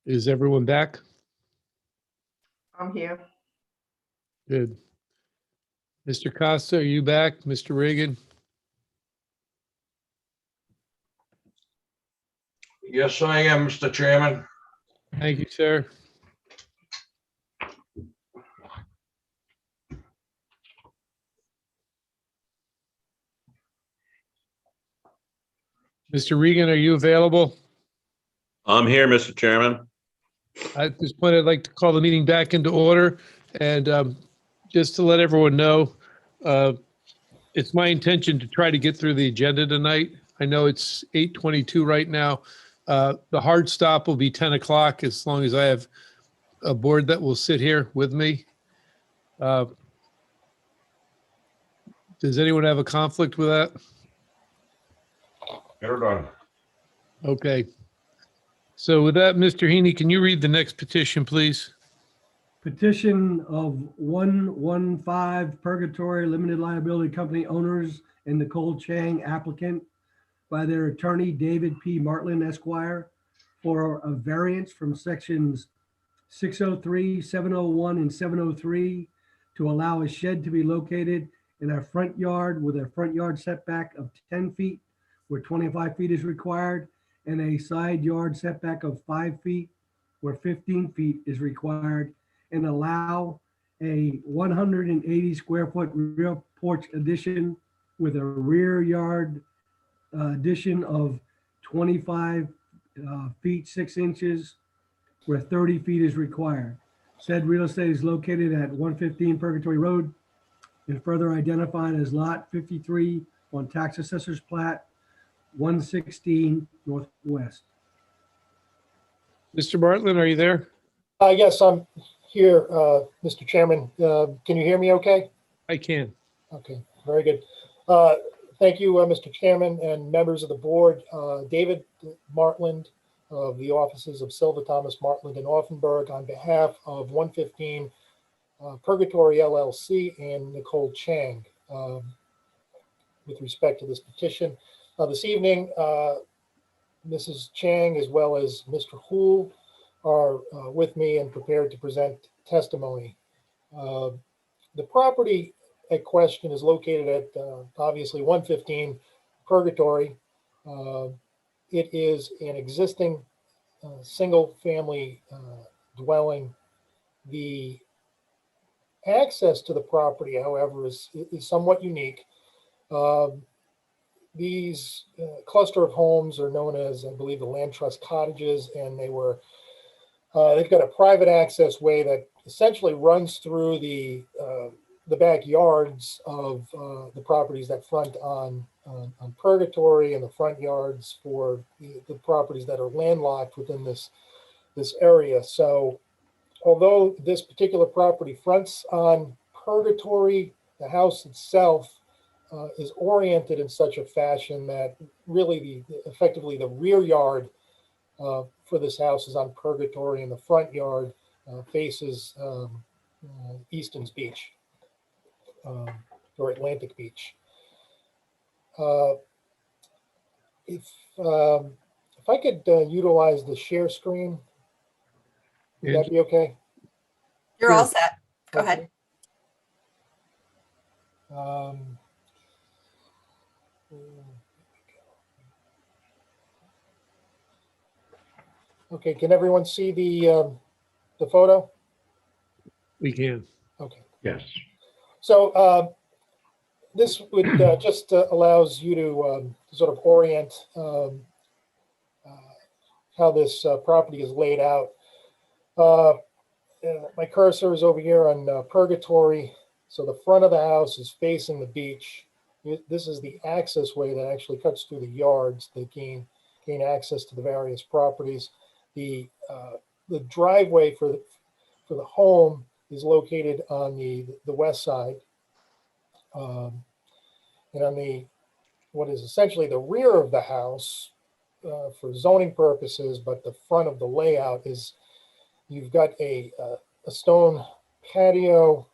Is everyone back? I'm here. Good. Mr. Costa, are you back? Mr. Reagan? Yes, I am, Mr. Chairman. Thank you, sir. Mr. Regan, are you available? I'm here, Mr. Chairman. At this point, I'd like to call the meeting back into order. And just to let everyone know, it's my intention to try to get through the agenda tonight. I know it's 8:22 right now. The hard stop will be 10 o'clock as long as I have a board that will sit here with me. Does anyone have a conflict with that? Get her done. Okay. So with that, Mr. Heaney, can you read the next petition, please? Petition of 115 Purgatory Limited Liability Company owners and Nicole Chang applicant by their attorney David P. Martland Esquire for a variance from sections 603, 701, and 703 to allow a shed to be located in a front yard with a front yard setback of 10 feet where 25 feet is required, and a side yard setback of 5 feet where 15 feet is required, and allow a 180 square foot rear porch addition with a rear yard addition of 25 feet 6 inches where 30 feet is required. Said real estate is located at 115 Purgatory Road and further identified as Lot 53 on Tax Assessor's Plat 116 Northwest. Mr. Bartlett, are you there? Yes, I'm here, Mr. Chairman. Can you hear me okay? I can. Okay, very good. Thank you, Mr. Chairman and members of the board. David Martland of the offices of Silva, Thomas, Martland, and Offenberg on behalf of 115 Purgatory LLC and Nicole Chang with respect to this petition. This evening, Mrs. Chang as well as Mr. Houle are with me and prepared to present testimony. The property at question is located at obviously 115 Purgatory. It is an existing single-family dwelling. The access to the property, however, is somewhat unique. These cluster of homes are known as, I believe, the Land Trust Cottages, and they've got a private access way that essentially runs through the backyards of the properties that front on Purgatory and the front yards for the properties that are landlocked within this area. So although this particular property fronts on Purgatory, the house itself is oriented in such a fashion that really effectively the rear yard for this house is on Purgatory, and the front yard faces Easton's Beach or Atlantic Beach. If I could utilize the share screen, would that be okay? You're all set. Go ahead. Okay, can everyone see the photo? We can. Okay. Yes. So this would just allows you to sort of orient how this property is laid out. My cursor is over here on Purgatory. So the front of the house is facing the beach. This is the access way that actually cuts through the yards that gain access to the various properties. The driveway for the home is located on the west side. And on what is essentially the rear of the house for zoning purposes, but the front of the layout is, you've got a stone patio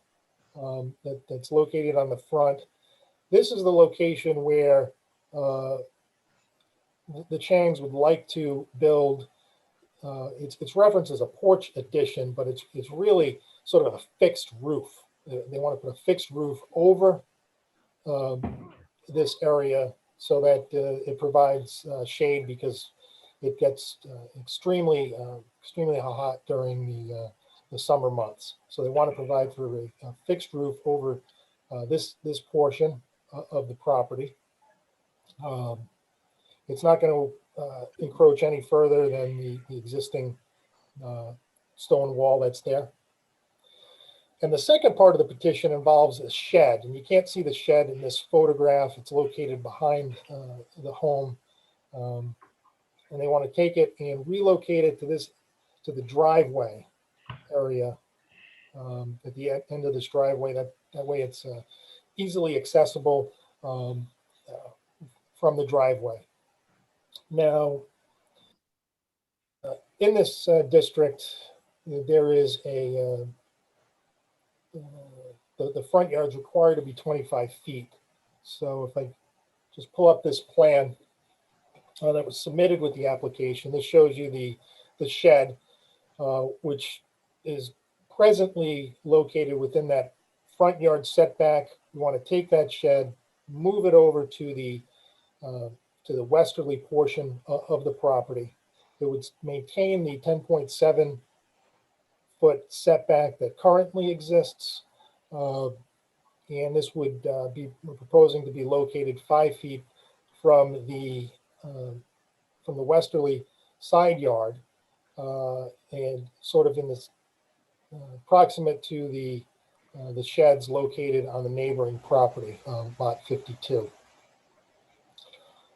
that's located on the front. This is the location where the Changs would like to build it's referenced as a porch addition, but it's really sort of a fixed roof. They want to put a fixed roof over this area so that it provides shade, because it gets extremely hot during the summer months. So they want to provide for a fixed roof over this portion of the property. It's not going to encroach any further than the existing stone wall that's there. And the second part of the petition involves a shed, and you can't see the shed in this photograph. It's located behind the home, and they want to take it and relocate it to the driveway area at the end of this driveway. That way it's easily accessible from the driveway. Now, in this district, there is the front yard is required to be 25 feet. So if I just pull up this plan that was submitted with the application, this shows you the shed, which is presently located within that front yard setback. You want to take that shed, move it over to the westerly portion of the property. It would maintain the 10.7 foot setback that currently exists. And this would be proposing to be located 5 feet from the westerly side yard, and sort of in this proximate to the sheds located on the neighboring property, lot 52.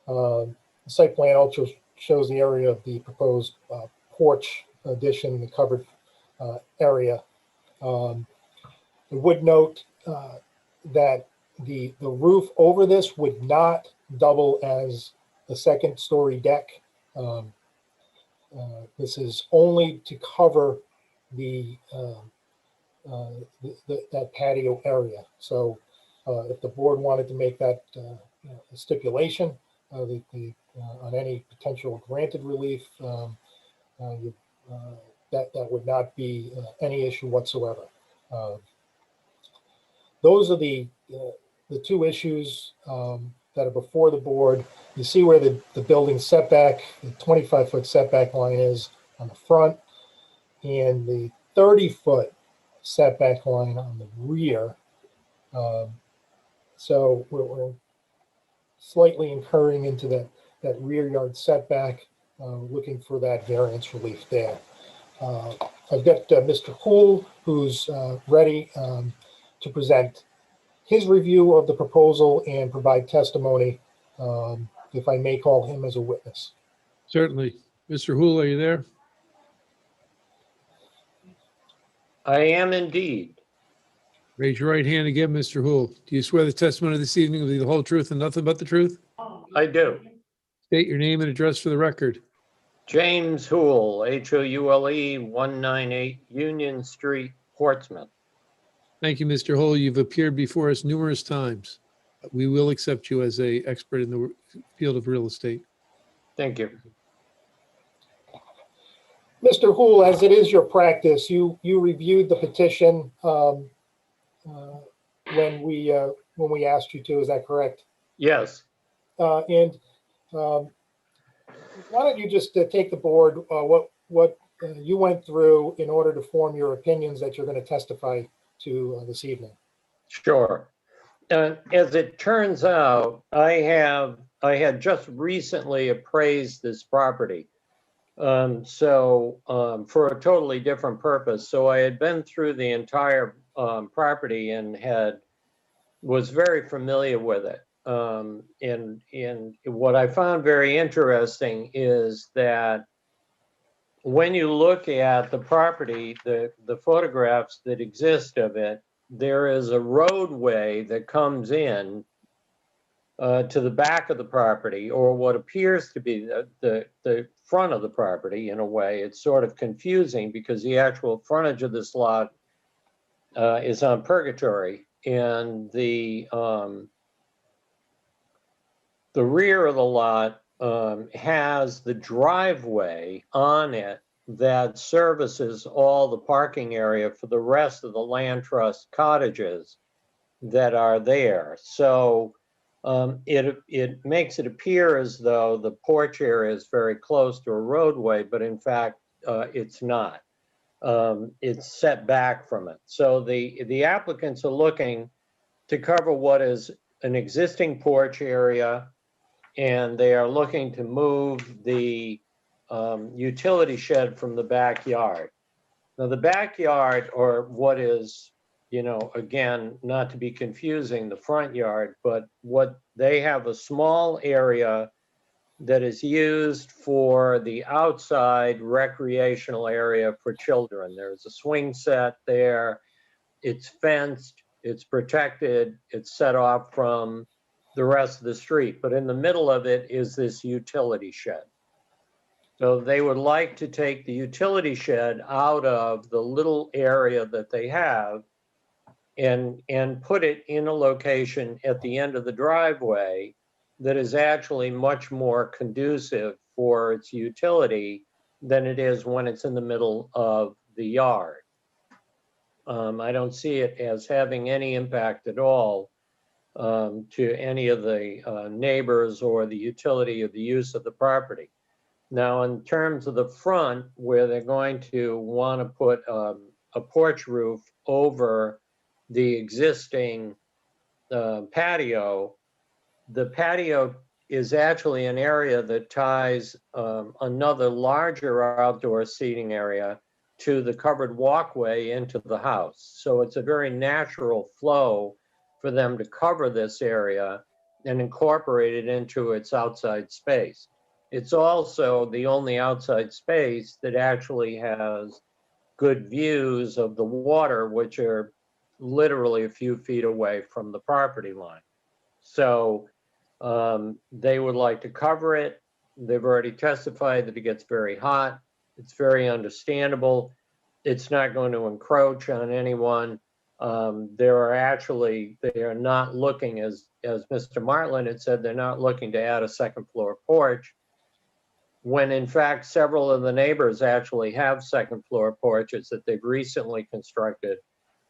The site plan also shows the area of the proposed porch addition, the covered area. I would note that the roof over this would not double as a second story deck. This is only to cover that patio area. So if the board wanted to make that a stipulation on any potential granted relief, that would not be any issue whatsoever. Those are the two issues that are before the board. You see where the building setback, the 25-foot setback line is on the front, and the 30-foot setback line on the rear. So we're slightly incurring into that rear yard setback, looking for that variance relief there. I've got Mr. Hool, who's ready to present his review of the proposal and provide testimony, if I may call him as a witness. Certainly. Mr. Hool, are you there? I am indeed. Raise your right hand again, Mr. Hool. Do you swear the testimony this evening will be the whole truth and nothing but the truth? I do. State your name and address for the record. James Houle, Houle, 198 Union Street, Portsmouth. Thank you, Mr. Hool. You've appeared before us numerous times. We will accept you as an expert in the field of real estate. Thank you. Mr. Houle, as it is your practice, you reviewed the petition when we asked you to. Is that correct? Yes. And why don't you just take the board what you went through in order to form your opinions that you're going to testify to this evening? Sure. As it turns out, I had just recently appraised this property. For a totally different purpose. So I had been through the entire property and was very familiar with it. And what I found very interesting is that when you look at the property, the photographs that exist of it, there is a roadway that comes in to the back of the property, or what appears to be the front of the property. In a way, it's sort of confusing because the actual frontage of this lot is on Purgatory, and the rear of the lot has the driveway on it that services all the parking area for the rest of the land trust cottages that are there. So it makes it appear as though the porch area is very close to a roadway, but in fact, it's not. It's set back from it. So the applicants are looking to cover what is an existing porch area, and they are looking to move the utility shed from the backyard. Now, the backyard, or what is, again, not to be confusing, the front yard, but what they have a small area that is used for the outside recreational area for children. There's a swing set there. It's fenced, it's protected, it's set off from the rest of the street. But in the middle of it is this utility shed. So they would like to take the utility shed out of the little area that they have and put it in a location at the end of the driveway that is actually much more conducive for its utility than it is when it's in the middle of the yard. I don't see it as having any impact at all to any of the neighbors or the utility of the use of the property. Now, in terms of the front, where they're going to want to put a porch roof over the existing patio, the patio is actually an area that ties another larger outdoor seating area to the covered walkway into the house. So it's a very natural flow for them to cover this area and incorporate it into its outside space. It's also the only outside space that actually has good views of the water, which are literally a few feet away from the property line. So they would like to cover it. They've already testified that it gets very hot. It's very understandable. It's not going to encroach on anyone. They are not looking, as Mr. Martland had said, they're not looking to add a second floor porch, when in fact several of the neighbors actually have second floor porches that they've recently constructed.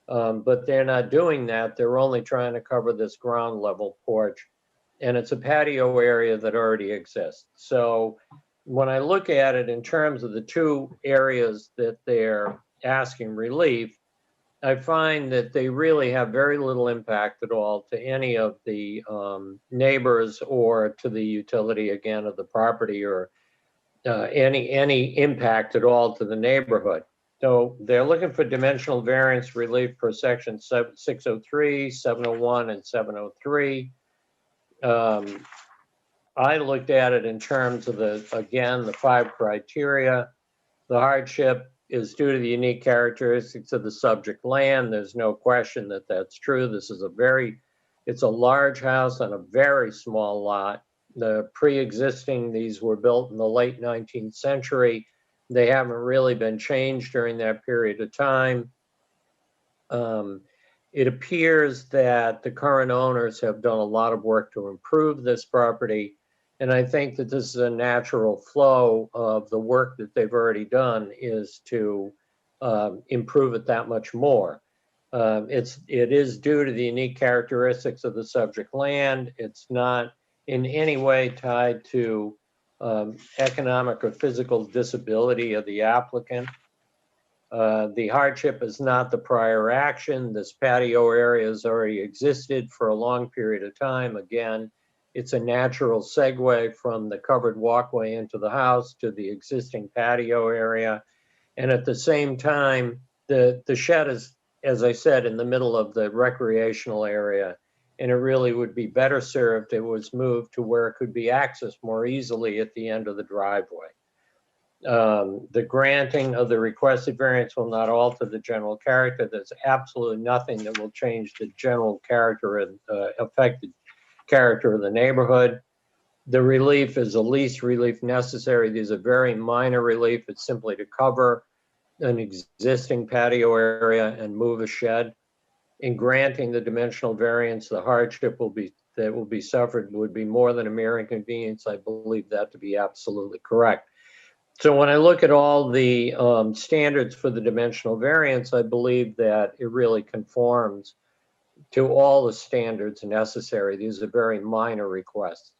But they're not doing that. They're only trying to cover this ground level porch. And it's a patio area that already exists. So when I look at it in terms of the two areas that they're asking relief, I find that they really have very little impact at all to any of the neighbors or to the utility, again, of the property, or any impact at all to the neighborhood. So they're looking for dimensional variance relief per section 603, 701, and 703. I looked at it in terms of the 5 criteria. The hardship is due to the unique characteristics of the subject land. There's no question that that's true. This is it's a large house on a very small lot. The pre-existing, these were built in the late 19th century. They haven't really been changed during that period of time. It appears that the current owners have done a lot of work to improve this property. And I think that this is a natural flow of the work that they've already done, is to improve it that much more. It is due to the unique characteristics of the subject land. It's not in any way tied to economic or physical disability of the applicant. The hardship is not the prior action. This patio area has already existed for a long period of time. Again, it's a natural segue from the covered walkway into the house to the existing patio area. And at the same time, the shed is, as I said, in the middle of the recreational area, and it really would be better served if it was moved to where it could be accessed more easily at the end of the driveway. The granting of the requested variance will not alter the general character. There's absolutely nothing that will change the general character and affected character of the neighborhood. The relief is the least relief necessary. These are very minor relief. It's simply to cover an existing patio area and move a shed. In granting the dimensional variance, the hardship that will be suffered would be more than a mere inconvenience. I believe that to be absolutely correct. So when I look at all the standards for the dimensional variance, I believe that it really conforms to all the standards necessary. These are very minor requests.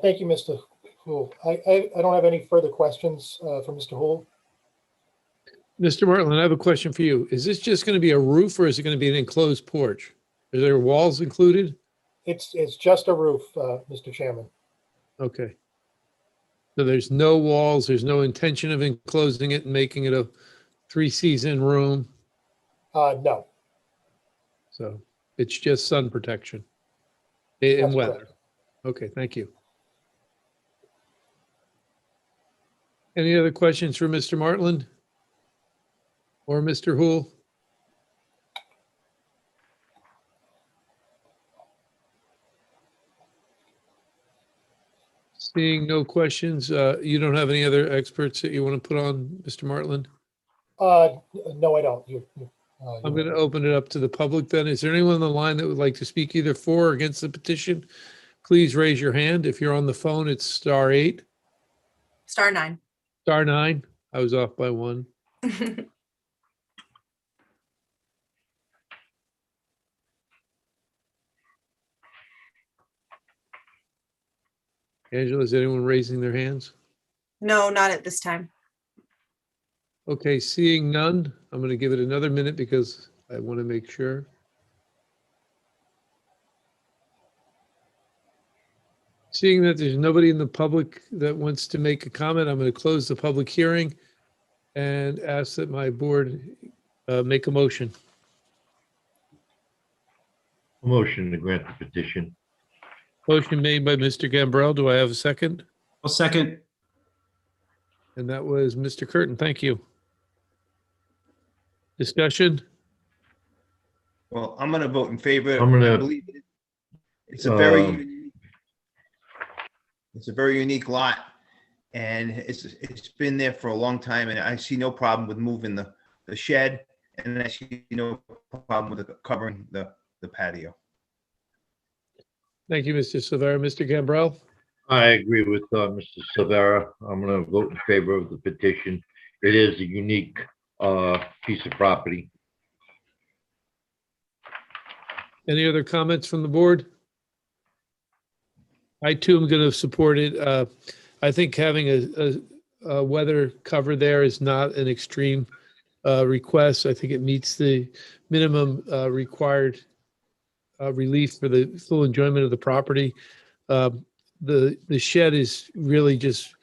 Thank you, Mr. Hool. I don't have any further questions for Mr. Hool. Mr. Martland, I have a question for you. Is this just going to be a roof or is it going to be an enclosed porch? Are there walls included? It's just a roof, Mr. Chairman. Okay. So there's no walls, there's no intention of enclosing it and making it a 3-season room. No. So it's just sun protection and That's weather. correct. Okay, thank you. Any other questions for Mr. Martland or Mr. Hool? Seeing no questions, you don't have any other experts that you want to put on, Mr. Martland? No, I don't. I'm going to open it up to the public then. Is there anyone on the line that would like to speak either for or against the petition? Please raise your hand. If you're on the phone, it's *8. *9. *9. I was off by 1. Angela, is anyone raising their hands? No, not at this time. Okay, seeing none, I'm going to give it another minute because I want to make sure. Seeing that there's nobody in the public that wants to make a comment, I'm going to close the public hearing and ask that my board make a motion. Motion to grant the petition. Motion made by Mr. Gambrell. Do I have a second? I'll second. And that was Mr. Curtin. Thank you. Discussion? Well, I'm going to vote in favor. I'm gonna- I believe it's a very it's a very unique lot, and it's been there for a long time, and I see no problem with moving the shed, and I see no problem with covering the patio. Thank you, Mr. Silvera. Mr. Gambrell? I agree with Mr. Silvera. I'm going to vote in favor of the petition. It is a unique piece of property. Any other comments from the board? I too am going to support it. I think having a weather cover there is not an extreme request. I think it meets the minimum required relief for the full enjoyment of the property. The shed is really just,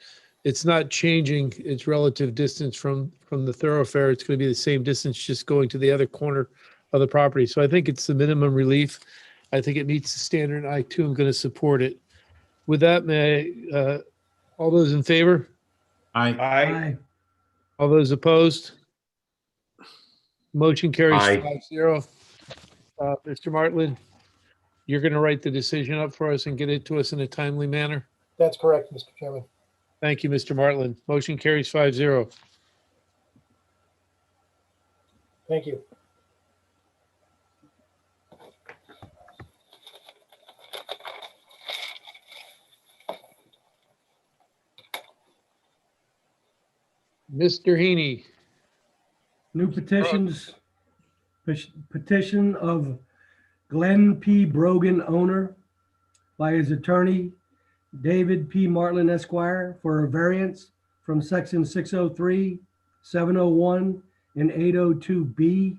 it's not changing its relative distance from the thoroughfare. It's going to be the same distance, just going to the other corner of the property. So I think it's the minimum relief. I think it meets the standard, and I too am going to support it. With that, may I, all those in favor? Aye. Aye. All those opposed? Motion carries Aye. 5-0. Mr. Martland, you're going to write the decision up for us and get it to us in a timely manner? That's correct, Mr. Chairman. Thank you, Mr. Martland. Motion carries 5-0. Thank you. Mr. Heaney. New petitions. Petition of Glenn P. Brogan, owner, by his attorney, David P. Martland Esquire, for a variance from section 603, 701, and 802B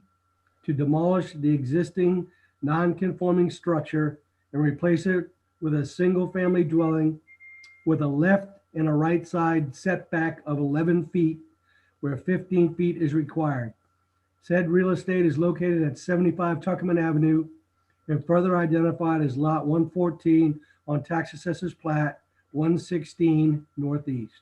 to demolish the existing non-conforming structure and replace it with a single-family dwelling with a left and a right side setback of 11 feet, where 15 feet is required. Said real estate is located at 75 Tuckerman Avenue and further identified as Lot 114 on Tax Assessor's Plat 116 Northeast.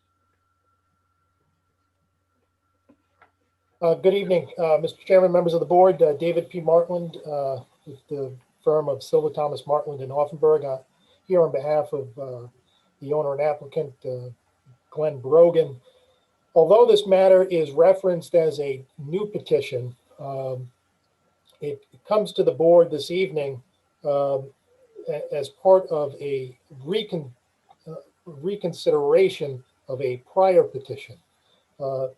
Good evening, Mr. Chairman, members of the board. David P. Martland with the firm of Silver Thomas Martland in Offenburg. Here on behalf of the owner and applicant, Glenn Brogan. Although this matter is referenced as a new petition, it comes to the board this evening as part of a reconsideration of a prior petition.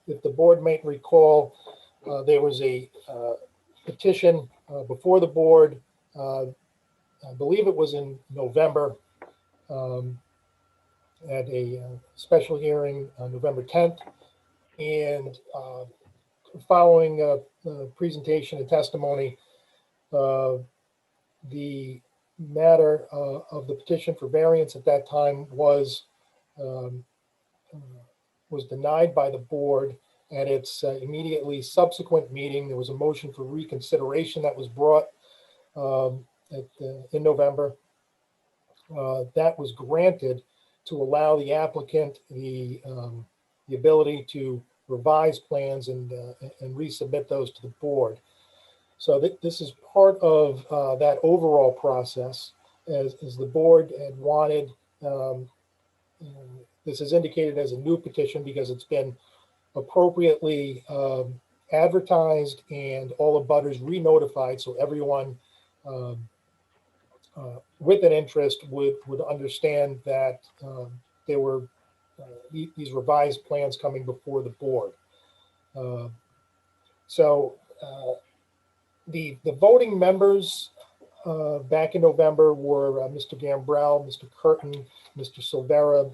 If the board might recall, there was a petition before the board, I believe it was in November, at a special hearing on November 10th. And following presentation and testimony, the matter of the petition for variance at that time was denied by the board. At its immediately subsequent meeting, there was a motion for reconsideration that was brought in November. That was granted to allow the applicant the ability to revise plans and resubmit those to the board. So this is part of that overall process, as the board had wanted. This is indicated as a new petition because it's been appropriately advertised and all abutters re-notified, so everyone with an interest would understand that there were these revised plans coming before the board. The voting members back in November were Mr. Gambrell, Mr. Curtin, Mr. Silvera,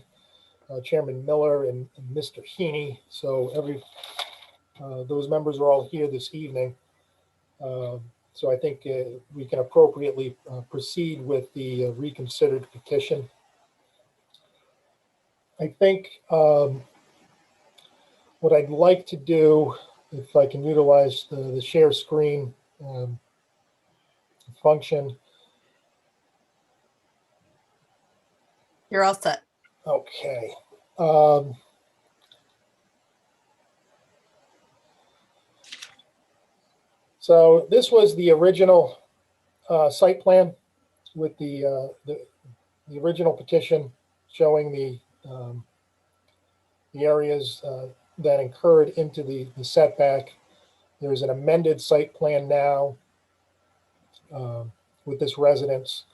Chairman Miller, and Mr. Heaney. So those members are all here this evening. So I think we can appropriately proceed with the reconsidered petition. I think what I'd like to do, if I can utilize the share screen function. You're all set. Okay. So this was the original site plan with the original petition showing the areas that incurred into the setback. There's an amended site plan now with this residence.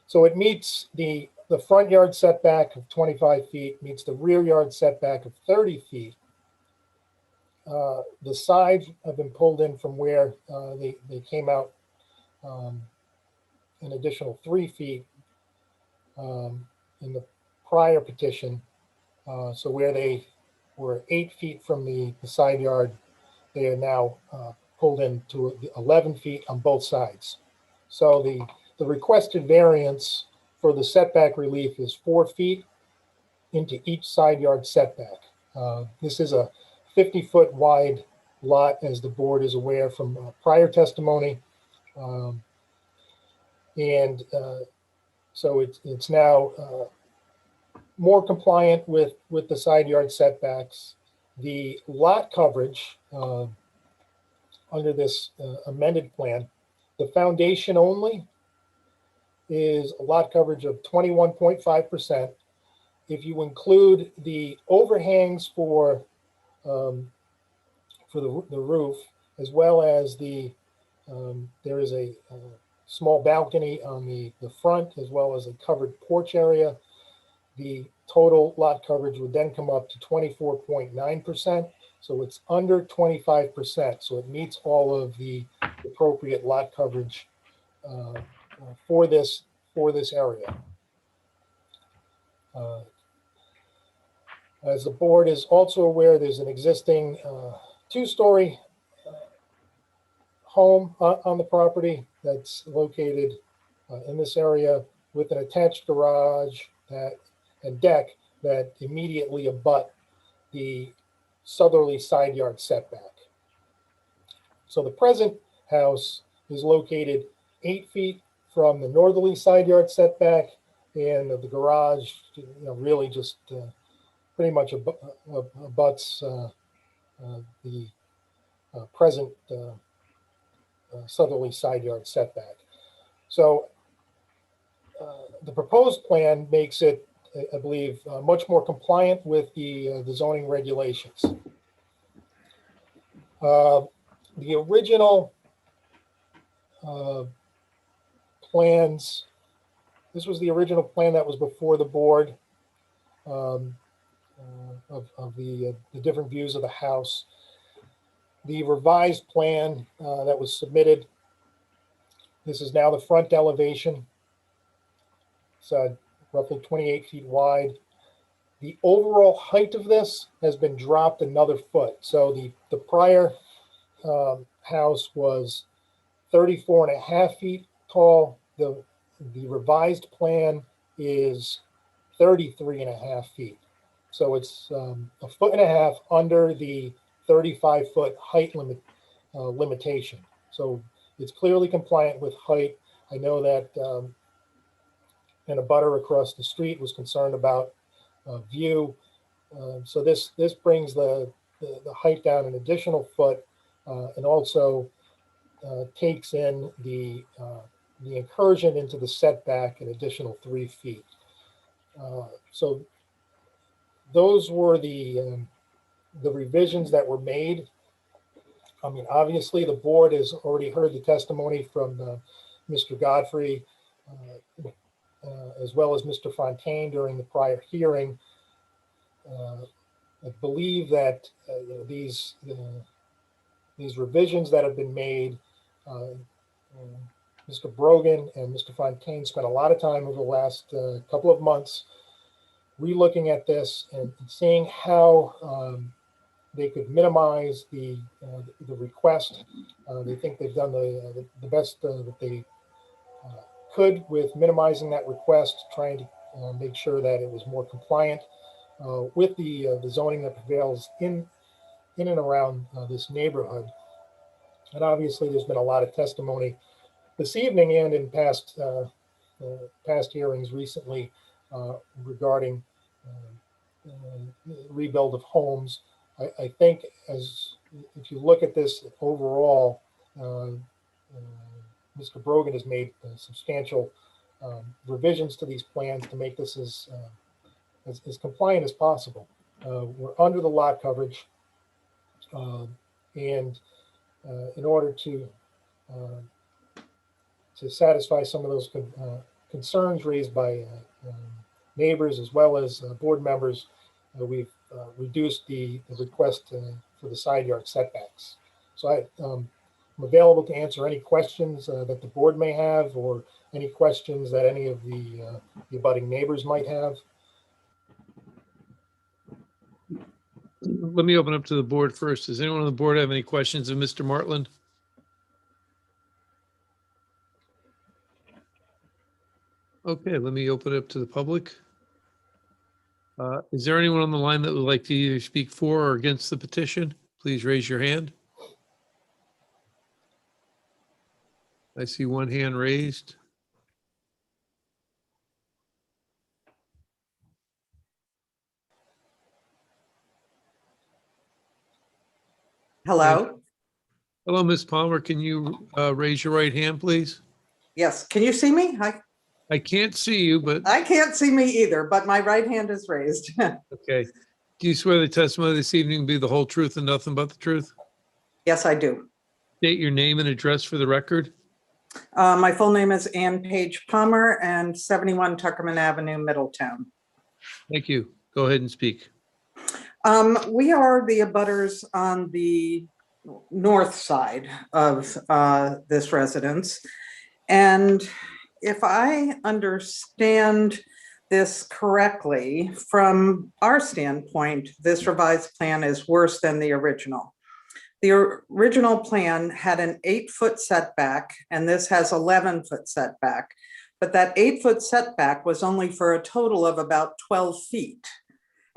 So it meets the front yard setback of 25 feet, meets the rear yard setback of 30 feet. The sides have been pulled in from where they came out an additional 3 feet in the prior petition. So where they were 8 feet from the side yard, they are now pulled in to 11 feet on both sides. So the requested variance for the setback relief is 4 feet into each side yard setback. This is a 50-foot wide lot, as the board is aware from prior testimony. So it's now more compliant with the side yard setbacks. The lot coverage under this amended plan, the foundation only is a lot coverage of 21.5%. If you include the overhangs for the roof, as well as there is a small balcony on the front, as well as a covered porch area, the total lot coverage would then come up to 24.9%. So it's under 25%. So it meets all of the appropriate lot coverage for this area. As the board is also aware, there's an existing 2-story home on the property that's located in this area with an attached garage and deck that immediately abut the southerly side yard setback. So the present house is located 8 feet from the northerly side yard setback, and the garage, really just pretty much abuts the present southerly side yard setback. So the proposed plan makes it, I believe, much more compliant with the zoning regulations. The original plans, this was the original plan that was before the board. of the different views of the house. The revised plan that was submitted, this is now the front elevation. It's roughly 28 feet wide. The overall height of this has been dropped another foot. So the prior house was 34 and a half feet tall. The revised plan is 33 and a half feet. So it's a foot and a half under the 35-foot height limitation. So it's clearly compliant with height. I know that and a butter across the street was concerned about view. So this brings the height down an additional foot and also takes in the incursion into the setback an additional 3 feet. So those were the revisions that were made. I mean, obviously, the board has already heard the testimony from Mr. Godfrey, as well as Mr. Fontaine during the prior hearing. I believe that these revisions that have been made, Mr. Brogan and Mr. Fontaine spent a lot of time over the last couple of months re-looking at this and seeing how they could minimize the request. They think they've done the best that they could with minimizing that request, trying to make sure that it was more compliant with the zoning that prevails in and around this neighborhood. And obviously, there's been a lot of testimony this evening and in past hearings recently regarding rebuild of homes. I think if you look at this overall, Mr. Brogan has made substantial revisions to these plans to make this as compliant as possible. We're under the lot coverage, and in order to satisfy some of those concerns raised by neighbors as well as board members, we've reduced the request for the side yard setbacks. So I'm available to answer any questions that the board may have, or any questions that any of the abutting neighbors might have. Let me open up to the board first. Does anyone on the board have any questions of Mr. Martland? Okay, let me open it up to the public. Is there anyone on the line that would like to either speak for or against the petition? Please raise your hand. I see one hand raised. Hello? Hello, Ms. Palmer. Can you raise your right hand, please? Yes. Can you see me? I can't see you, but I can't see me either, but my right hand is raised. okay. Do you swear the testimony this evening will be the whole truth and nothing but the truth? Yes, I do. State your name and address for the record. My full name is Ann Page Palmer and 71 Tuckerman Avenue, Middletown. Thank you. Go ahead and speak. We are the abutters on the north side of this residence. And if I understand this correctly, from our standpoint, this revised plan is worse than the original. The original plan had an 8-foot setback, and this has 11-foot setback. But that 8-foot setback was only for a total of about 12 feet.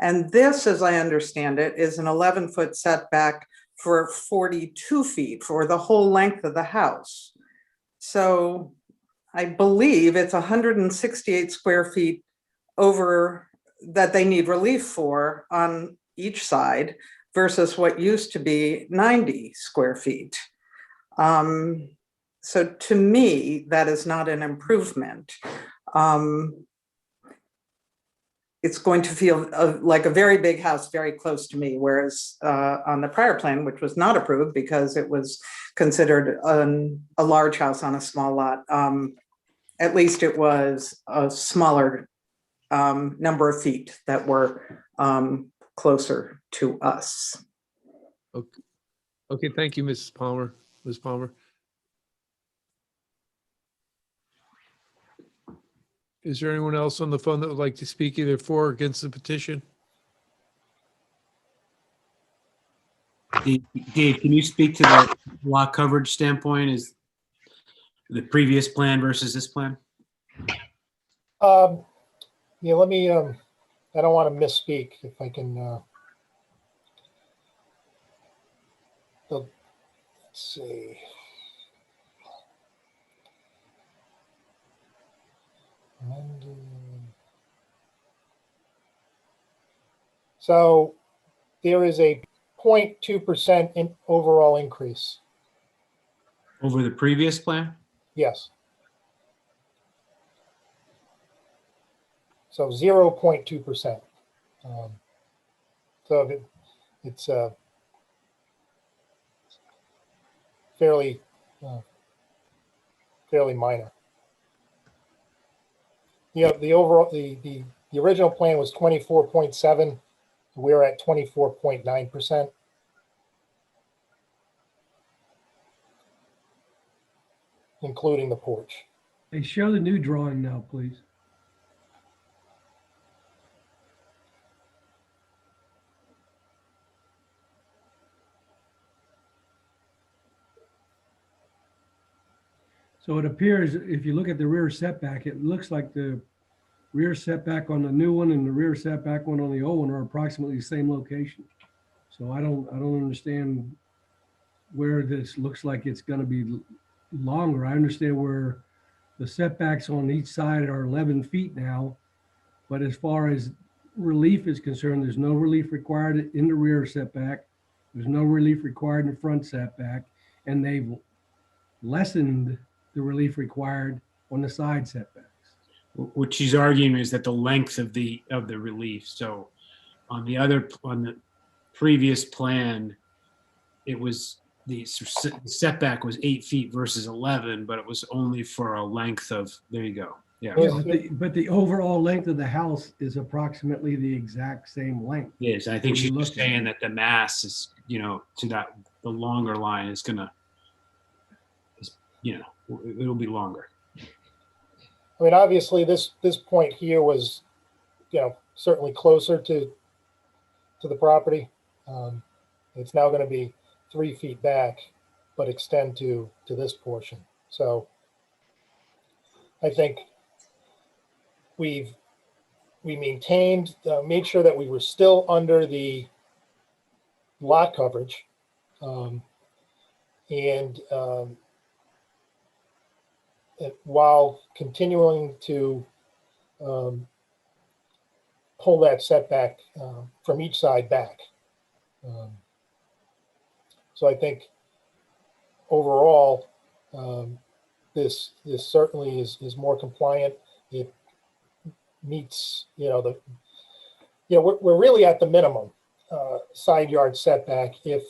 And this, as I understand it, is an 11-foot setback for 42 feet for the whole length of the house. So I believe it's 168 square feet over that they need relief for on each side versus what used to be 90 square feet. So to me, that is not an improvement. It's going to feel like a very big house very close to me, whereas on the prior plan, which was not approved because it was considered a large house on a small lot, at least it was a smaller number of feet that were closer to us. Okay, okay, thank you, Mrs. Palmer. Ms. Palmer. Is there anyone else on the phone that would like to speak either for or against the petition? Dave, can you speak to the lot coverage standpoint? Is the previous plan versus this plan? Yeah, let me, I don't want to misspeak if I can, let's see. So there is a 0.2% in overall increase. Over the previous plan? Yes. So 0.2%. So it's fairly minor. Yeah, the overall the original plan was 24.7. We're at 24.9%. Including the porch. Hey, show the new drawing now, please. So it appears, if you look at the rear setback, it looks like the rear setback on the new one and the rear setback one on the old one are approximately the same location. So I don't understand where this looks like it's going to be longer. I understand where the setbacks on each side are 11 feet now, but as far as relief is concerned, there's no relief required in the rear setback. There's no relief required in the front setback, and they've lessened the relief required on the side setbacks. What she's arguing is that the length of the relief. So on the previous plan, it was the setback was 8 feet versus 11, but it was only for a length of, there you go. Yeah. But the overall length of the house is approximately the exact same length. Yes, I think she's just saying that the mass is, to that, the longer line is gonna, it'll be longer. I mean, obviously, this point here was, certainly closer to the property. It's now going to be 3 feet back, but extend to this portion. So I think we maintained, made sure that we were still under the lot coverage, and while continuing to pull that setback from each side back. So I think overall, this certainly is more compliant. It meets, we're really at the minimum side yard setback if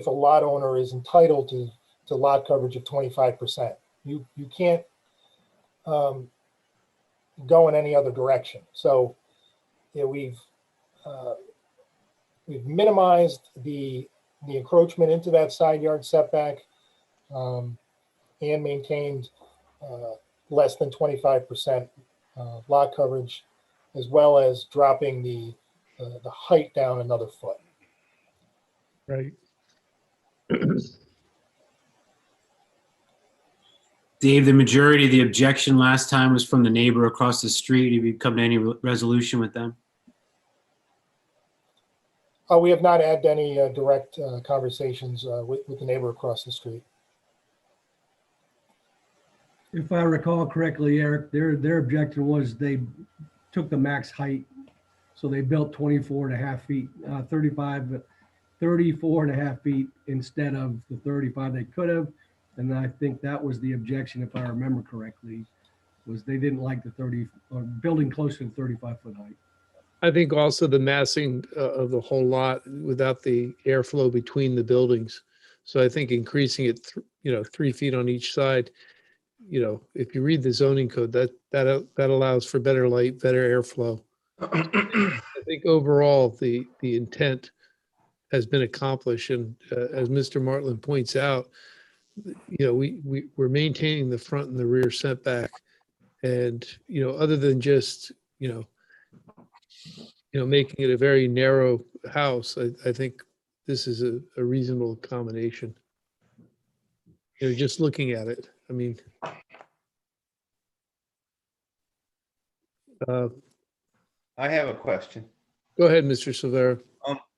a lot owner is entitled to lot coverage of 25%. You can't go in any other direction. So we've minimized the encroachment into that side yard setback, and maintained less than 25% lot coverage, as well as dropping the height down another foot. Right. Dave, the majority of the objection last time was from the neighbor across the street. Have you come to any resolution with them? We have not had any direct conversations with the neighbor across the street. If I recall correctly, Eric, their objection was they took the max height. So they built 24 and a half feet, 34 and a half feet instead of the 35 they could have. And I think that was the objection, if I remember correctly, was they didn't like the 30 or building closer to 35-foot height. I think also the massing of the whole lot without the airflow between the buildings. So I think increasing it, 3 feet on each side, if you read the zoning code, that allows for better light, better airflow. I think overall, the intent has been accomplished. And as Mr. Martland points out, we're maintaining the front and the rear setback. And, other than just, making it a very narrow house, I think this is a reasonable combination. Just looking at it, I mean, I have a question. go ahead, Mr. Silvera.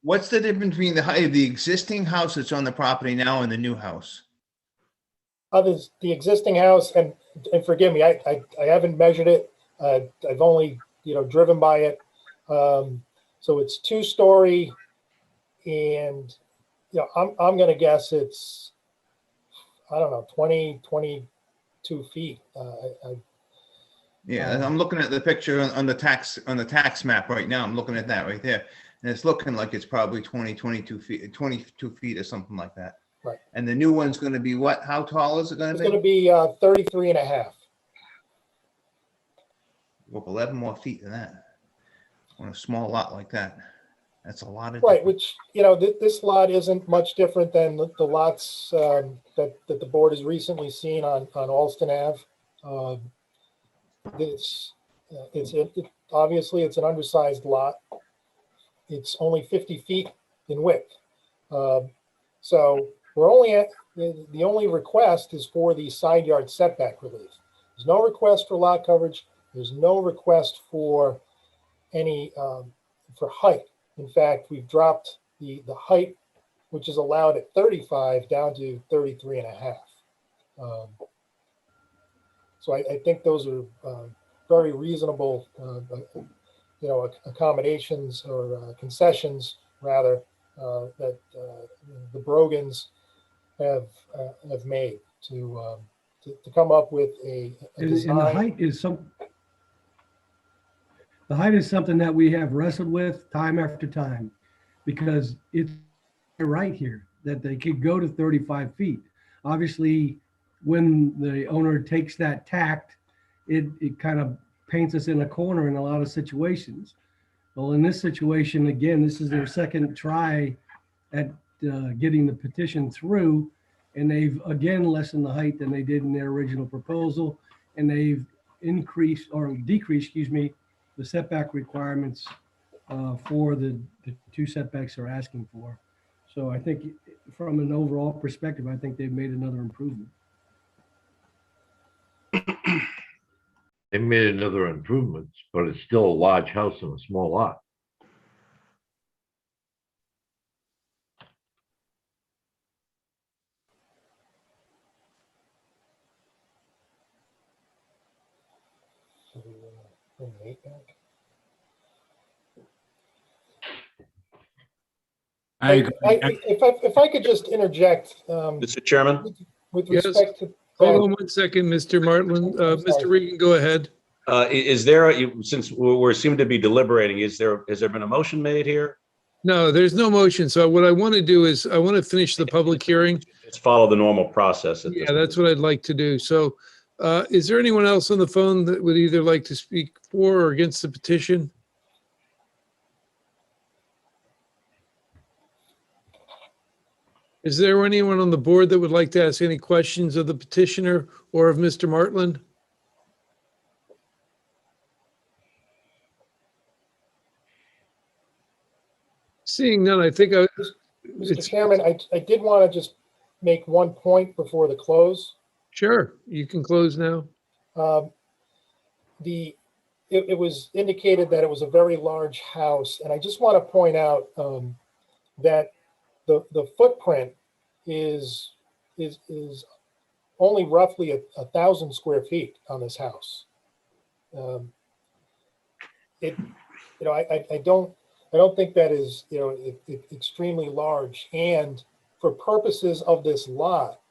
What's the difference between the height of the existing house that's on the property now and the new house? Others, the existing house, and forgive me, I haven't measured it. I've only, driven by it. So it's 2-story, and, I'm gonna guess it's, I don't know, 20, 22 feet. Yeah, I'm looking at the picture on the tax map right now. I'm looking at that right there. And it's looking like it's probably 22 feet or something like that. Right. And the new one's going to be what? How tall is it going to It's be? going to be 33 and a half. Well, 11 more feet than that on a small lot like that. That's a lot of Right, which, this lot isn't much different than the lots that the board has recently seen on Alston Ave. Obviously it's an undersized lot. It's only 50 feet in width. So we're only the only request is for the side yard setback relief. There's no request for lot coverage. There's no request for any for height. In fact, we've dropped the height, which is allowed at 35, down to 33 and a half. So I think those are very reasonable, accommodations or concessions, rather, that the Brogans have made to come up with a design. And the height is something that we have wrestled with time after time, because it's right here that they could go to 35 feet. Obviously, when the owner takes that tact, it kind of paints us in a corner in a lot of situations. Well, in this situation, again, this is their second try at getting the petition through, and they've again lessened the height than they did in their original proposal, and they've decreased, the setback requirements for the 2 setbacks they're asking for. So I think from an overall perspective, I think they've made another improvement. They made another improvement, but it's still a large house and a small lot. I agree. If I could just interject, Mr. Chairman? with Yes. respect to. Hold on one second, Mr. Martland. Mr. Regan, go ahead. Is there, since we seem to be deliberating, has there been a motion made here? No, there's no motion. So what I want to do is I want to finish the public hearing. Let's follow the normal process. At this Yeah, that's what I'd like to do. So is there anyone else on the phone that would either like to speak for or against the petition? Is there anyone on the board that would like to ask any questions of the petitioner or of Mr. Martland? Seeing none, I think Mr. Chairman, I did want to just make one point before the close. Sure, you can close now. It was indicated that it was a very large house, and I just want to point out that the footprint is only roughly 1,000 square feet on this house. I don't think that is, extremely large. And for purposes of this lot,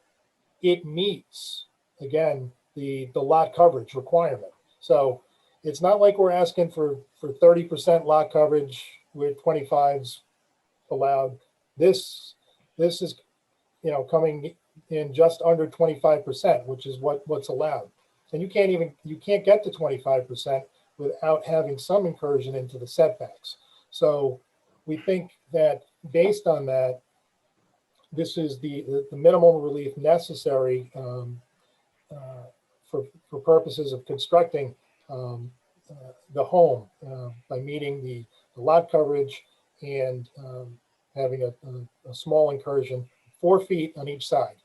it meets, again, the lot coverage requirement. So it's not like we're asking for 30% lot coverage with 25s allowed. This is, coming in just under 25%, which is what's allowed. And you can't get to 25% without having some incursion into the setbacks. So we think that based on that, this is the minimum relief necessary for purposes of constructing the home by meeting the lot coverage and having a small incursion, 4 feet on each side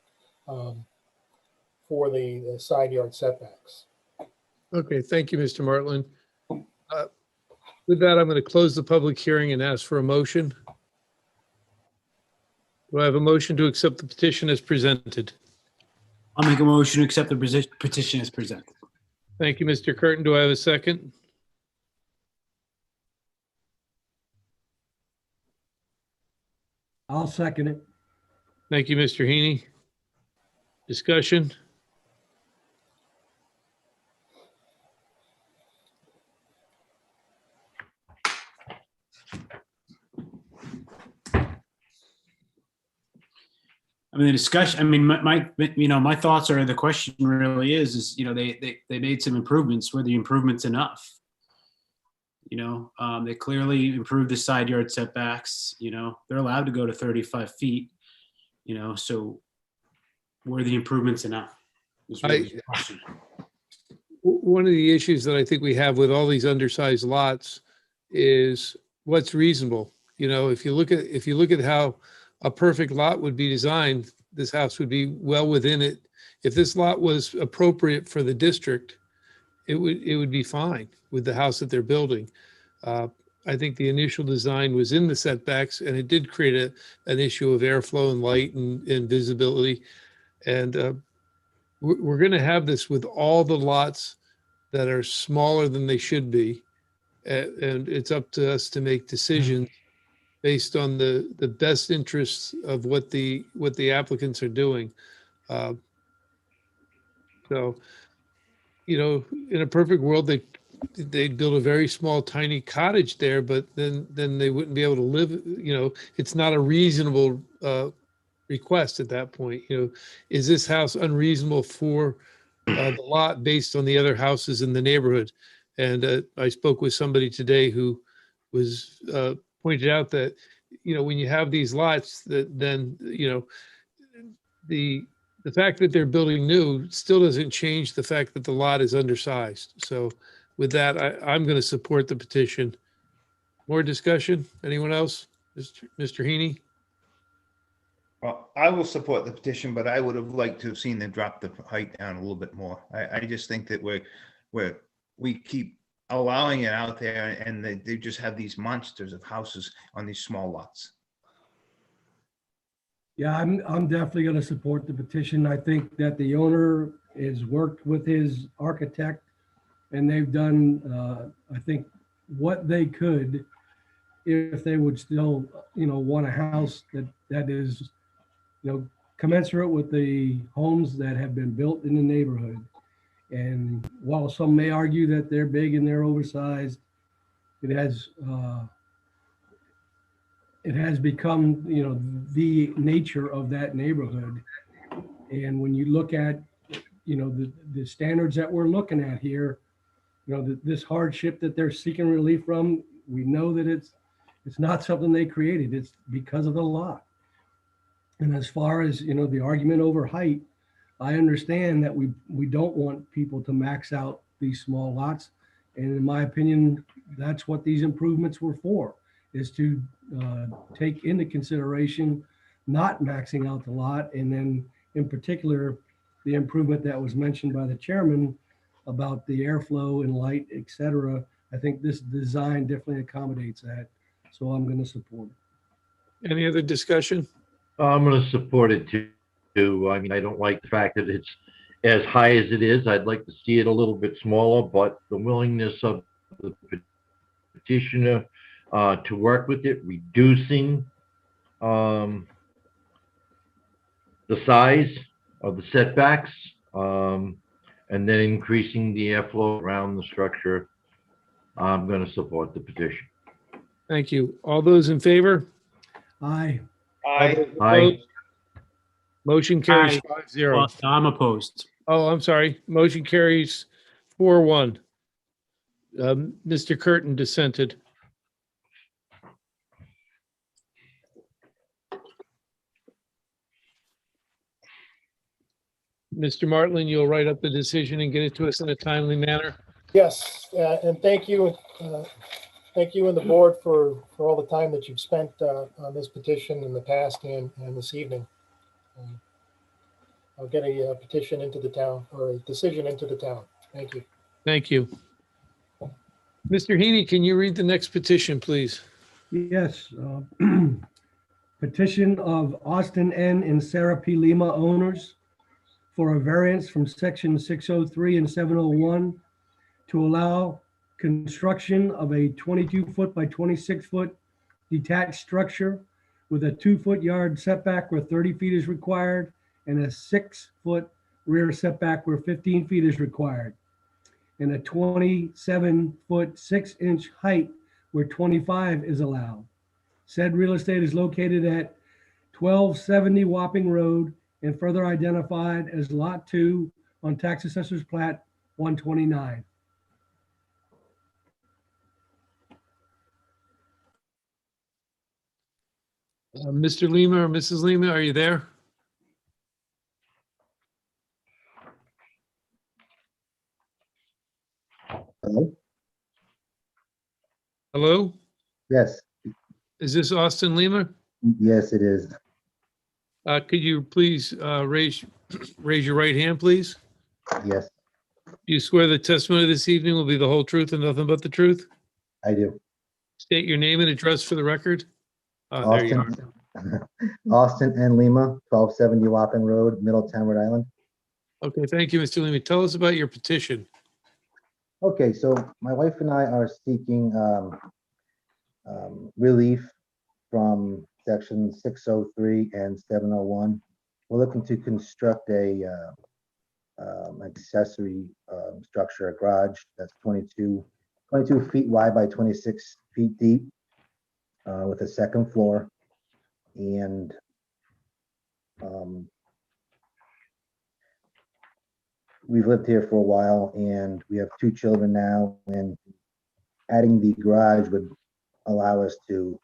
for the side yard setbacks. Okay, thank you, Mr. Martland. With that, I'm going to close the public hearing and ask for a motion. Do I have a motion to accept the petition as presented? I'll make a motion to accept the petition as presented. Thank you, Mr. Curtin. Do I have a second? I'll second it. Thank you, Mr. Heaney. Discussion? I mean, the discussion, I mean, my thoughts are, the question really is, they made some improvements. Were the improvements enough? They clearly improved the side yard setbacks, they're allowed to go to 35 feet, so were the improvements enough? Was really the question. One of the issues that I think we have with all these undersized lots is what's reasonable. If you look at how a perfect lot would be designed, this house would be well within it. If this lot was appropriate for the district, it would be fine with the house that they're building. I think the initial design was in the setbacks, and it did create an issue of airflow and light and visibility. And we're going to have this with all the lots that are smaller than they should be. And it's up to us to make decisions based on the best interests of what the applicants are doing. So, in a perfect world, they'd build a very small, tiny cottage there, but then they wouldn't be able to live. It's not a reasonable request at that point. Is this house unreasonable for the lot based on the other houses in the neighborhood? And I spoke with somebody today who was pointed out that, when you have these lots, that then, the fact that they're building new still doesn't change the fact that the lot is undersized. So with that, I'm going to support the petition. More discussion? Anyone else? Mr. Heaney? Well, I will support the petition, but I would have liked to have seen them drop the height down a little bit more. I just think that we keep allowing it out there, and they just have these monsters of houses on these small lots. Yeah, I'm definitely going to support the petition. I think that the owner has worked with his architect, and they've done, I think, what they could if they would still, want a house that is, commensurate with the homes that have been built in the neighborhood. And while some may argue that they're big and they're oversized, it has become, the nature of that neighborhood. And when you look at, the standards that we're looking at here, this hardship that they're seeking relief from, we know that it's not something they created. It's because of the lot. And as far as, the argument over height, I understand that we don't want people to max out these small lots. And in my opinion, that's what these improvements were for, is to take into consideration not maxing out the lot. And then in particular, the improvement that was mentioned by the chairman about the airflow and light, et cetera. I think this design definitely accommodates that. So I'm going to support it. Any other discussion? I'm going to support it too. I mean, I don't like the fact that it's as high as it is. I'd like to see it a little bit smaller, but the willingness of the petitioner to work with it, reducing the size of the setbacks, and then increasing the airflow around the structure, I'm going to support the petition. Thank you. All those in favor? Aye. Aye. Aye. Motion carries Aye. 5-0. Well, I'm opposed. Oh, I'm sorry. Motion carries 4-1. Mr. Curtin dissented. Mr. Martland, you'll write up the decision and get it to us in a timely manner. Yes, and thank you and the board for all the time that you've spent on this petition in the past and this evening. I'll get a petition into the town, or a decision into the town. Thank you. Thank you. Mr. Heaney, can you read the next petition, please? Yes. Petition of Austin N. and Sarah P. Lima owners for a variance from section 603 and 701 to allow construction of a 22-foot by 26-foot detached structure with a 2-foot yard setback where 30 feet is required and a 6-foot rear setback where 15 feet is required, and a 27-foot 6-inch height where 25 is allowed. Said real estate is located at 1270 Wapping Road and further identified as Lot 2 on Tax Assessor's Plat 129. Mr. Lima or Mrs. Lima, are you there? Hello? Hello? Yes, Is this Austin Lima? yes, it is. Could you please raise your right hand, please? Yes, Do you swear the testimony this evening will be the whole truth and nothing but the truth? I do. State your name and address for the record. There you are. Austin, Austin N. Lima, 1270 Wapping Road, Middletown, Rhode Island. Okay, thank you, Mr. Lima. Tell us about your petition. Okay, so my wife and I are seeking relief from section 603 and 701. We're looking to construct a accessory structure, a garage that's 22 feet wide by 26 feet deep with a second floor. And we've lived here for a while and we have 2 children now, and adding the garage would allow us to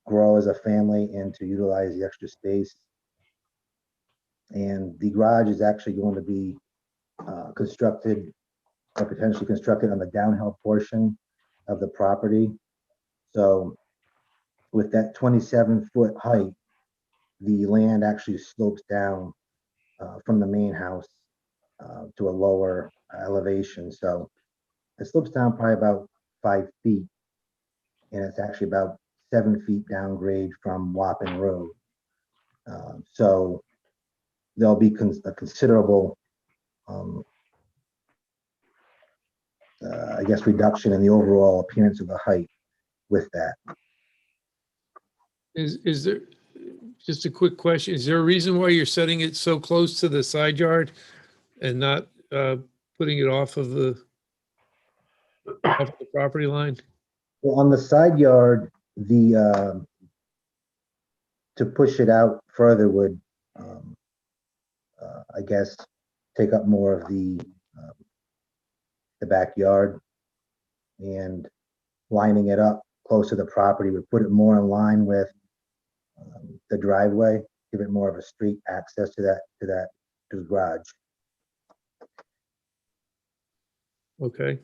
grow as a family and to utilize the extra space. And the garage is actually going to be constructed or potentially constructed on the downhill portion of the property. So with that 27-foot height, the land actually slopes down from the main house to a lower elevation. So it slopes down probably about 5 feet, and it's actually about 7 feet downgrade from Wapping Road. So there'll be a considerable, I guess, reduction in the overall appearance of the height with that. Is there, just a quick question, is there a reason why you're setting it so close to the side yard and not putting it off of the property line? Well, on the side yard, to push it out further would, I guess, take up more of the backyard, and lining it up close to the property would put it more in line with the driveway, give it more of a street access to the garage. Okay.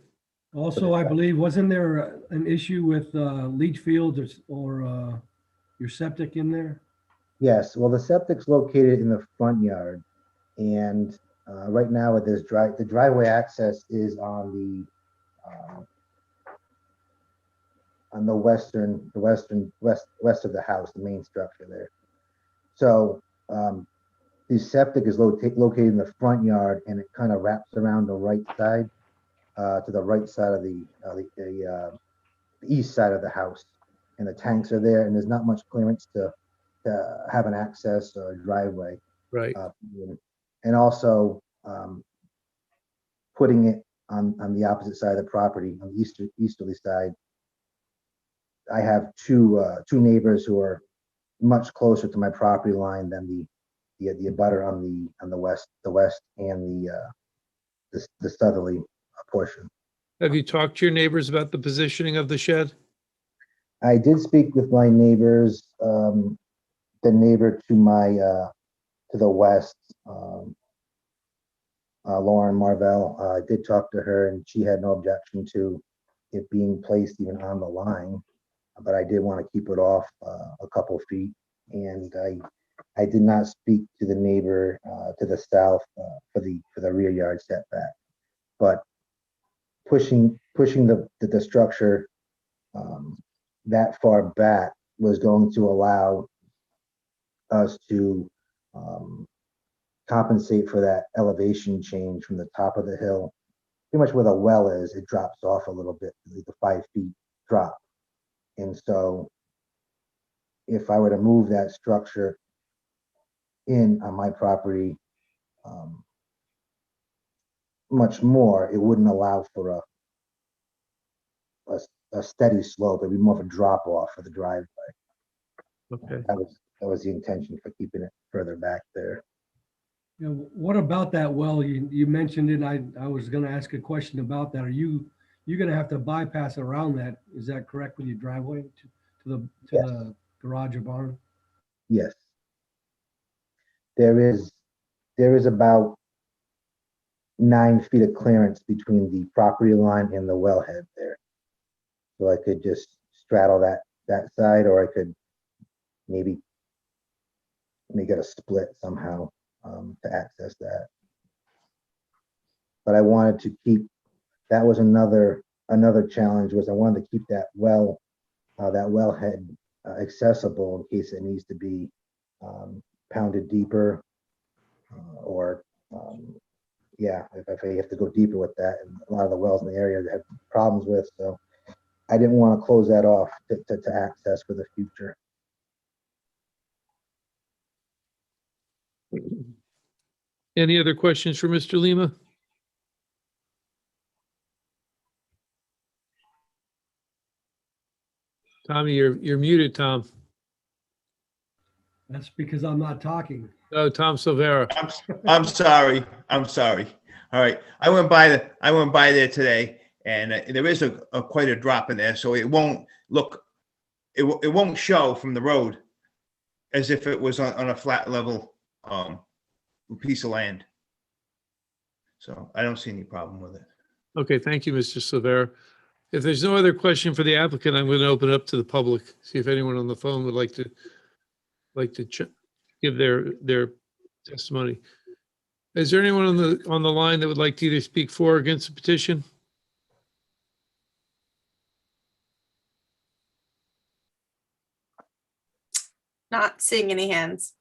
Also, I believe, wasn't there an issue with leach fields or your septic in there? Yes, well, the septic's located in the front yard, and right now with this the driveway access is on the west of the house, the main structure there. So the septic is located in the front yard, and it kind of wraps around the right side to the right side of the east side of the house, and the tanks are there, and there's not much clearance to have an access or a driveway. Right. And also putting it on the opposite side of the property, on the easterly side. I have two neighbors who are much closer to my property line than the abutter on the west and the southerly portion. Have you talked to your neighbors about the positioning of the shed? I did speak with my neighbors, the neighbor to my to the west, Lauren Marvell. I did talk to her, and she had no objection to it being placed even on the line, but I did want to keep it off a couple feet. And I did not speak to the neighbor to the south for the rear yard setback, but pushing the structure that far back was going to allow us to compensate for that elevation change from the top of the hill. Pretty much where the well is, it drops off a little bit, the 5 feet drop. And so if I were to move that structure in on my property much more, it wouldn't allow for a steady slope. It'd be more of a drop off for the driveway. Okay. That was the intention for keeping it further back there. You know, what about that well? You mentioned it. I was going to ask a question about that. Are you're going to have to bypass around that? Is that correct with your driveway to the garage or barn? Yes. There is about 9 feet of clearance between the property line and the wellhead there. So I could just straddle that side, or I could maybe make it a split somehow to access that. But I wanted to keep, that was another challenge, was I wanted to keep that wellhead accessible in case it needs to be pounded deeper, or if I have to go deeper with that. And a lot of the wells in the area have problems with, so I didn't want to close that off to access for the future. Any other questions for Mr. Lima? Tommy, you're muted, Tom. That's because I'm not talking. Oh, Tom Silvera. I'm sorry. I'm sorry. All right. I went by there today, and there is quite a drop in there, so it won't look, it won't show from the road as if it was on a flat level piece of land. So I don't see any problem with it. Okay, thank you, Mr. Silvera. If there's no other question for the applicant, I'm going to open it up to the public. See if anyone on the phone would like to give their testimony. Is there anyone on the line that would like to either speak for or against the petition? Not seeing any hands.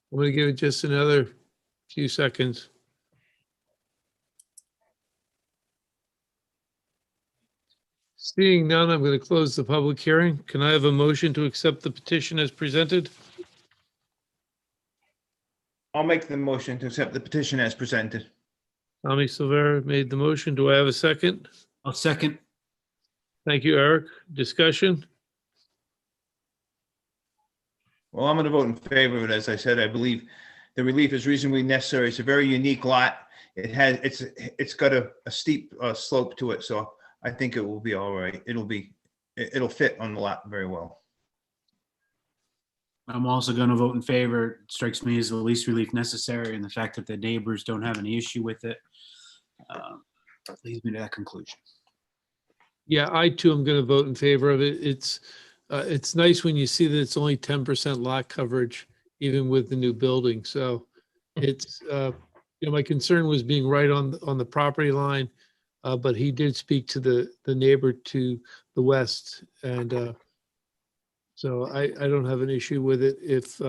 I'm going to give it just another few seconds. Seeing none, I'm going to close the public hearing. Can I have a motion to accept the petition as presented? I'll make the motion to accept the petition as presented. Tommy Silvera made the motion. Do I have a second? I'll second. Thank you, Eric. Discussion? Well, I'm going to vote in favor of it. As I said, I believe the relief is reasonably necessary. It's a very unique lot. It's got a steep slope to it, so I think it will be all right. It'll fit on the lot very well. I'm also going to vote in favor. It strikes me as the least relief necessary, and the fact that the neighbors don't have any issue with it leads me to that conclusion. Yeah, I too am going to vote in favor of it. It's nice when you see that it's only 10% lot coverage, even with the new building. So it's, my concern was being right on the property line, but he did speak to the neighbor to the west, and so I don't have an issue with it. If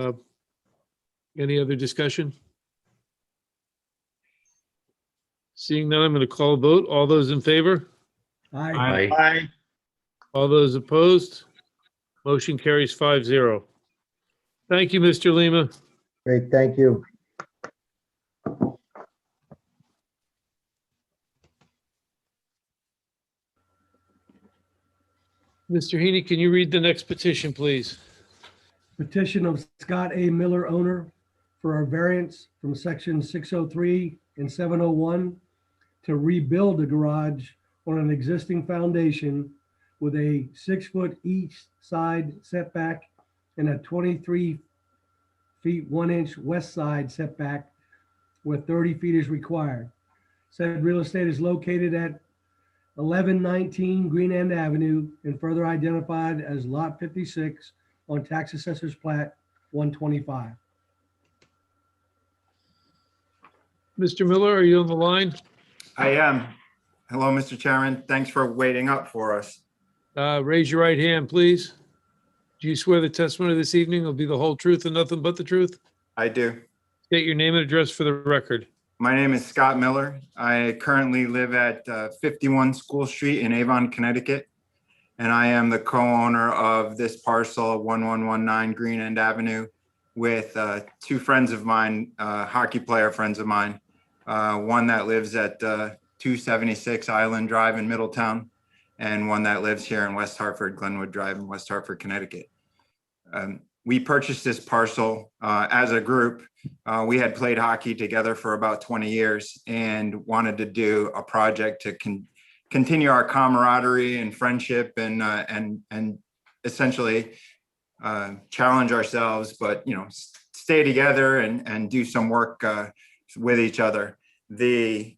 any other discussion? Seeing none, I'm going to call a vote. All those in favor? Aye. Aye. All those opposed? Motion carries 5-0. Thank you, Mr. Lima. Great, thank you. Mr. Heaney, can you read the next petition, please? Petition of Scott A. Miller, owner, for a variance from section 603 and 701 to rebuild a garage on an existing foundation with a 6-foot each side setback and a 23 feet 1 inch west side setback where 30 feet is required. Said real estate is located at 1119 Green End Avenue and further identified as Lot 56 on Tax Assessor's Plat 125. Mr. Miller, are you on the line? I am. Hello, Mr. Chairman. Thanks for waiting up for us. Raise your right hand, please. Do you swear the testimony this evening will be the whole truth and nothing but the truth? I do. State your name and address for the record. My name is Scott Miller. I currently live at 51 School Street in Avon, Connecticut, and I am the co-owner of this parcel, 1119 Green End Avenue, with two friends of mine, hockey player friends of mine. One that lives at 276 Island Drive in Middletown, and one that lives here in West Hartford, Glenwood Drive in West Hartford, Connecticut. We purchased this parcel as a group. We had played hockey together for about 20 years and wanted to do a project to continue our camaraderie and friendship and essentially challenge ourselves, but stay together and do some work with each other. The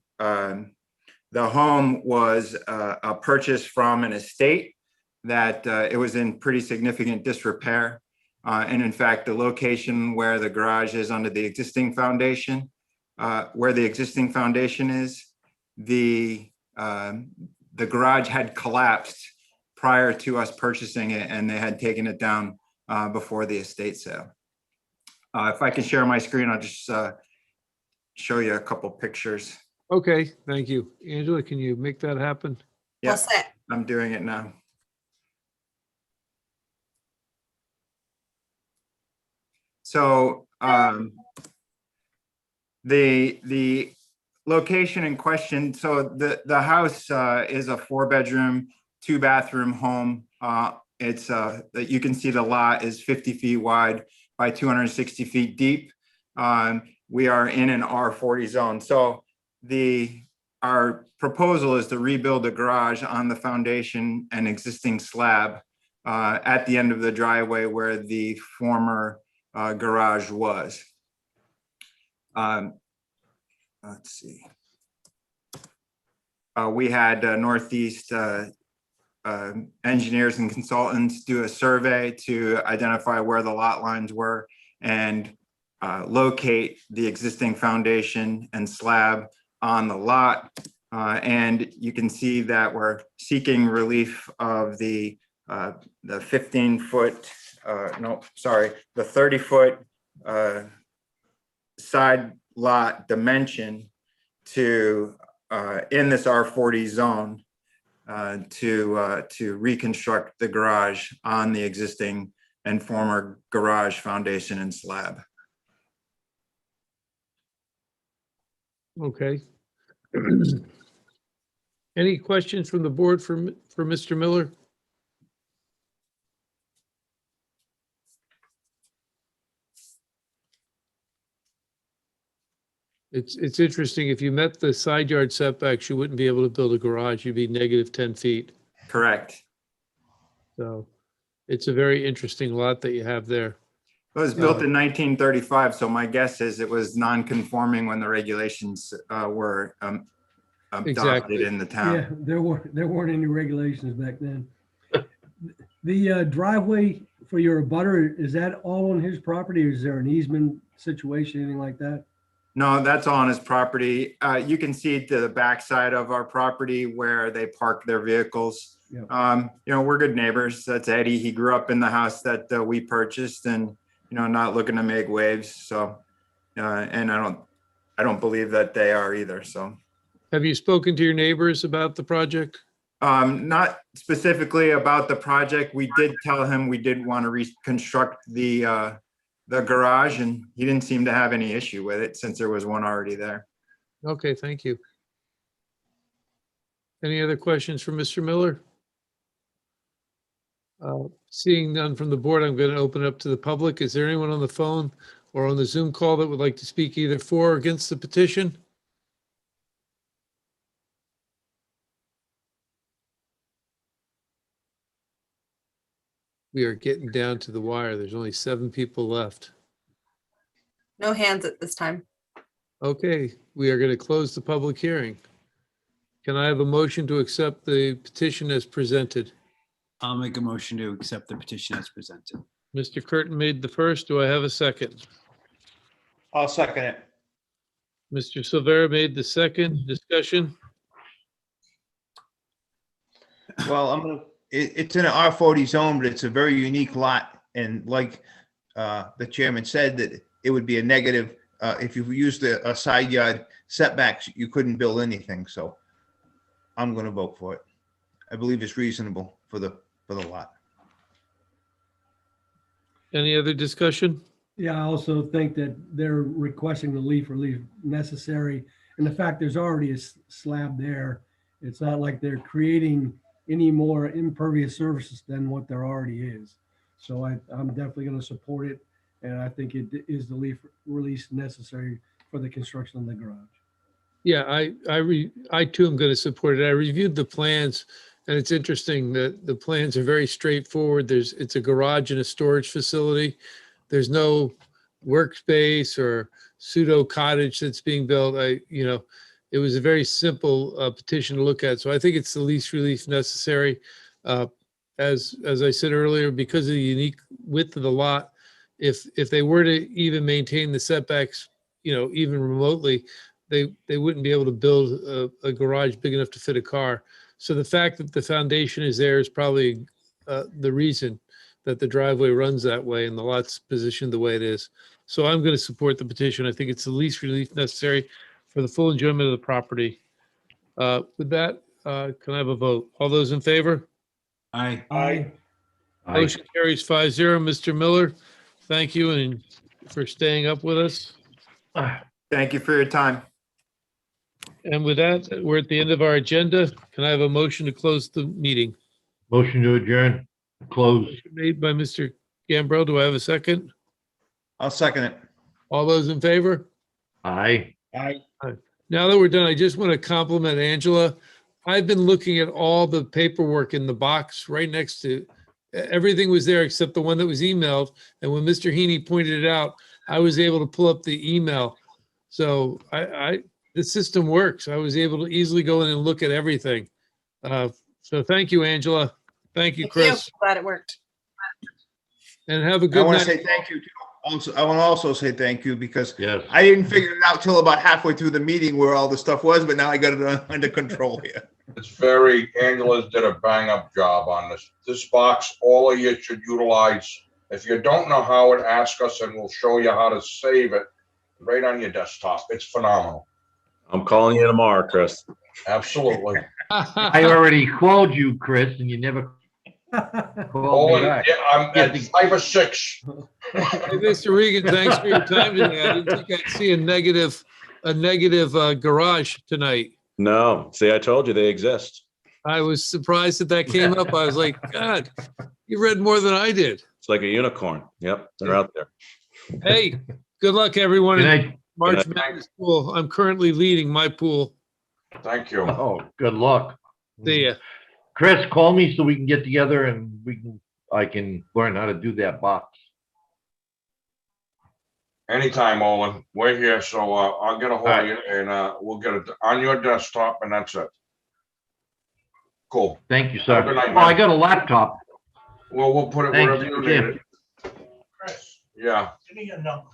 home was a purchase from an estate that it was in pretty significant disrepair. And in fact, the location where the garage is under the existing foundation, where the existing foundation is, the garage had collapsed prior to us purchasing it, and they had taken it down before the estate sale. If I can share my screen, I'll just show you a couple pictures. Okay, thank you. Angela, can you make that happen? Yes, I'm doing it now. So the location in question, so the house is a 4-bedroom, 2-bathroom home. It's you can see the lot is 50 feet wide by 260 feet deep. We are in an R40 zone. So our proposal is to rebuild the garage on the foundation and existing slab at the end of the driveway where the former garage was. Let's see. We had Northeast engineers and consultants do a survey to identify where the lot lines were and locate the existing foundation and slab on the lot. And you can see that we're seeking relief of the 15-foot, the 30-foot side lot dimension to in this R40 zone to reconstruct the garage on the existing and former garage foundation and slab. Okay. Any questions from the board for Mr. Miller? It's interesting. If you met the side yard setbacks, you wouldn't be able to build a garage. You'd be negative 10 feet. Correct. So it's a very interesting lot that you have there. It was built in 1935, so my guess is it was non-conforming when the regulations were adopted in the town. Yeah, there weren't any regulations back then. The driveway for your abutter, is that all on his property, or is there an easement situation, anything like that? No, that's all on his property. You can see to the backside of our property where they park their vehicles. Yeah. We're good neighbors. That's Eddie. He grew up in the house that we purchased, and not looking to make waves. So, and I don't believe that they are either. So, have you spoken to your neighbors about the project? Not specifically about the project. We did tell him we did want to reconstruct the garage, and he didn't seem to have any issue with it since there was one already there. Okay, thank you. Any other questions for Mr. Miller? Seeing none from the board, I'm going to open it up to the public. Is there anyone on the phone or on the Zoom call that would like to speak either for or against the petition? We are getting down to the wire. There's only 7 people left. No hands at this time. Okay, we are going to close the public hearing. Can I have a motion to accept the petition as presented? I'll make a motion to accept the petition as presented. Mr. Curtin made the first. Do I have a second? I'll second it. Mr. Silvera made the second. Discussion? Well, it's in an R40 zone, but it's a very unique lot. And like the chairman said, that it would be a negative. If you used a side yard setbacks, you couldn't build anything. So I'm going to vote for it. I believe it's reasonable for the lot. Any other discussion? Yeah, I also think that they're requesting relief necessary. And the fact there's already a slab there, it's not like they're creating any more impervious surfaces than what there already is. So I'm definitely going to support it. And I think it is the release necessary for the construction of the garage. Yeah, I too am going to support it. I reviewed the plans, and it's interesting that the plans are very straightforward. It's a garage and a storage facility. There's no workspace or pseudo cottage that's being built. It was a very simple petition to look at. So I think it's the least relief necessary. As I said earlier, because of the unique width of the lot, if they were to even maintain the setbacks, even remotely, they wouldn't be able to build a garage big enough to fit a car. So the fact that the foundation is there is probably the reason that the driveway runs that way and the lot's positioned the way it is. So I'm going to support the petition. I think it's the least relief necessary for the full enjoyment of the property. With that, can I have a vote? All those in favor? Aye. Aye. Motion carries 5-0. Mr. Miller, thank you and for staying up with us. Thank you for your time. And with that, we're at the end of our agenda. Can I have a motion to close the meeting? Motion to adjourn, close. Made by Mr. Gambrell. Do I have a second? I'll second it. All those in favor? Aye. Aye. Now that we're done, I just want to compliment Angela. I've been looking at all the paperwork in the box right next to, everything was there except the one that was emailed. And when Mr. Heaney pointed it out, I was able to pull up the email. So the system works. I was able to easily go in and look at everything. So thank you, Angela. Thank you, Chris. Glad it worked. And have a I good want to night. say thank you. I want to also say thank you because Yes. I didn't figure it out till about halfway through the meeting where all the stuff was, but now I got it under control here. Angela's did a bang up job on this. This box, all of you should utilize. If you don't know how it, ask us and we'll show you how to save it right on your desktop. It's phenomenal. I'm calling you tomorrow, Chris. Absolutely. I already called you, Chris, and you never called me back. I'm at 5 or 6. Hey, Mr. Regan, thanks for your time today. I didn't think I'd see a negative garage tonight. No, see, I told you they exist. I was surprised that came up. I was like, God, you read more than I did. It's like a unicorn. Yep, they're out there. Hey, good luck, everyone. Good in night. March Good Madness pool. I'm currently leading my pool. Thank you. Oh, good luck. See ya. Chris, call me so we can get together and I can learn how to do that box. Anytime, Olin. We're here, so I'll get a hold of you and we'll get it on your desktop and that's it. Cool. Thank you, sir. Have a good night, Oh, man. I got a laptop. Well, we'll put it Thanks, wherever you Jim. need it. Yeah. Give me your number.